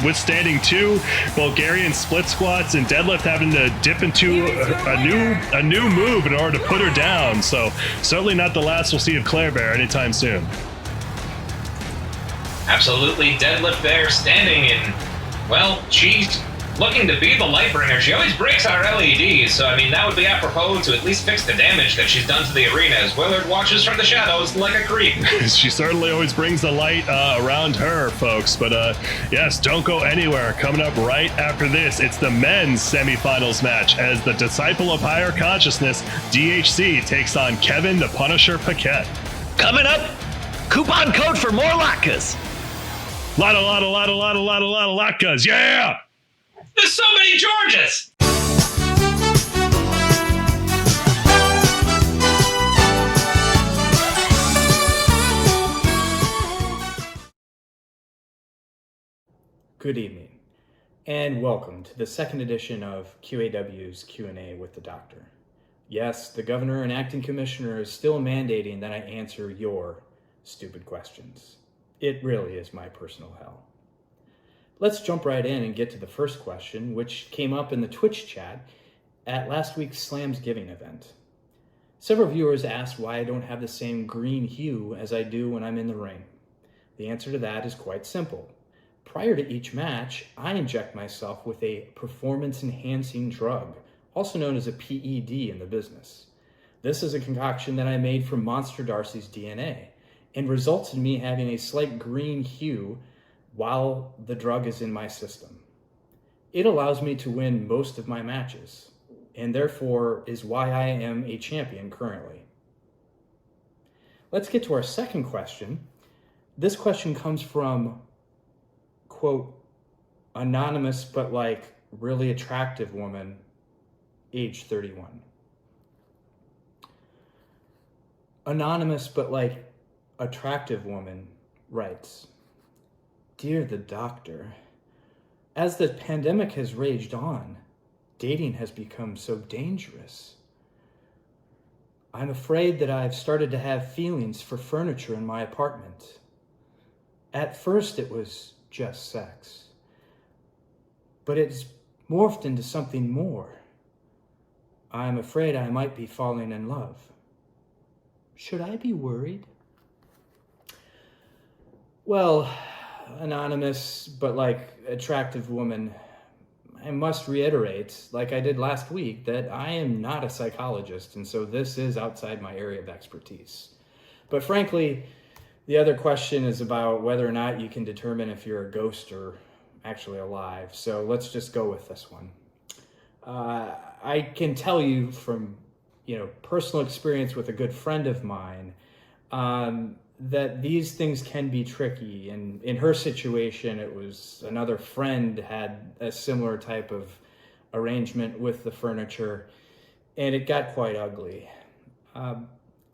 withstanding 2 Bulgarian split squats and Deadlift having to dip into a new move in order to put her down. So certainly not the last we'll see of Claire Bear anytime soon. Absolutely. Deadlift Bear standing in, well, she's looking to be the light bringer. She always breaks our LEDs, so I mean, that would be apropos to at least fix the damage that she's done to the arena as Willard watches from the shadows like a creep. She certainly always brings the light around her, folks. But yes, don't go anywhere. Coming up right after this, it's the men's semifinals match as the Disciple of Higher Consciousness, DHC, takes on Kevin the Punisher Paquette. Coming up, coupon code for more latkes. Lot of latkes, yeah! There's so many Georges! Good evening, and welcome to the second edition of QAW's Q&A with the Doctor. Yes, the Governor and Acting Commissioner is still mandating that I answer your stupid questions. It really is my personal hell. Let's jump right in and get to the first question, which came up in the Twitch chat at last week's Slamsgiving event. Several viewers asked why I don't have the same green hue as I do when I'm in the ring. The answer to that is quite simple. Prior to each match, I inject myself with a performance-enhancing drug, also known as a PED in the business. This is a concoction that I made from Monster Darcy's DNA and results in me having a slight green hue while the drug is in my system. It allows me to win most of my matches, and therefore is why I am a champion currently. Let's get to our second question. This question comes from, quote, anonymous but like really attractive woman, age 31. Anonymous but like attractive woman writes, Dear the Doctor, as the pandemic has raged on, dating has become so dangerous. I'm afraid that I've started to have feelings for furniture in my apartment. At first it was just sex, but it's morphed into something more. I'm afraid I might be falling in love. Should I be worried? Well, anonymous but like attractive woman, I must reiterate, like I did last week, that I am not a psychologist, and so this is outside my area of expertise. But frankly, the other question is about whether or not you can determine if you're a ghost or actually alive. So let's just go with this one. I can tell you from personal experience with a good friend of mine that these things can be tricky. And in her situation, it was another friend had a similar type of arrangement with the furniture, and it got quite ugly.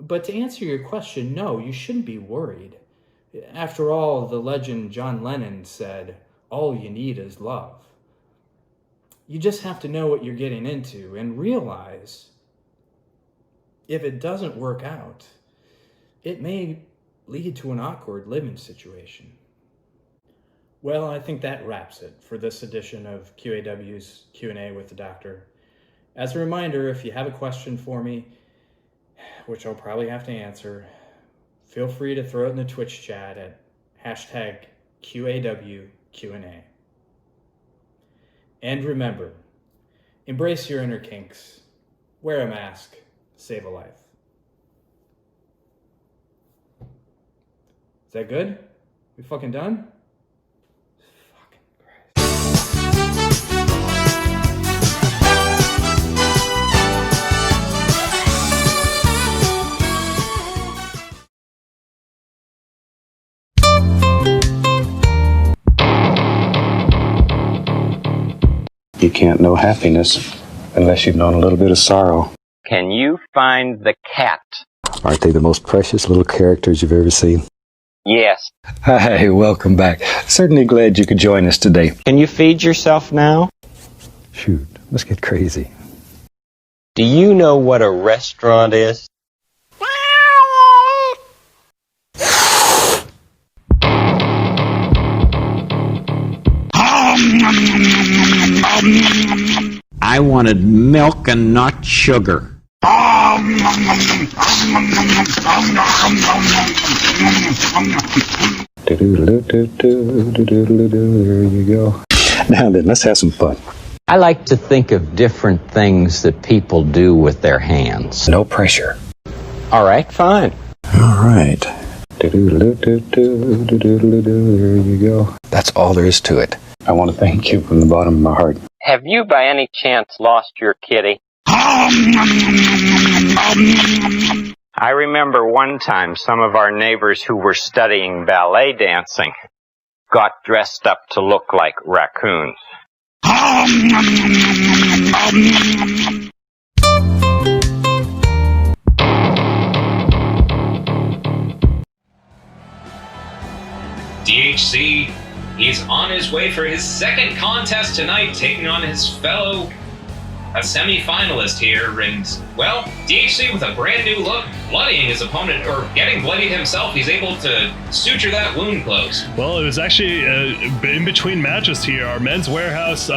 But to answer your question, no, you shouldn't be worried. After all, the legend John Lennon said, all you need is love. You just have to know what you're getting into and realize if it doesn't work out, it may lead to an awkward living situation. Well, I think that wraps it for this edition of QAW's Q&A with the Doctor. As a reminder, if you have a question for me, which I'll probably have to answer, feel free to throw it in the Twitch chat at #QAWQ&A. And remember, embrace your inner kinks, wear a mask, save a life. Is that good? We fucking done? You can't know happiness unless you've known a little bit of sorrow. Can you find the cat? Aren't they the most precious little characters you've ever seen? Yes. Hi, welcome back. Certainly glad you could join us today. Can you feed yourself now? Shoot, let's get crazy. Do you know what a restaurant is? I wanted milk and not sugar. There you go. Now then, let's have some fun. I like to think of different things that people do with their hands. No pressure. All right, fine. All right. There you go. That's all there is to it. I want to thank you from the bottom of my heart. Have you by any chance lost your kitty? I remember one time some of our neighbors who were studying ballet dancing got dressed up to look like raccoons. DHC, he's on his way for his second contest tonight, taking on his fellow semi-finalist here, and, well, DHC with a brand new look, bloodying his opponent, or getting bloodied himself. He's able to suture that wound close. Well, it was actually in between matches here. Our Men's Warehouse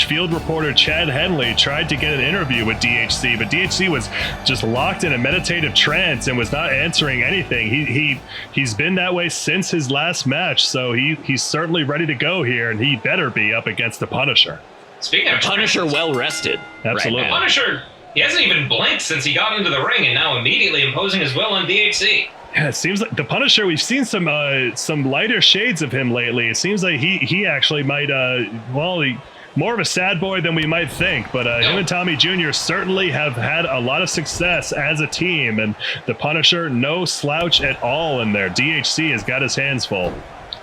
/ field reporter Chad Henley tried to get an interview with DHC, but DHC was just locked in a meditative trance and was not answering anything. He's been that way since his last match, so he's certainly ready to go here, and he better be up against the Punisher. Speaking of Punisher, well rested. Absolutely. Right, Punisher, he hasn't even blinked since he got into the ring, and now immediately imposing his will on DHC. Yeah, it seems like the Punisher, we've seen some lighter shades of him lately. It seems like he actually might, more of a sad boy than we might think, but him and Tommy Jr. certainly have had a lot of success as a team, and the Punisher, no slouch at all in there. DHC has got his hands full.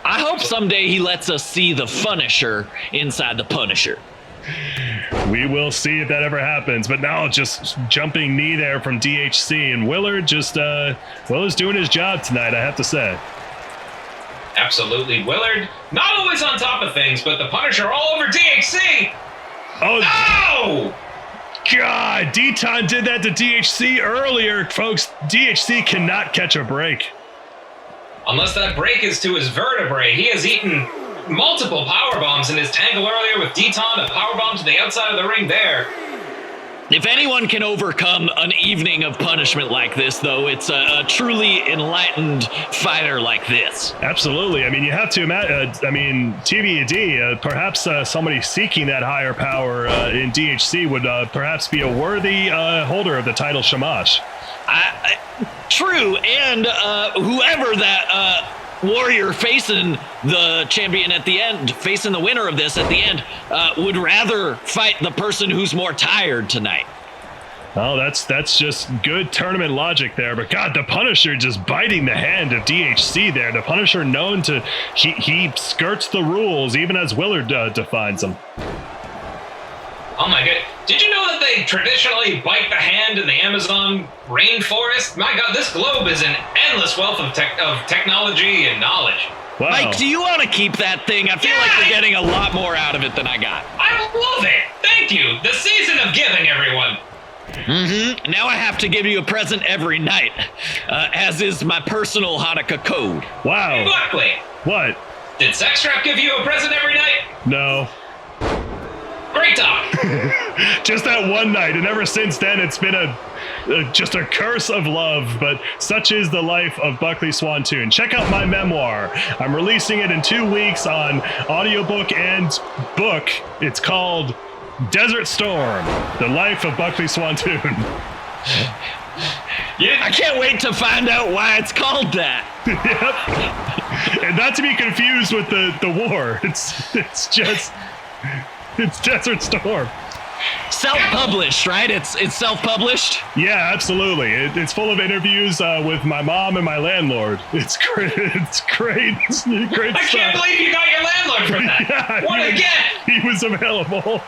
I hope someday he lets us see the Funisher inside the Punisher. We will see if that ever happens, but now just jumping knee there from DHC, and Willard just, Willard's doing his job tonight, I have to say. Absolutely. Willard, not always on top of things, but the Punisher all over DHC! Oh! God, Deton did that to DHC earlier, folks. DHC cannot catch a break. Unless that break is to his vertebrae. He has eaten multiple power bombs in his tangle earlier with Deton, a power bomb to the outside of the ring there. If anyone can overcome an evening of punishment like this, though, it's a truly enlightened fighter like this. Absolutely. I mean, you have to imagine, TBD, perhaps somebody seeking that higher power in DHC would perhaps be a worthy holder of the title Shamash. True, and whoever that warrior facing the champion at the end, facing the winner of this at the end, would rather fight the person who's more tired tonight. Oh, that's just good tournament logic there. But God, the Punisher just biting the hand of DHC there. The Punisher known to, he skirts the rules even as Willard defines them. Oh my god. Did you know that they traditionally bite the hand in the Amazon rainforest? My god, this globe is an endless wealth of technology and knowledge. Wow. Mike, do you want to keep that thing? I feel like you're getting a lot more out of it than I got. I love it. Thank you. The season of giving, everyone. Mm-hmm. Now I have to give you a present every night, as is my personal Hanukkah code. Wow. Exactly. What? Did Sextrap give you a present every night? No. Great talk. Just that one night, and ever since then, it's been just a curse of love. But such is the life of Buckley Swantoon. Check out my memoir. I'm releasing it in 2 weeks on audiobook and book. It's called Desert Storm: The Life of Buckley Swantoon. I can't wait to find out why it's called that. Yep. And not to be confused with the war. It's Desert Storm. Self-published, right? It's self-published? Yeah, absolutely. It's full of interviews with my mom and my landlord. It's great. It's great. It's great I stuff. can't believe you got your landlord from that. Yeah, What a get! He was available.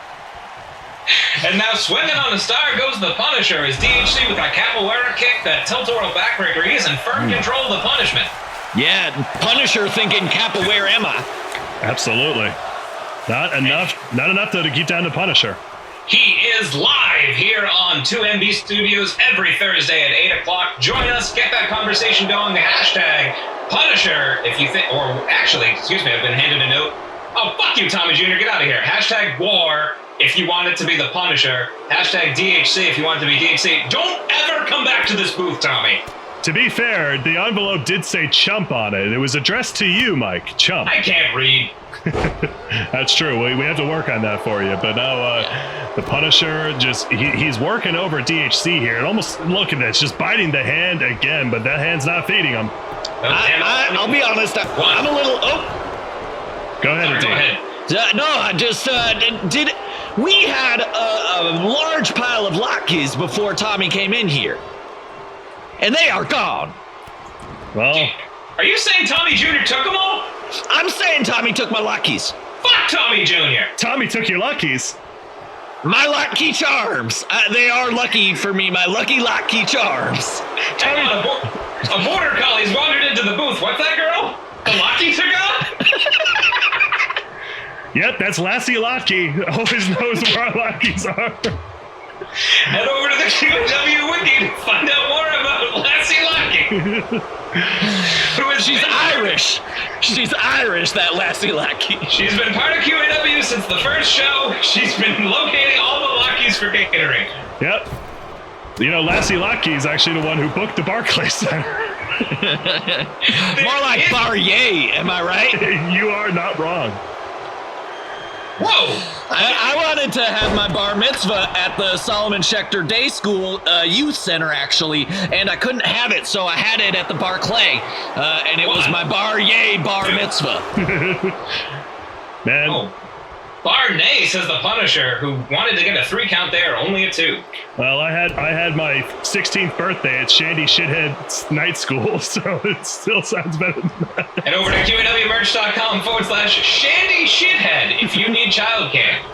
And now swinging on the star goes the Punisher as DHC with a capoeira kick, that tilt-oral backbreaker. He is in firm control of the punishment. Yeah, Punisher thinking capoeira Emma. Absolutely. Not enough to keep down the Punisher. He is live here on 2MB Studios every Thursday at 8 o'clock. Join us, get that conversation going. Hashtag Punisher if you think, or actually, excuse me, I've been handed a note. Oh, fuck you, Tommy Jr., get out of here. Hashtag War if you want it to be the Punisher. Hashtag DHC if you want it to be DHC. Don't ever come back to this booth, Tommy. To be fair, the envelope did say chump on it. It was addressed to you, Mike. Chump. I can't read. That's true. We have to work on that for you. But now the Punisher he's working over DHC here. And almost, look at this, just biting the hand again, but that hand's not feeding him. I'll be honest, I'm a little... Go ahead. Go ahead. No, I just did. We had a large pile of lockies before Tommy came in here, and they are gone. Well, are you saying Tommy Jr. took them all? I'm saying Tommy took my lockies. Fuck Tommy Jr. Tommy took your lockies. My lucky charms. They are lucky for me. My lucky charms. Hang on, a border collie's wandered into the booth. What's that, girl? The lockies are gone? Yep, that's Lassie Lockey. Always knows where our lockies are. Head over to the QW Wiki to find out more about Lassie Lockey. She's Irish. She's Irish, that Lassie Lockey. She's been part of QAW since the first show. She's been locating all the Lockies for catering. Yep. You know, Lassie Lockey is actually the one who booked the Barclays Center. More like Barrier, am I right? You are not wrong. Whoa! I wanted to have my bar mitzvah at the Solomon Schechter Day School Youth Center, actually, and I couldn't have it, so I had it at the Barclay, and it was my Barrier bar mitzvah. Man. Oh. Barnay, says the Punisher, who wanted to get a 3 count there, only a 2. Well, I had my 16th birthday at Shandy Shithead's night school, so it still sounds better than that. Head over to QAWmerch.com/Shandy Shithead if you need childcare.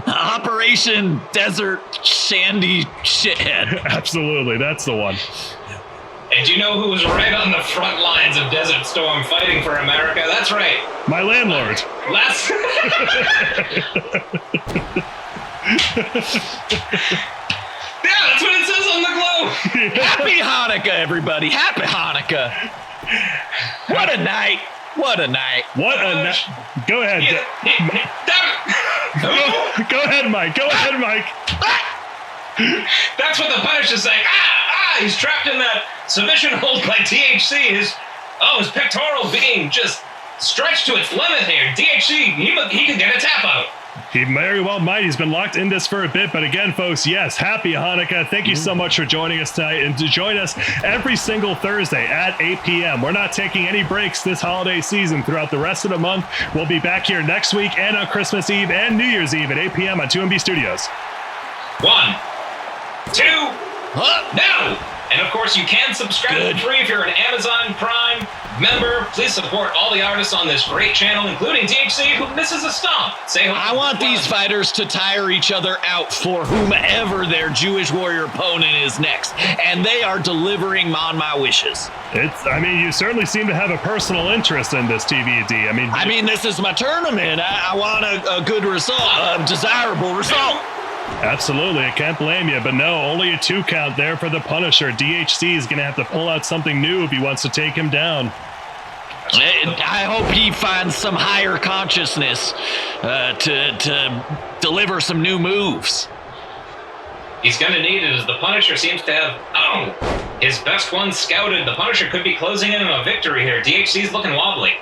Operation Desert Shandy Shithead. Absolutely, that's the one. And you know who was right on the front lines of Desert Storm fighting for America? That's right. My landlord. Yeah, that's what it says on the globe. Happy Hanukkah, everybody. Happy Hanukkah. What a night. What a night. What a night. Go ahead. Go ahead, Mike. Go ahead, Mike. That's what the Punisher's saying. He's trapped in that submission hold by DHC. His pectoral being just stretched to its limit here. DHC, he can get a tap out. He very well might. He's been locked in this for a bit. But again, folks, yes, happy Hanukkah. Thank you so much for joining us tonight. And to join us every single Thursday at 8 p.m. We're not taking any breaks this holiday season throughout the rest of the month. We'll be back here next week and on Christmas Eve and New Year's Eve at 8 p.m. on 2MB Studios. 1, 2, now! And of course, you can subscribe for free if you're an Amazon Prime member. Please support all the artists on this great channel, including DHC, who misses a stomp. I want these fighters to tire each other out for whomever their Jewish warrior opponent is next, and they are delivering on my wishes. You certainly seem to have a personal interest in this, TVD. I mean, this is my tournament. I want a good result, a desirable result. Absolutely, I can't blame you, but no, only a 2 count there for the Punisher. DHC is going to have to pull out something new if he wants to take him down. I hope he finds some higher consciousness to deliver some new moves. He's gonna need it, as the Punisher seems to have, his best one scouted. The Punisher could be closing in on a victory here. DHC's looking wobbly.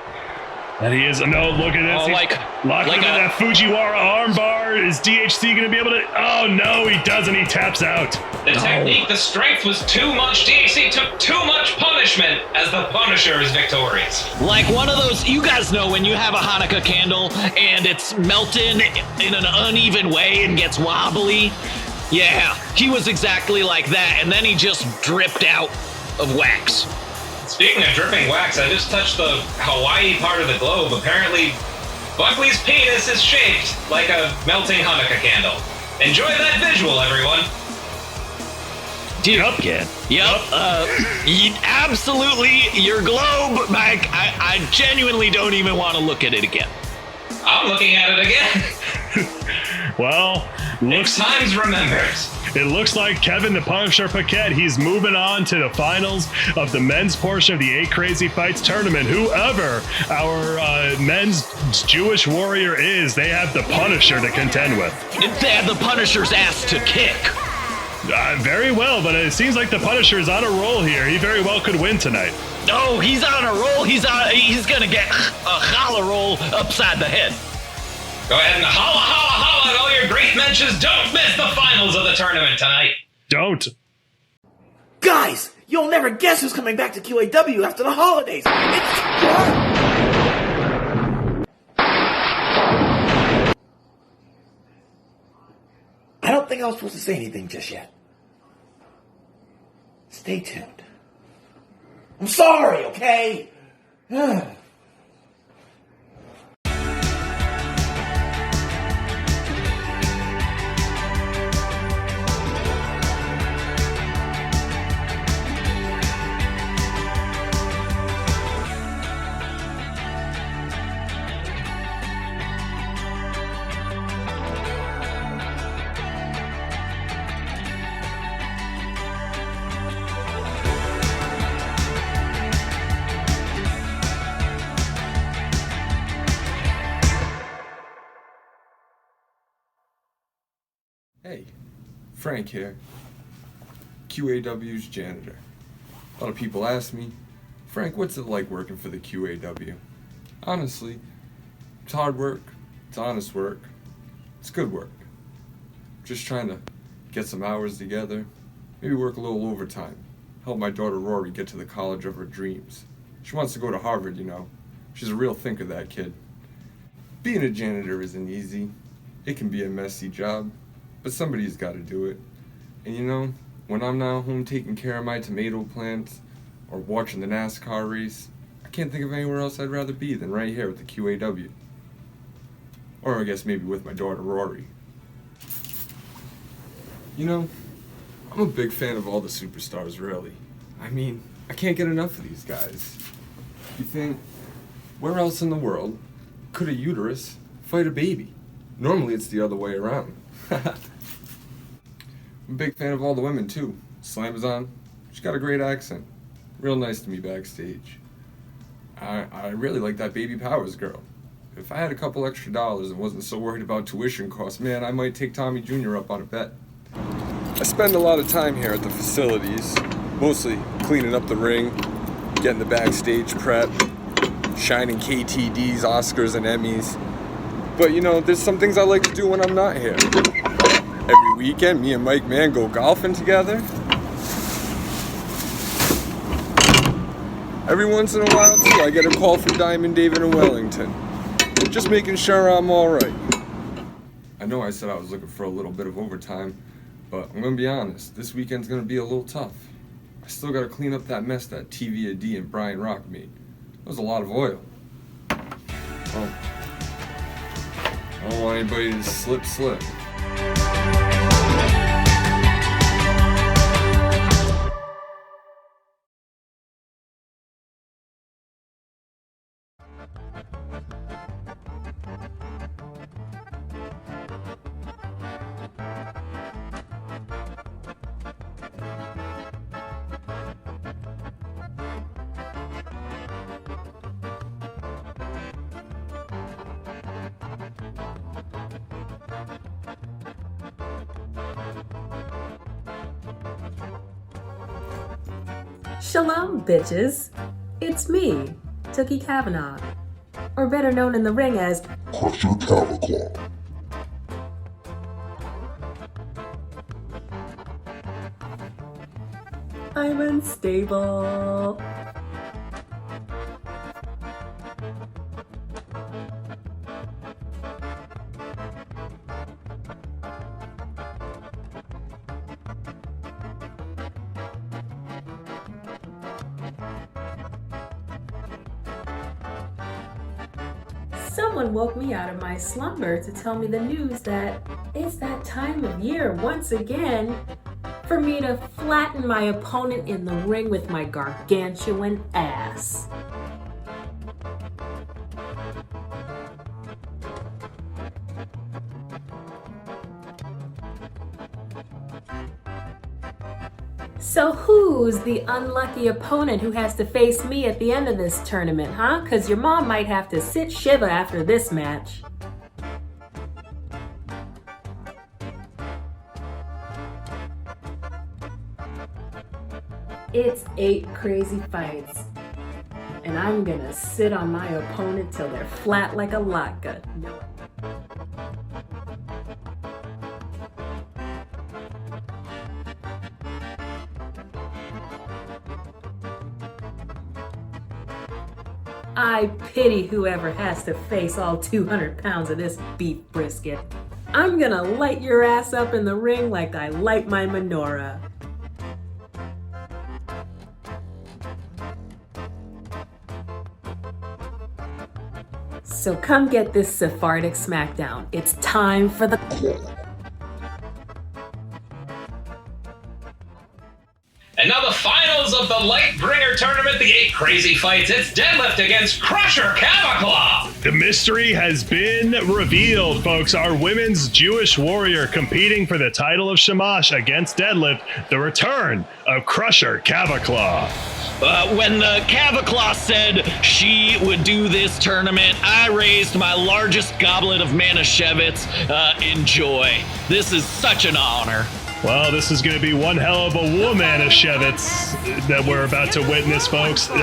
And he is. No, look at this. Oh, He's locking into that Fujiwara armbar. Is DHC going to be able to? Oh, no, he doesn't. He taps out. The technique, the strength was too much. DHC took too much punishment as the Punisher is victorious. Like one of those, you guys know when you have a Hanukkah candle and it's melting in an uneven way and gets wobbly? Yeah, he was exactly like that, and then he just dripped out of wax. Speaking of dripping wax, I just touched the Hawaii part of the globe. Apparently, Buckley's penis is shaped like a melting Hanukkah candle. Enjoy that visual, everyone. Yep. Absolutely, your globe, Mike. I genuinely don't even want to look at it again. I'm looking at it again. Well, times remembers. It looks like Kevin the Punisher Paquette, he's moving on to the finals of the men's portion of the 8 Crazy Fights tournament. Whoever our men's Jewish warrior is, they have the Punisher to contend with. They have the Punisher's ass to kick. Very well, but it seems like the Punisher is on a roll here. He very well could win tonight. No, he's on a roll. He's gonna get a challah roll upside the head. Go ahead and holla, holla, holla at all your great mentions. Don't miss the finals of the tournament tonight. Don't. Guys, you'll never guess who's coming back to QAW after the holidays. I don't think I was supposed to say anything just yet. Stay tuned. I'm sorry, okay? Hey, Frank here, QAW's janitor. A lot of people ask me, Frank, what's it like working for the QAW? Honestly, it's hard work, it's honest work, it's good work. Just trying to get some hours together, maybe work a little overtime, help my daughter Rory get to the college of her dreams. She wants to go to Harvard, you know. She's a real thinker, that kid. Being a janitor isn't easy. It can be a messy job. But somebody's got to do it. And you know, when I'm now home taking care of my tomato plants or watching the NASCAR race, I can't think of anywhere else I'd rather be than right here with the QAW. Or I guess maybe with my daughter Rory. You know, I'm a big fan of all the superstars, really. I mean, I can't get enough of these guys. You think, where else in the world could a uterus fight a baby? Normally it's the other way around. I'm a big fan of all the women too. Slamazon, she's got a great accent. Real nice to me backstage. I really like that Baby Powers girl. If I had a couple extra dollars and wasn't so worried about tuition costs, man, I might take Tommy Jr. up on a bet. I spend a lot of time here at the facilities, mostly cleaning up the ring, getting the backstage prep, shining KTDs, Oscars, and Emmys. But you know, there's some things I like to do when I'm not here. Every weekend, me and Mike Mann go golfing together. Every once in a while, too, I get a call from Diamond David in Wellington. Just making sure I'm alright. I know I said I was looking for a little bit of overtime, but I'm gonna be honest, this weekend's gonna be a little tough. I still gotta clean up that mess that TVA D and Brian Rock made. That was a lot of oil. Oh. I don't want anybody to slip. Shalom, bitches. It's me, Tookie Kavanaugh, or better known in the ring as Crusher Cavaclaw. I'm unstable. Someone woke me out of my slumber to tell me the news that it's that time of year once again for me to flatten my opponent in the ring with my gargantuan ass. So who's the unlucky opponent who has to face me at the end of this tournament, huh? Because your mom might have to sit Shiva after this match. It's 8 crazy fights, and I'm gonna sit on my opponent till they're flat like a latke. I pity whoever has to face all 200 pounds of this beef brisket. I'm gonna light your ass up in the ring like I light my menorah. So come get this Sephardic smackdown. It's time for the... And now the finals of the Lightbringer tournament, the 8 crazy fights. It's Deadlift against Crusher Cavaclaw. The mystery has been revealed, folks. Our women's Jewish warrior competing for the title of Shamash against Deadlift, the return of Crusher Cavaclaw. When the Cavaclaw said she would do this tournament, I raised my largest goblet of Manischewitz in joy. This is such an honor. Well, this is going to be one hell of a Manischewitz that we're about to witness, folks. This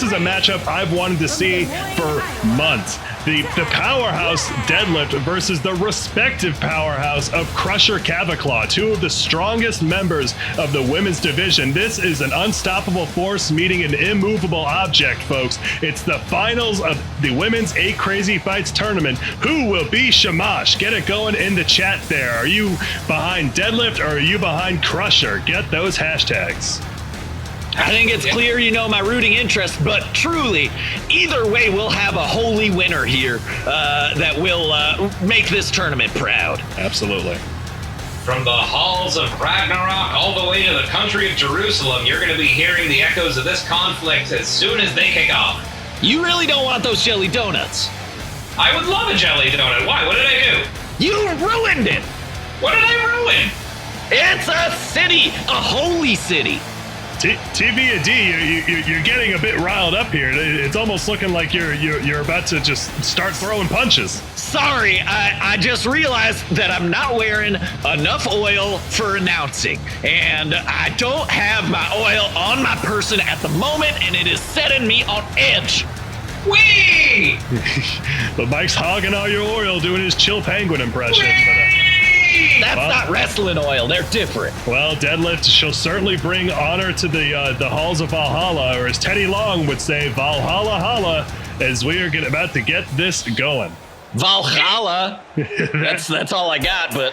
is a matchup I've wanted to see for months. The powerhouse Deadlift versus the respective powerhouse of Crusher Cavaclaw, 2 of the strongest members of the women's division. This is an unstoppable force meeting an immovable object, folks. It's the finals of the women's 8 Crazy Fights tournament. Who will be Shamash? Get it going in the chat there. Are you behind Deadlift or are you behind Crusher? Get those hashtags. I think it's clear you know my rooting interest, but truly, either way, we'll have a holy winner here that will make this tournament proud. Absolutely. From the halls of Ragnarok all the way to the country of Jerusalem, you're going to be hearing the echoes of this conflict as soon as they kick off. You really don't want those jelly donuts. I would love a jelly donut. Why? What did I do? You ruined it. What did I ruin? It's a city, a holy city. TV&D, you're getting a bit riled up here. It's almost looking like you're about to just start throwing punches. Sorry, I just realized that I'm not wearing enough oil for announcing, and I don't have my oil on my person at the moment, and it is setting me on edge. Whee! But Mike's hogging all your oil doing his Chill Penguin impression. That's not wrestling oil. They're different. Well, Deadlift, she'll certainly bring honor to the halls of Valhalla, or as Teddy Long would say, Valhalla holla, as we are about to get this going. Valhalla? that's all I got, but...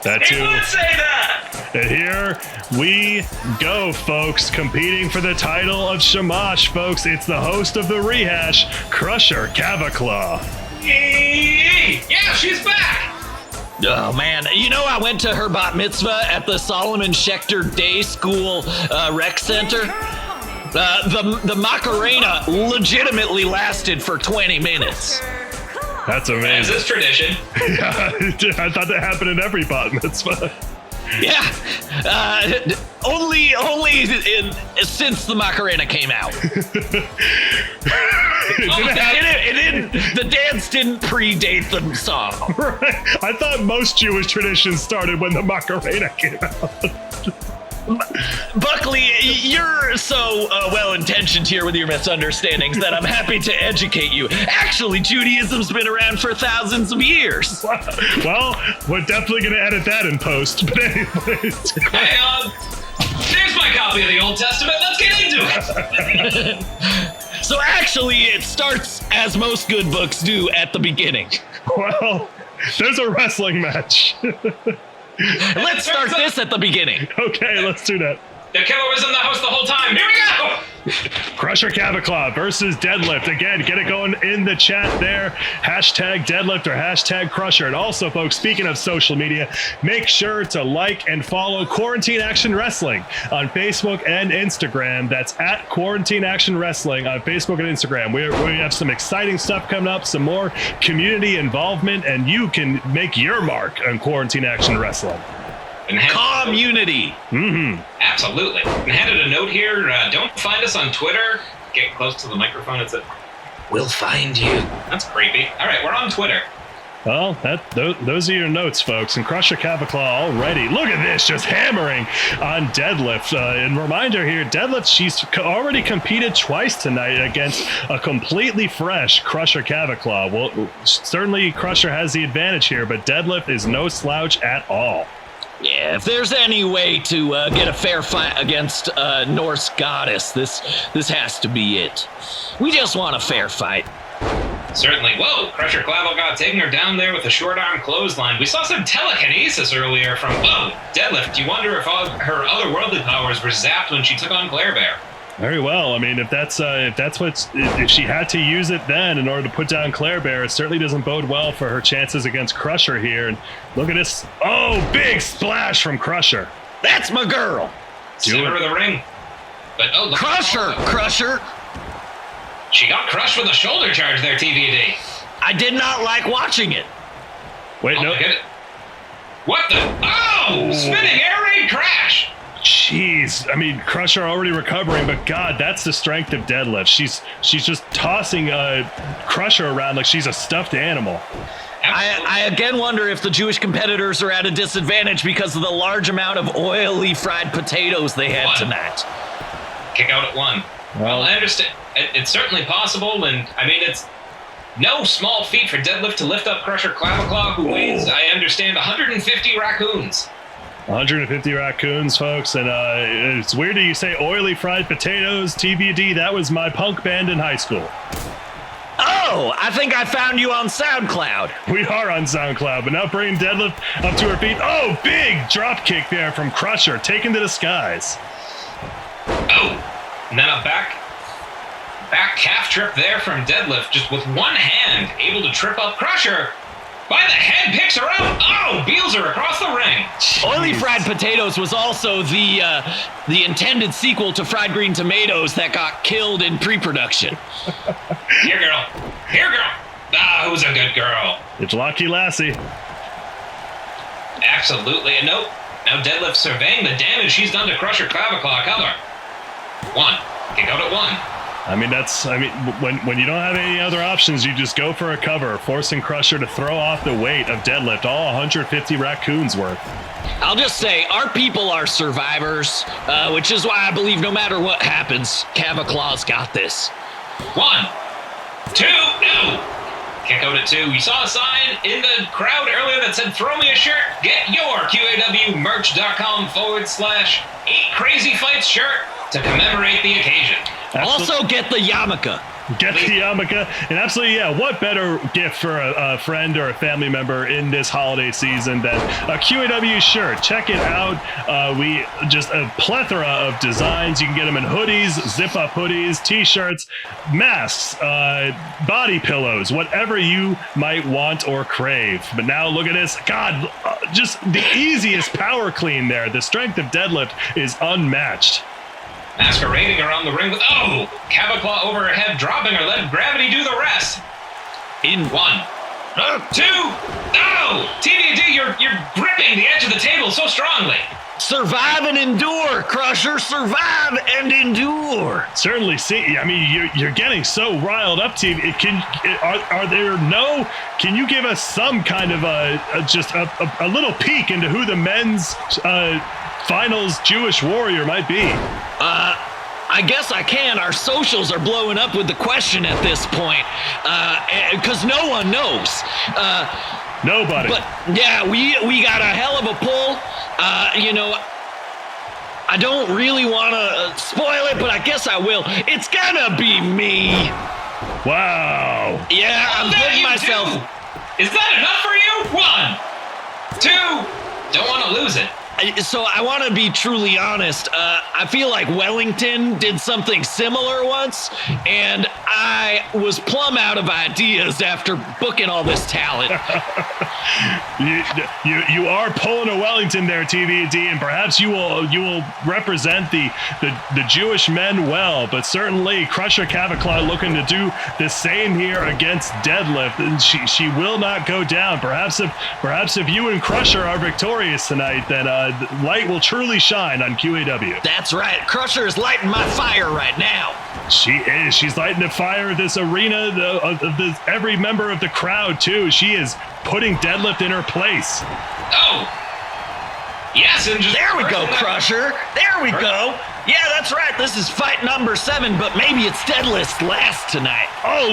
That too. Let's say that! And here we go, folks, competing for the title of Shamash, folks. It's the host of the rehash, Crusher Cavaclaw. Yeah, she's back! Oh, man. You know, I went to her bat mitzvah at the Solomon Schechter Day School Rec Center. The Macarena legitimately lasted for 20 minutes. That's amazing. Is this tradition? Yeah, I thought that happened in every bat mitzvah. Yeah, only since the Macarena came out. The dance didn't predate the song. Right. I thought most Jewish traditions started when the Macarena came out. Buckley, you're so well-intentioned here with your misunderstandings that I'm happy to educate you. Actually, Judaism's been around for thousands of years. Well, we're definitely going to edit that in post. But anyways. Hey, there's my copy of the Old Testament. Let's get into it. So actually, it starts, as most good books do, at the beginning. Well, there's a wrestling match. Let's start this at the beginning. Okay, let's do that. The killer was in the house the whole time. Here we go. Crusher Cavaclaw versus Deadlift. Again, get it going in the chat there. Hashtag Deadlift or hashtag Crusher. And also, folks, speaking of social media, make sure to like and follow Quarantine Action Wrestling on Facebook and Instagram. That's at Quarantine Action Wrestling on Facebook and Instagram. We have some exciting stuff coming up, some more community involvement, and you can make your mark on Quarantine Action Wrestling. Community. Mm-hmm. Absolutely. And handed a note here. Don't find us on Twitter. Get close to the microphone. It's we'll find you. That's creepy. All right, we're on Twitter. Well, those are your notes, folks. And Crusher Cavaclaw already. Look at this, just hammering on Deadlift. And reminder here, Deadlift, she's already competed twice tonight against a completely fresh Crusher Cavaclaw. Well, certainly Crusher has the advantage here, but Deadlift is no slouch at all. Yeah, if there's any way to get a fair fight against Norse goddess, this has to be it. We just want a fair fight. Certainly. Whoa, Crusher Cavaclaw taking her down there with a short arm clothesline. We saw some telekinesis earlier from, Deadlift. You wonder if her otherworldly powers were zapped when she took on Claire Bear. Very well. I mean, if she had to use it then in order to put down Claire Bear, it certainly doesn't bode well for her chances against Crusher here. And look at this. Oh, big splash from Crusher. That's my girl. Center of the ring. But Crusher. She got crushed with a shoulder charge there, TVD. I did not like watching it. Wait, no. Get it. What the? Oh, spinning air raid crash. Jeez, I mean, Crusher already recovering, but God, that's the strength of Deadlift. She's just tossing Crusher around like she's a stuffed animal. I again wonder if the Jewish competitors are at a disadvantage because of the large amount of oily fried potatoes they had tonight. Kick out at one. Well, I understand. It's certainly possible, and I mean, it's no small feat for Deadlift to lift up Crusher Cavaclaw, who weighs, I understand, 150 raccoons. 150 raccoons, folks, and it's weird that you say oily fried potatoes. TBD, that was my punk band in high school. Oh, I think I found you on SoundCloud. We are on SoundCloud, but now bringing Deadlift up to her feet. Oh, big drop kick there from Crusher, taken to the skies. Oh, and then a back calf trip there from Deadlift, just with one hand, able to trip up Crusher. By the head, picks her up. Oh, beels her across the ring. Oily fried potatoes was also the intended sequel to fried green tomatoes that got killed in pre-production. Here, girl. Who's a good girl? It's Lucky Lassie. Absolutely. And nope. Now Deadlift surveying the damage she's done to Crusher Cavaclaw. Cover. One. Kick out at one. When you don't have any other options, you just go for a cover, forcing Crusher to throw off the weight of Deadlift, all 150 raccoons worth. I'll just say, our people are survivors, which is why I believe no matter what happens, Cavaclaw's got this. 1, 2, no! Kick out at 2. We saw a sign in the crowd earlier that said, throw me a shirt. Get your QAWmerch.com/8crazyfights shirt to commemorate the occasion. Also get the yarmulke. Get the yarmulke. And absolutely, yeah, what better gift for a friend or a family member in this holiday season than a QAW shirt? Check it out. We just a plethora of designs. You can get them in hoodies, zip-up hoodies, t-shirts, masks, body pillows, whatever you might want or crave. But now look at this. God, just the easiest power clean there. The strength of Deadlift is unmatched. Masquerading around the ring with, Cavaclaw over her head, dropping her, let gravity do the rest. In 1, 2, TVD, you're gripping the edge of the table so strongly. Survive and endure, Crusher. Survive and endure. Certainly. See, I mean, you're getting so riled up, Steve. Can you give us some kind of a little peek into who the men's finals Jewish warrior might be? I guess I can. Our socials are blowing up with the question at this point, because no one knows. Nobody. But yeah, we got a hell of a pull. I don't really want to spoil it, but I guess I will. It's gonna be me. Wow. Yeah, I'm putting myself. Is that enough for you? 1, 2. Don't want to lose it. So I want to be truly honest. I feel like Wellington did something similar once, and I was plumb out of ideas after booking all this talent. You are pulling a Wellington there, TVD, and perhaps you will represent the Jewish men well. But certainly Crusher Cavaclaw looking to do the same here against Deadlift, and she will not go down. Perhaps if you and Crusher are victorious tonight, then light will truly shine on QAW. That's right. Crusher is lighting my fire right now. She is. She's lighting the fire of this arena, every member of the crowd, too. She is putting Deadlift in her place. Oh! Yes, and just... There we go, Crusher. There we go. Yeah, that's right. This is fight number 7, but maybe it's Deadlift's last tonight. Oh,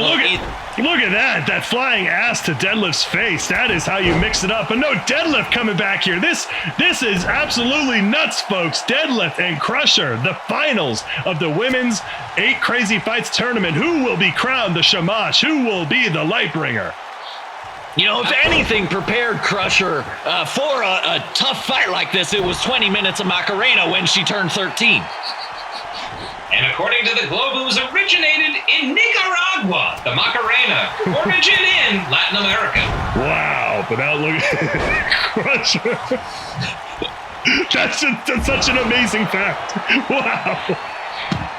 look at that. That flying ass to Deadlift's face. That is how you mix it up. But no, Deadlift coming back here. This is absolutely nuts, folks. Deadlift and Crusher, the finals of the women's 8 Crazy Fights tournament. Who will be crowned the Shamash? Who will be the Lightbringer? You know, if anything prepared Crusher for a tough fight like this, it was 20 minutes of Macarena when she turned 13. And according to the Globe, it was originated in Nicaragua, the Macarena, origin in Latin America. Wow, but now look at Crusher. That's such an amazing fact. Wow.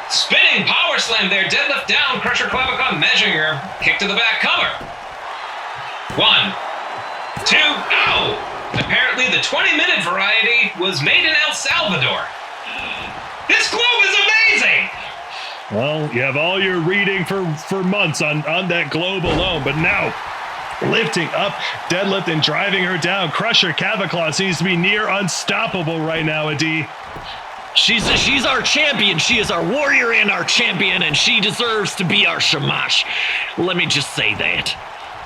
Spinning power slam there, Deadlift down, Crusher Clavicon measuring her, kick to the back cover. 1, 2, ow! Apparently the 20-minute variety was made in El Salvador. This globe is amazing! Well, you have all your reading for months on that globe alone, but now lifting up Deadlift and driving her down. Crusher Cavaclaw seems to be near unstoppable right now, Adi. She's our champion. She is our warrior and our champion, and she deserves to be our Shamash. Let me just say that.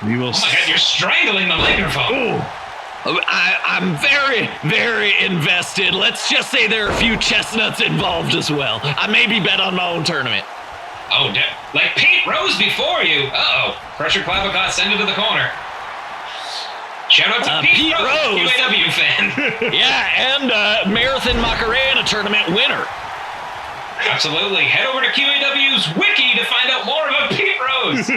We will. Oh my God, you're strangling the microphone. I'm very, very invested. Let's just say there are a few chestnuts involved as well. I maybe bet on my own tournament. Oh, like Pete Rose before you. Uh-oh. Crusher Clavicott send it to the corner. Shout out to Pete Rose, QAW fan. Yeah, and Marathon Macarena tournament winner. Absolutely. Head over to QAW's wiki to find out more about Pete Rose.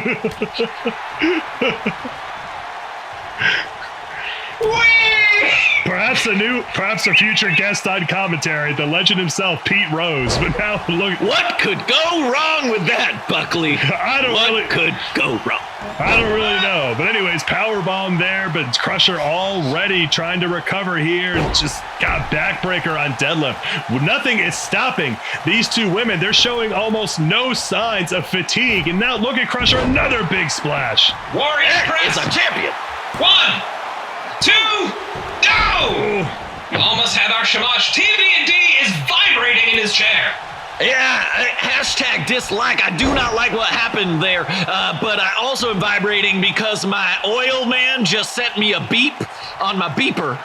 Perhaps a future guest on commentary, the legend himself, Pete Rose. But now look. What could go wrong with that, Buckley? What could go wrong? I don't really know. But anyways, powerbomb there, but Crusher already trying to recover here. Just got backbreaker on Deadlift. Nothing is stopping these two women. They're showing almost no signs of fatigue. And now look at Crusher, another big splash. Warrior is a champion. 1, 2, no! Almost had our Shamash. TVD is vibrating in his chair. Yeah, hashtag dislike. I do not like what happened there, but I also am vibrating because my oil man just sent me a beep on my beeper,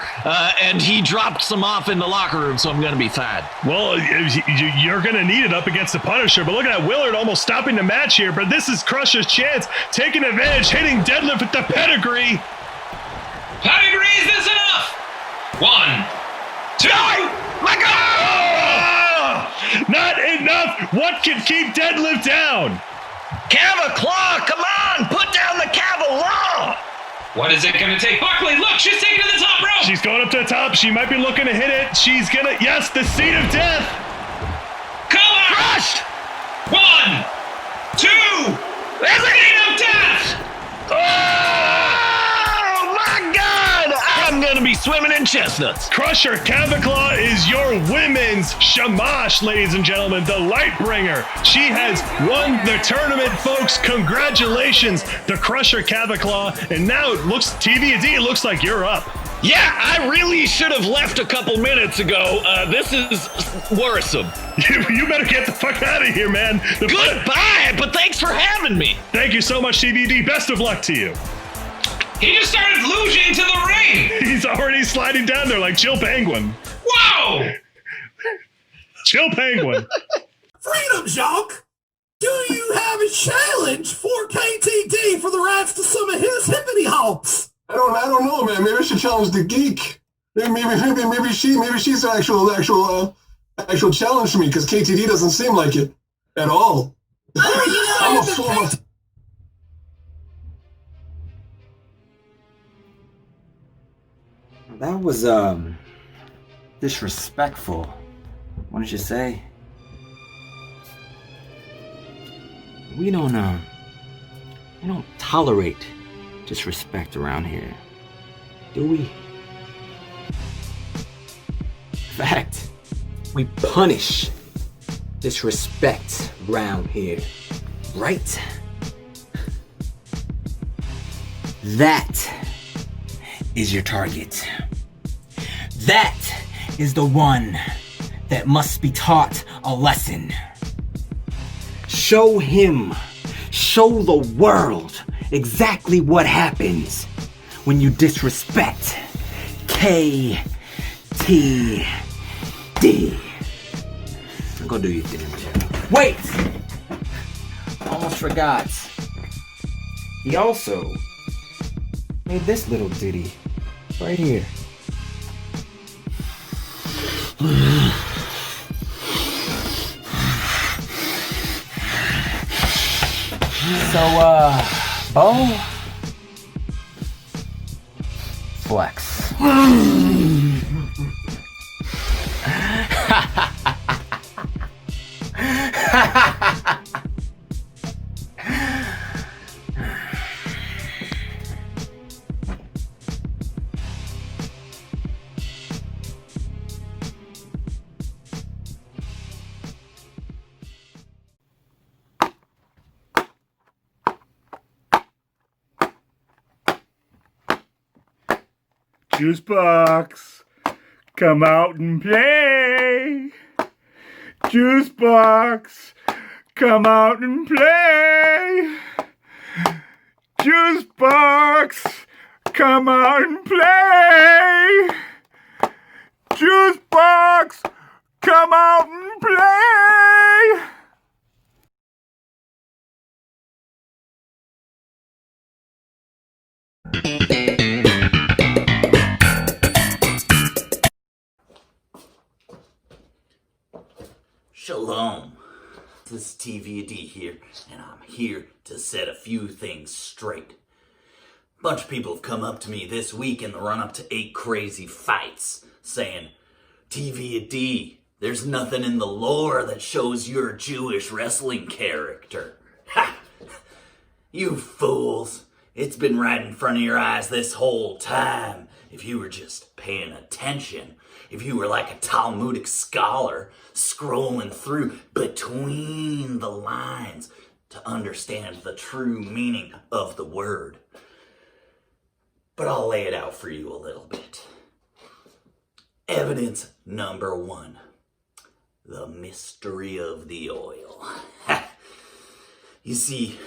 and he dropped some off in the locker room, so I'm going to be fine. Well, you're going to need it up against the Punisher, but look at that Willard almost stopping the match here, but this is Crusher's chance, taking advantage, hitting Deadlift with the pedigree. Pedigree, is this enough? 1, 2, my God! Not enough! What can keep Deadlift down? Cavaclaw, come on! Put down the Cavalaw! What is it going to take? Buckley, look, she's taking it to the top rope! She's going up to the top. She might be looking to hit it. She's going to, yes, the seed of death! Come on! Crushed! 1, 2, seed of death! Oh my God! I'm going to be swimming in chestnuts. Crusher Cavaclaw is your women's Shamash, ladies and gentlemen, the Lightbringer. She has won the tournament, folks. Congratulations to Crusher Cavaclaw. And now it looks, TVD, it looks like you're up. Yeah, I really should have left a couple minutes ago. This is worrisome. You better get the fuck out of here, man. Goodbye, but thanks for having me. Thank you so much, TVD. Best of luck to you. He just started luging to the ring. He's already sliding down there like Chill Penguin. Whoa! Chill Penguin. Freedom, Jacques! Do you have a challenge for KTD for the rights to some of his hippity hops? I don't know, man. Maybe I should challenge the geek. Maybe she's an actual challenge for me, because KTD doesn't seem like it at all. I'm a former. That was, disrespectful. What did you say? We don't tolerate disrespect around here, do we? In fact, we punish disrespect around here, right? That is your target. That is the one that must be taught a lesson. Show him, show the world exactly what happens when you disrespect KTD. Go do your thing. Wait! Almost forgot. He also made this little ditty right here. So, Bo? Flex. Juice box, come out and play. Juice box, come out and play. Juice box, come out and play. Juice box, come out and play. Shalom. This is TVD here, and I'm here to set a few things straight. A bunch of people have come up to me this week in the run-up to 8 crazy fights, saying, TVD, there's nothing in the lore that shows you're a Jewish wrestling character. Ha! You fools. It's been right in front of your eyes this whole time. If you were just paying attention, if you were like a Talmudic scholar, scrolling through between the lines to understand the true meaning of the word. But I'll lay it out for you a little bit. Evidence number 1. The mystery of the oil. You see,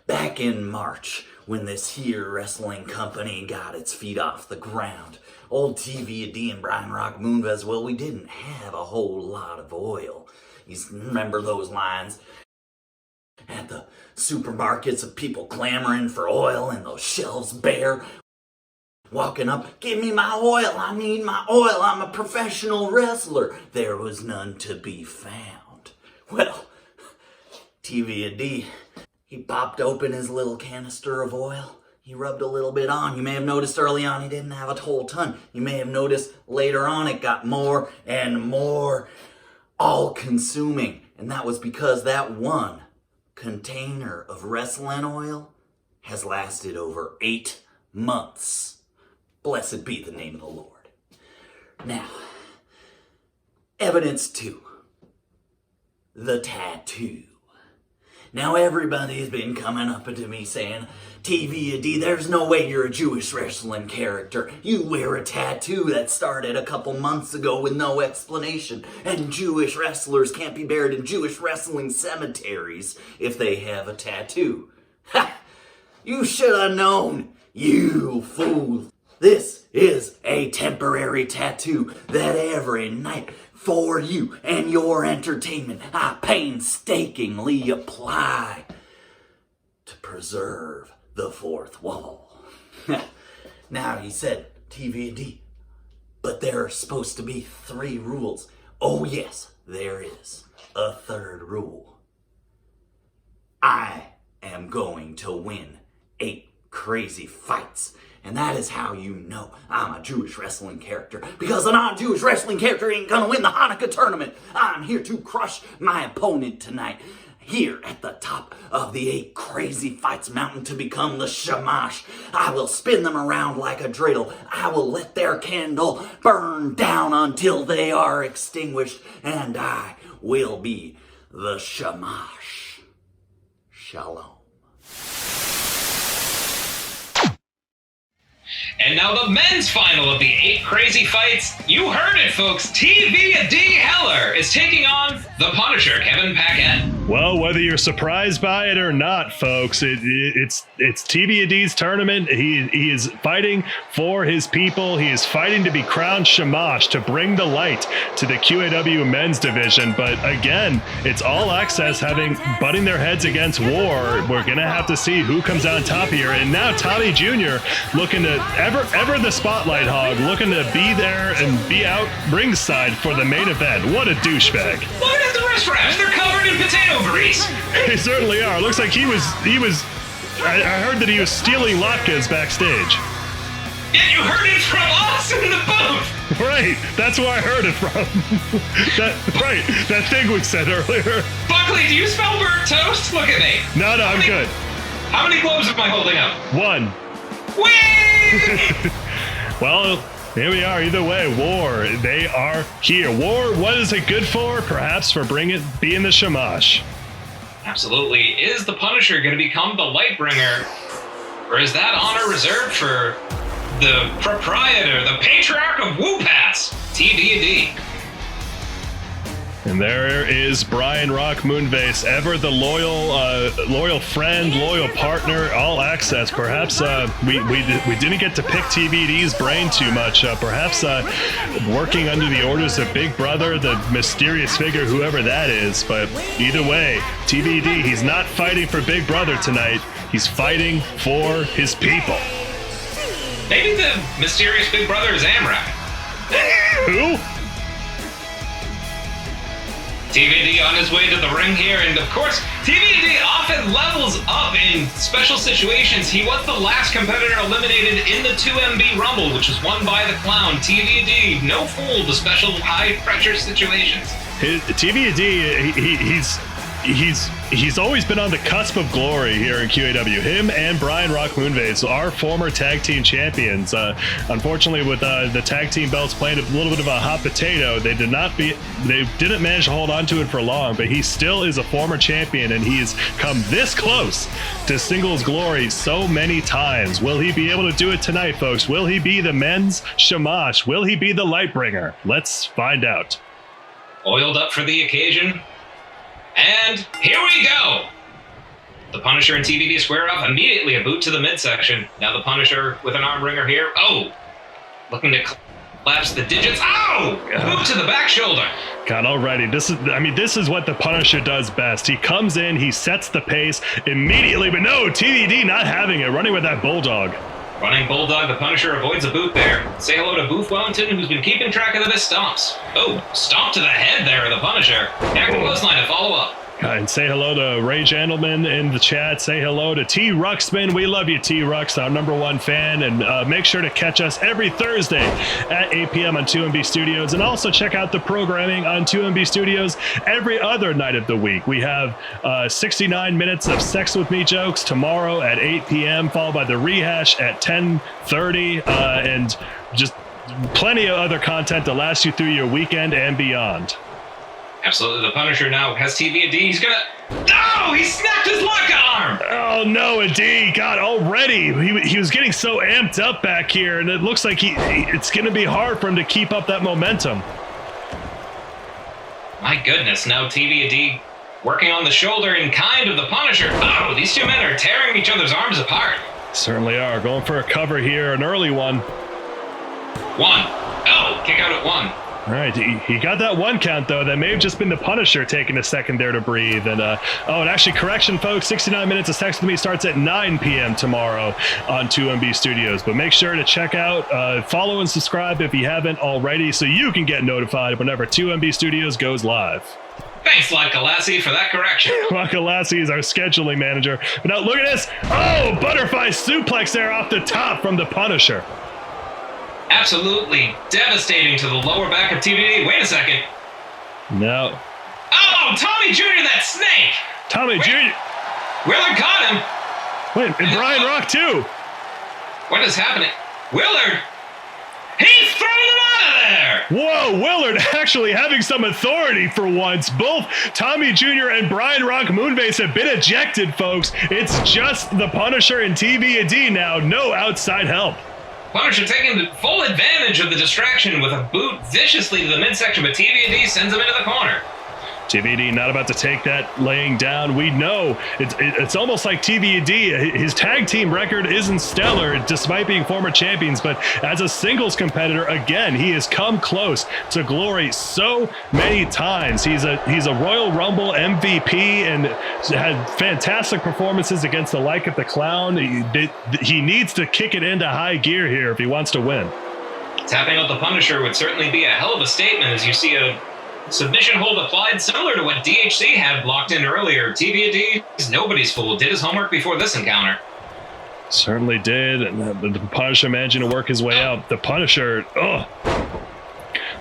back in March, when this here wrestling company got its feet off the ground, old TVD and Brian Rock Moonves, well, we didn't have a whole lot of oil. You remember those lines at the supermarkets of people clamoring for oil and those shelves bare, walking up, give me my oil, I need my oil, I'm a professional wrestler. There was none to be found. Well, TVD, he popped open his little canister of oil. He rubbed a little bit on. You may have noticed early on he didn't have a whole ton. You may have noticed later on it got more and more all-consuming. And that was because that one container of wrestling oil has lasted over 8 months. Blessed be the name of the Lord. Now, evidence 2. The tattoo. Now everybody's been coming up to me saying, TVD, there's no way you're a Jewish wrestling character. You wear a tattoo that started a couple months ago with no explanation, and Jewish wrestlers can't be buried in Jewish wrestling cemeteries if they have a tattoo. Ha! You should have known, you fool. This is a temporary tattoo that every night for you and your entertainment I painstakingly apply to preserve the fourth wall. Now he said, TVD, but there are supposed to be 3 rules. Oh yes, there is a 3rd rule. I am going to win 8 crazy fights. And that is how you know I'm a Jewish wrestling character. Because a non-Jewish wrestling character ain't gonna win the Hanukkah tournament. I'm here to crush my opponent tonight. Here at the top of the 8 crazy fights mountain to become the Shamash. I will spin them around like a dreidel. I will let their candle burn down until they are extinguished. And I will be the Shamash. Shalom. And now the men's final of the 8 crazy fights. You heard it, folks. TVD Heller is taking on the Punisher, Kevin Paquette. Well, whether you're surprised by it or not, folks, it's TVD's tournament. He is fighting for his people. He is fighting to be crowned Shamash, to bring the light to the QAW men's division. But again, it's all access, butting their heads against War. We're gonna have to see who comes out on top here. And now Tommy Jr. looking to ever the spotlight hog, looking to be there and be out ringside for the main event. What a douchebag! Look at the wrist wraps. They're covered in potato grease. They certainly are. Looks like he was. I heard that he was stealing latkes backstage. Yeah, you heard it from us in the booth. Right. That's where I heard it from. That thing we said earlier. Buckley, do you smell burnt toast? Look at me. No, I'm good. How many globes am I holding up? 1. Whee! Well, here we are. Either way, War, they are here. War, what is it good for? Perhaps for being the Shamash. Absolutely. Is the Punisher going to become the Lightbringer? Or is that honor reserved for the proprietor, the patriarch of WooPass, TVD? And there is Brian Rock Moonbase, ever the loyal friend, loyal partner, all access. Perhaps we didn't get to pick TVD's brain too much. Perhaps working under the orders of Big Brother, the mysterious figure, whoever that is. But either way, TVD, he's not fighting for Big Brother tonight. He's fighting for his people. Maybe the mysterious Big Brother is Amrak. Who? TVD on his way to the ring here, and of course, TVD often levels up in special situations. He was the last competitor eliminated in the 2MB Rumble, which was won by the Clown. TVD, no fool to special high-pressure situations. TVD, he's always been on the cusp of glory here in QAW. Him and Brian Rock Moonbase are former tag team champions. Unfortunately, with the tag team belts playing a little bit of a hot potato, they didn't manage to hold on to it for long. But he still is a former champion, and he has come this close to singles glory so many times. Will he be able to do it tonight, folks? Will he be the men's Shamash? Will he be the Lightbringer? Let's find out. Oiled up for the occasion. And here we go! The Punisher and TVD square off, immediately a boot to the midsection. Now the Punisher with an arm wringer here. Oh! Looking to collapse the digits. Oh! Boot to the back shoulder. God, already. This is what the Punisher does best. He comes in, he sets the pace immediately, but no, TVD not having it, running with that Bulldog. Running Bulldog, the Punisher avoids a boot there. Say hello to Booth Wellington, who's been keeping track of the missed stomps. Oh, stomp to the head there of the Punisher. Active clothesline to follow up. And say hello to Ray Gentleman in the chat. Say hello to T. Ruxman. We love you, T. Rux, our #1 fan. And make sure to catch us every Thursday at 8 p.m. on 2MB Studios. And also check out the programming on 2MB Studios every other night of the week. We have 69 minutes of Sex With Me jokes tomorrow at 8 p.m., followed by the rehash at 10:30. And just plenty of other content to last you through your weekend and beyond. Absolutely. The Punisher now has TV and D. He's gonna... No! He snapped his lock arm! Oh, no, indeed. God, already. He was getting so amped up back here, and it looks like it's going to be hard for him to keep up that momentum. My goodness, now TV and D working on the shoulder in kind of the Punisher. Oh, these two men are tearing each other's arms apart. Certainly are. Going for a cover here, an early one. One. Oh, kick out at one. All right, he got that one count, though. That may have just been the Punisher taking a second there to breathe. And and actually, correction, folks, 69 Minutes of Sex With Me starts at 9 p.m. tomorrow on 2MB Studios. But make sure to check out, follow and subscribe if you haven't already, so you can get notified whenever 2MB Studios goes live. Thanks, Lakalassi, for that correction. Lakalassi is our scheduling manager. But now look at this. Oh, butterfly suplex there off the top from the Punisher. Absolutely devastating to the lower back of TVD. Wait a second. No. Oh, Tommy Jr., that snake! Tommy Jr. Willard caught him. Wait, and Brian Rock, too. What is happening? Willard! He's throwing him out of there! Whoa, Willard actually having some authority for once. Both Tommy Jr. and Brian Rock Moonbase have been ejected, folks. It's just the Punisher and TV&D now. No outside help. Punisher taking full advantage of the distraction with a boot viciously to the midsection, but TV&D sends him into the corner. TV&D not about to take that laying down. We know it's almost like TV&D. His tag team record isn't stellar despite being former champions, but as a singles competitor, again, he has come close to glory so many times. He's a Royal Rumble MVP and had fantastic performances against the like of the Clown. He needs to kick it into high gear here if he wants to win. Tapping out the Punisher would certainly be a hell of a statement as you see a submission hold applied, similar to what DHC had blocked in earlier. TV&D is nobody's fool. Did his homework before this encounter. Certainly did. And the Punisher managing to work his way out. The Punisher,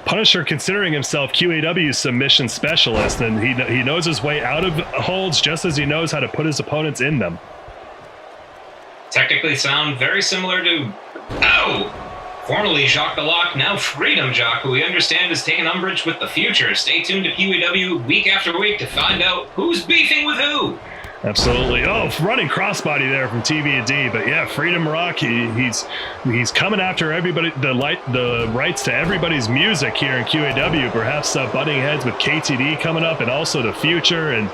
Punisher considering himself QAW's submission specialist, and he knows his way out of holds just as he knows how to put his opponents in them. Technically sound very similar to... Oh! Formerly Jacques the Lock, now Freedom Jacques, who we understand is taking umbrage with the future. Stay tuned to QEW week after week to find out who's beefing with who. Absolutely. Oh, running crossbody there from TV&D, but yeah, Freedom Rock. He's coming after everybody. The rights to everybody's music here in QAW. Perhaps butting heads with KTD coming up, and also the future.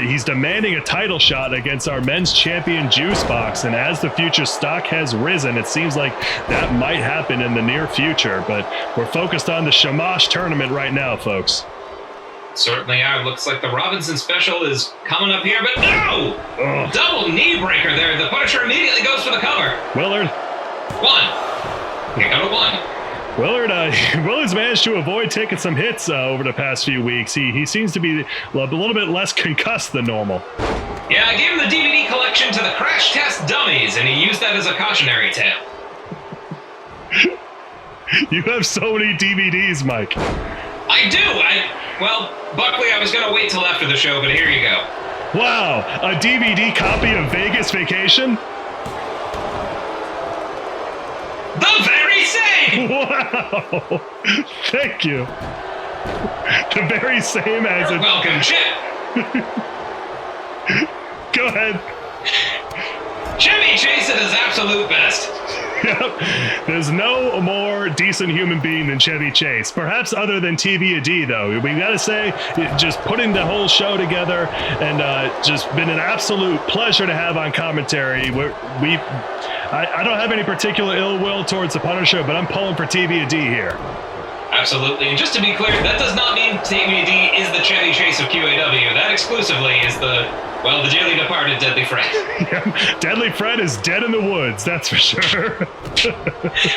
He's demanding a title shot against our men's champion Juicebox. And as the future stock has risen, it seems like that might happen in the near future. But we're focused on the Shamash tournament right now, folks. Certainly are. Looks like the Robinson special is coming up here, but no! Ugh. Double knee breaker there. The Punisher immediately goes for the cover. Willard. One. Kick out of one. Willard's managed to avoid taking some hits over the past few weeks. He seems to be a little bit less concussed than normal. Yeah, I gave him the DVD collection to the Crash Test Dummies, and he used that as a cautionary tale. You have so many DVDs, Mike. I do. Well, Buckley, I was going to wait till after the show, but here you go. Wow, a DVD copy of Vegas Vacation? The very same! Wow! Thank you. The very same as You're welcome, Chip. Go ahead. Chevy Chase at his absolute best. Yep. There's no more decent human being than Chevy Chase. Perhaps other than TV&D, though. We gotta say, just putting the whole show together and just been an absolute pleasure to have on commentary. I don't have any particular ill will towards the Punisher, but I'm pulling for TV&D here. Absolutely. And just to be clear, that does not mean TV&D is the Chevy Chase of QAW. That exclusively is the dearly departed Deadly Fred. Yeah, Deadly Fred is dead in the woods, that's for sure.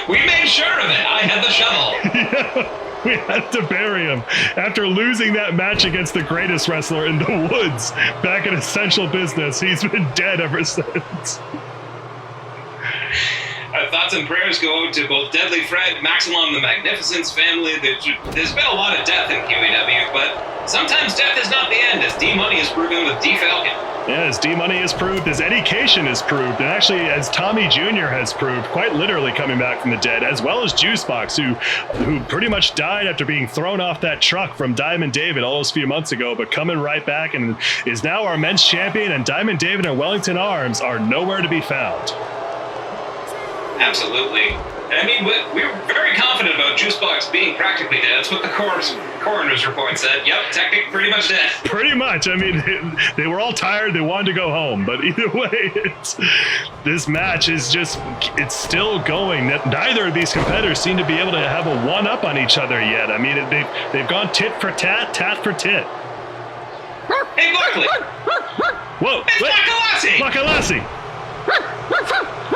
We made sure of it. I had the shovel. Yeah, we had to bury him. After losing that match against the greatest wrestler in the woods back in Essential Business, he's been dead ever since. Our thoughts and prayers go to both Deadly Fred, Maximum the Magnificent's family. There's been a lot of death in QAW, but sometimes death is not the end, as D-Money is proven with D-Falcon. Yeah, as D-Money has proved, as Eddie Cation has proved, and actually as Tommy Jr. has proved, quite literally coming back from the dead, as well as Juicebox, who pretty much died after being thrown off that truck from Diamond David all those few months ago, but coming right back and is now our men's champion, and Diamond David and Wellington Arms are nowhere to be found. Absolutely. And I mean, we were very confident about Juicebox being practically dead. That's what the coroner's report said. Yep, technically pretty much dead. Pretty much. I mean, they were all tired. They wanted to go home. But either way, this match is just, it's still going. Neither of these competitors seem to be able to have a one-up on each other yet. I mean, they've gone tit for tat, tat for tit. Hey, Buckley! Whoa! It's Bakalassi! Bakalassi!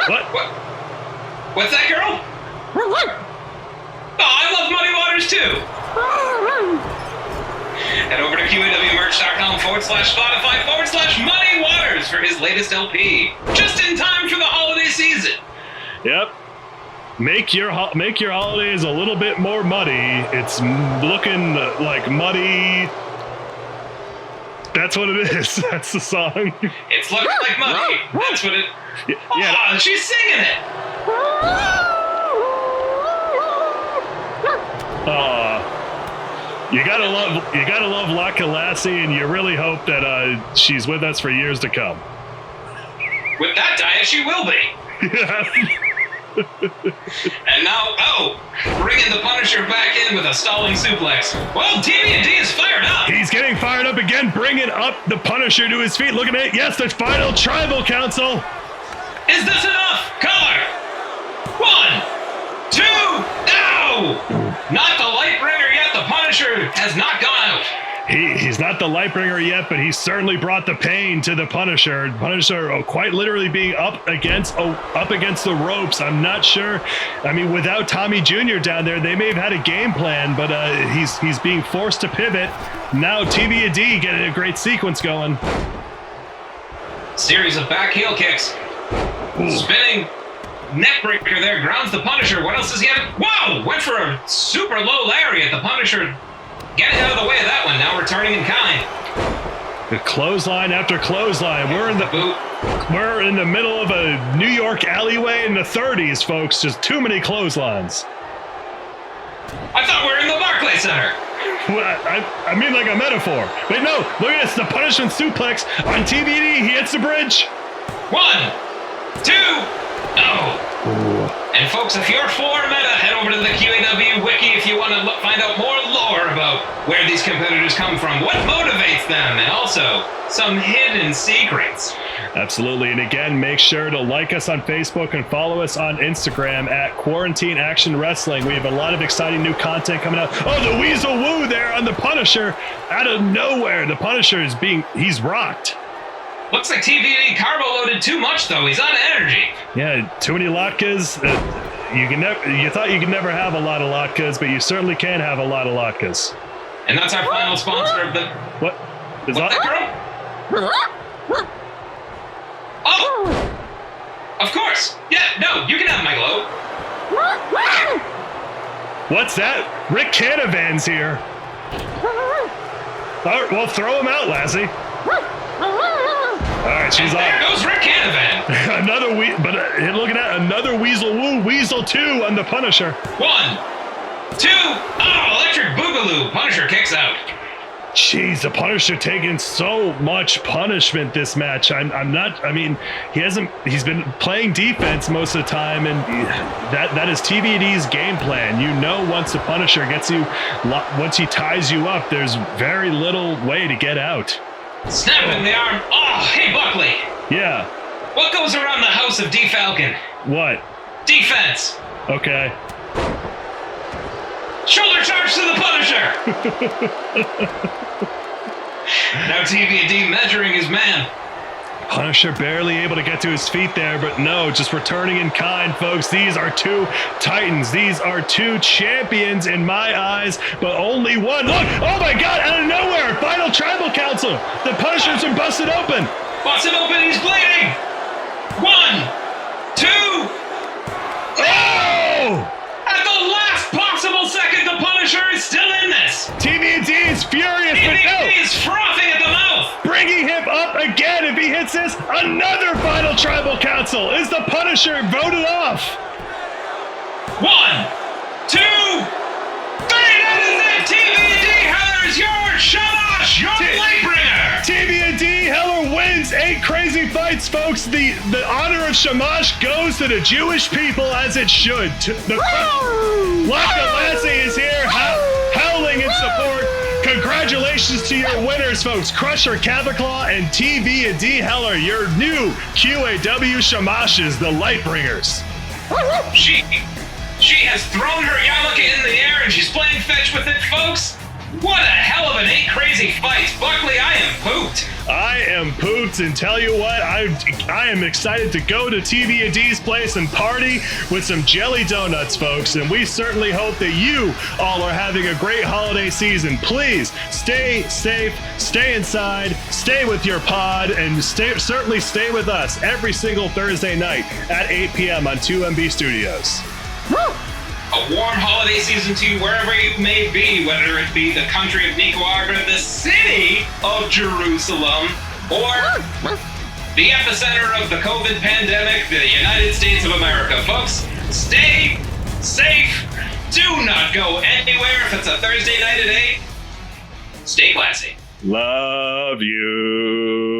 What? What's that, girl? Oh, I love Muddy Waters too. Head over to QAWmerch.com/Spotify/Muddy Waters for his latest LP. Just in time for the holiday season. Yep. Make your holidays a little bit more muddy. It's looking like muddy. That's what it is. That's the song. It's looking like muddy. That's what it. Yeah. Oh, she's singing it. You gotta love Laka Lassie, and you really hope that she's with us for years to come. With that diet, she will be. And now, bringing the Punisher back in with a stalling suplex. Well, TV&D is fired up. He's getting fired up again, bringing up the Punisher to his feet. Look at it. Yes, the final Tribal Council. Is this enough? Caller. 1, 2, no! Not the Lightbringer yet. The Punisher has not gone out. He's not the Lightbringer yet, but he certainly brought the pain to the Punisher. Punisher quite literally being up against the ropes. I'm not sure. I mean, without Tommy Jr. down there, they may have had a game plan, but he's being forced to pivot. Now TV&D getting a great sequence going. Series of back heel kicks. Ooh. Spinning neckbreaker there, grounds the Punisher. What else does he have? Whoa! Went for a super low lariat. The Punisher getting out of the way of that one. Now returning in kind. The clothesline after clothesline. We're in the middle of a New York alleyway in the 30s, folks. Just too many clotheslines. I thought we were in the Barclays Center. Well, I mean like a metaphor. Wait, no. Look at this. The punishment suplex on TBD. He hits the bridge. 1, 2, no. Ooh. And folks, if you're for meta, head over to the QAW wiki if you want to find out more lore about where these competitors come from, what motivates them, and also some hidden secrets. Absolutely. And again, make sure to like us on Facebook and follow us on Instagram at Quarantine Action Wrestling. We have a lot of exciting new content coming out. Oh, the Weasel Woo there on the Punisher. Out of nowhere, the Punisher he's rocked. Looks like TV&D carbo loaded too much, though. He's on energy. Yeah, too many latkes. You thought you could never have a lot of latkes, but you certainly can have a lot of latkes. And that's our final sponsor of the... What? Is that girl? Oh! Of course. Yeah, no, you can have my glow. What's that? Rick Canavan's here. All right, well, throw him out, Lassie. All right, she's on. There goes Rick Canavan. Looking at another Weasel Woo, Weasel 2 on the Punisher. 1, 2, electric boogaloo. Punisher kicks out. Jeez, the Punisher taking so much punishment this match. He's been playing defense most of the time, and that is TVD's game plan. You know, once the Punisher once he ties you up, there's very little way to get out. Snapping the arm. Oh, hey, Buckley. Yeah. What goes around the house of D. Falcon? What? Defense. Okay. Shoulder charge to the Punisher. Now TV&D measuring his man. Punisher barely able to get to his feet there, but no, just returning in kind, folks. These are two titans. These are two champions in my eyes, but only one. Look! Oh my God! Out of nowhere! Final Tribal Council! The Punisher's been busted open! Busted open, he's bleeding! 1, 2... Oh! At the last possible second, the Punisher is still in this! TV&D is furious, but no! TV&D is frothing at the mouth! Bringing him up again! If he hits this, another final tribal council. Is the Punisher voted off? 1, 2, 3, that is it! TVD Heller's your Shamash, your Lightbringer! TVD Heller wins 8 crazy fights, folks. The honor of Shamash goes to the Jewish people as it should. Laka Lassie is here howling in support. Congratulations to your winners, folks. Crusher Cavaclaw and TV&D Heller, your new QAW Shamashes, the Lightbringers. She has thrown her yarmulke in the air and she's playing fetch with it, folks. What a hell of an 8 crazy fights. Buckley, I am pooped. I am pooped, and tell you what, I am excited to go to TV&D's place and party with some jelly donuts, folks, and we certainly hope that you all are having a great holiday season. Please stay safe, stay inside, stay with your pod, and certainly stay with us every single Thursday night at 8 p.m. on 2MB Studios. A warm holiday season to you wherever you may be, whether it be the country of Nicaragua, the city of Jerusalem, or the epicenter of the COVID pandemic, the United States of America. Folks, stay safe. Do not go anywhere if it's a Thursday night at 8. Stay classy. Love you.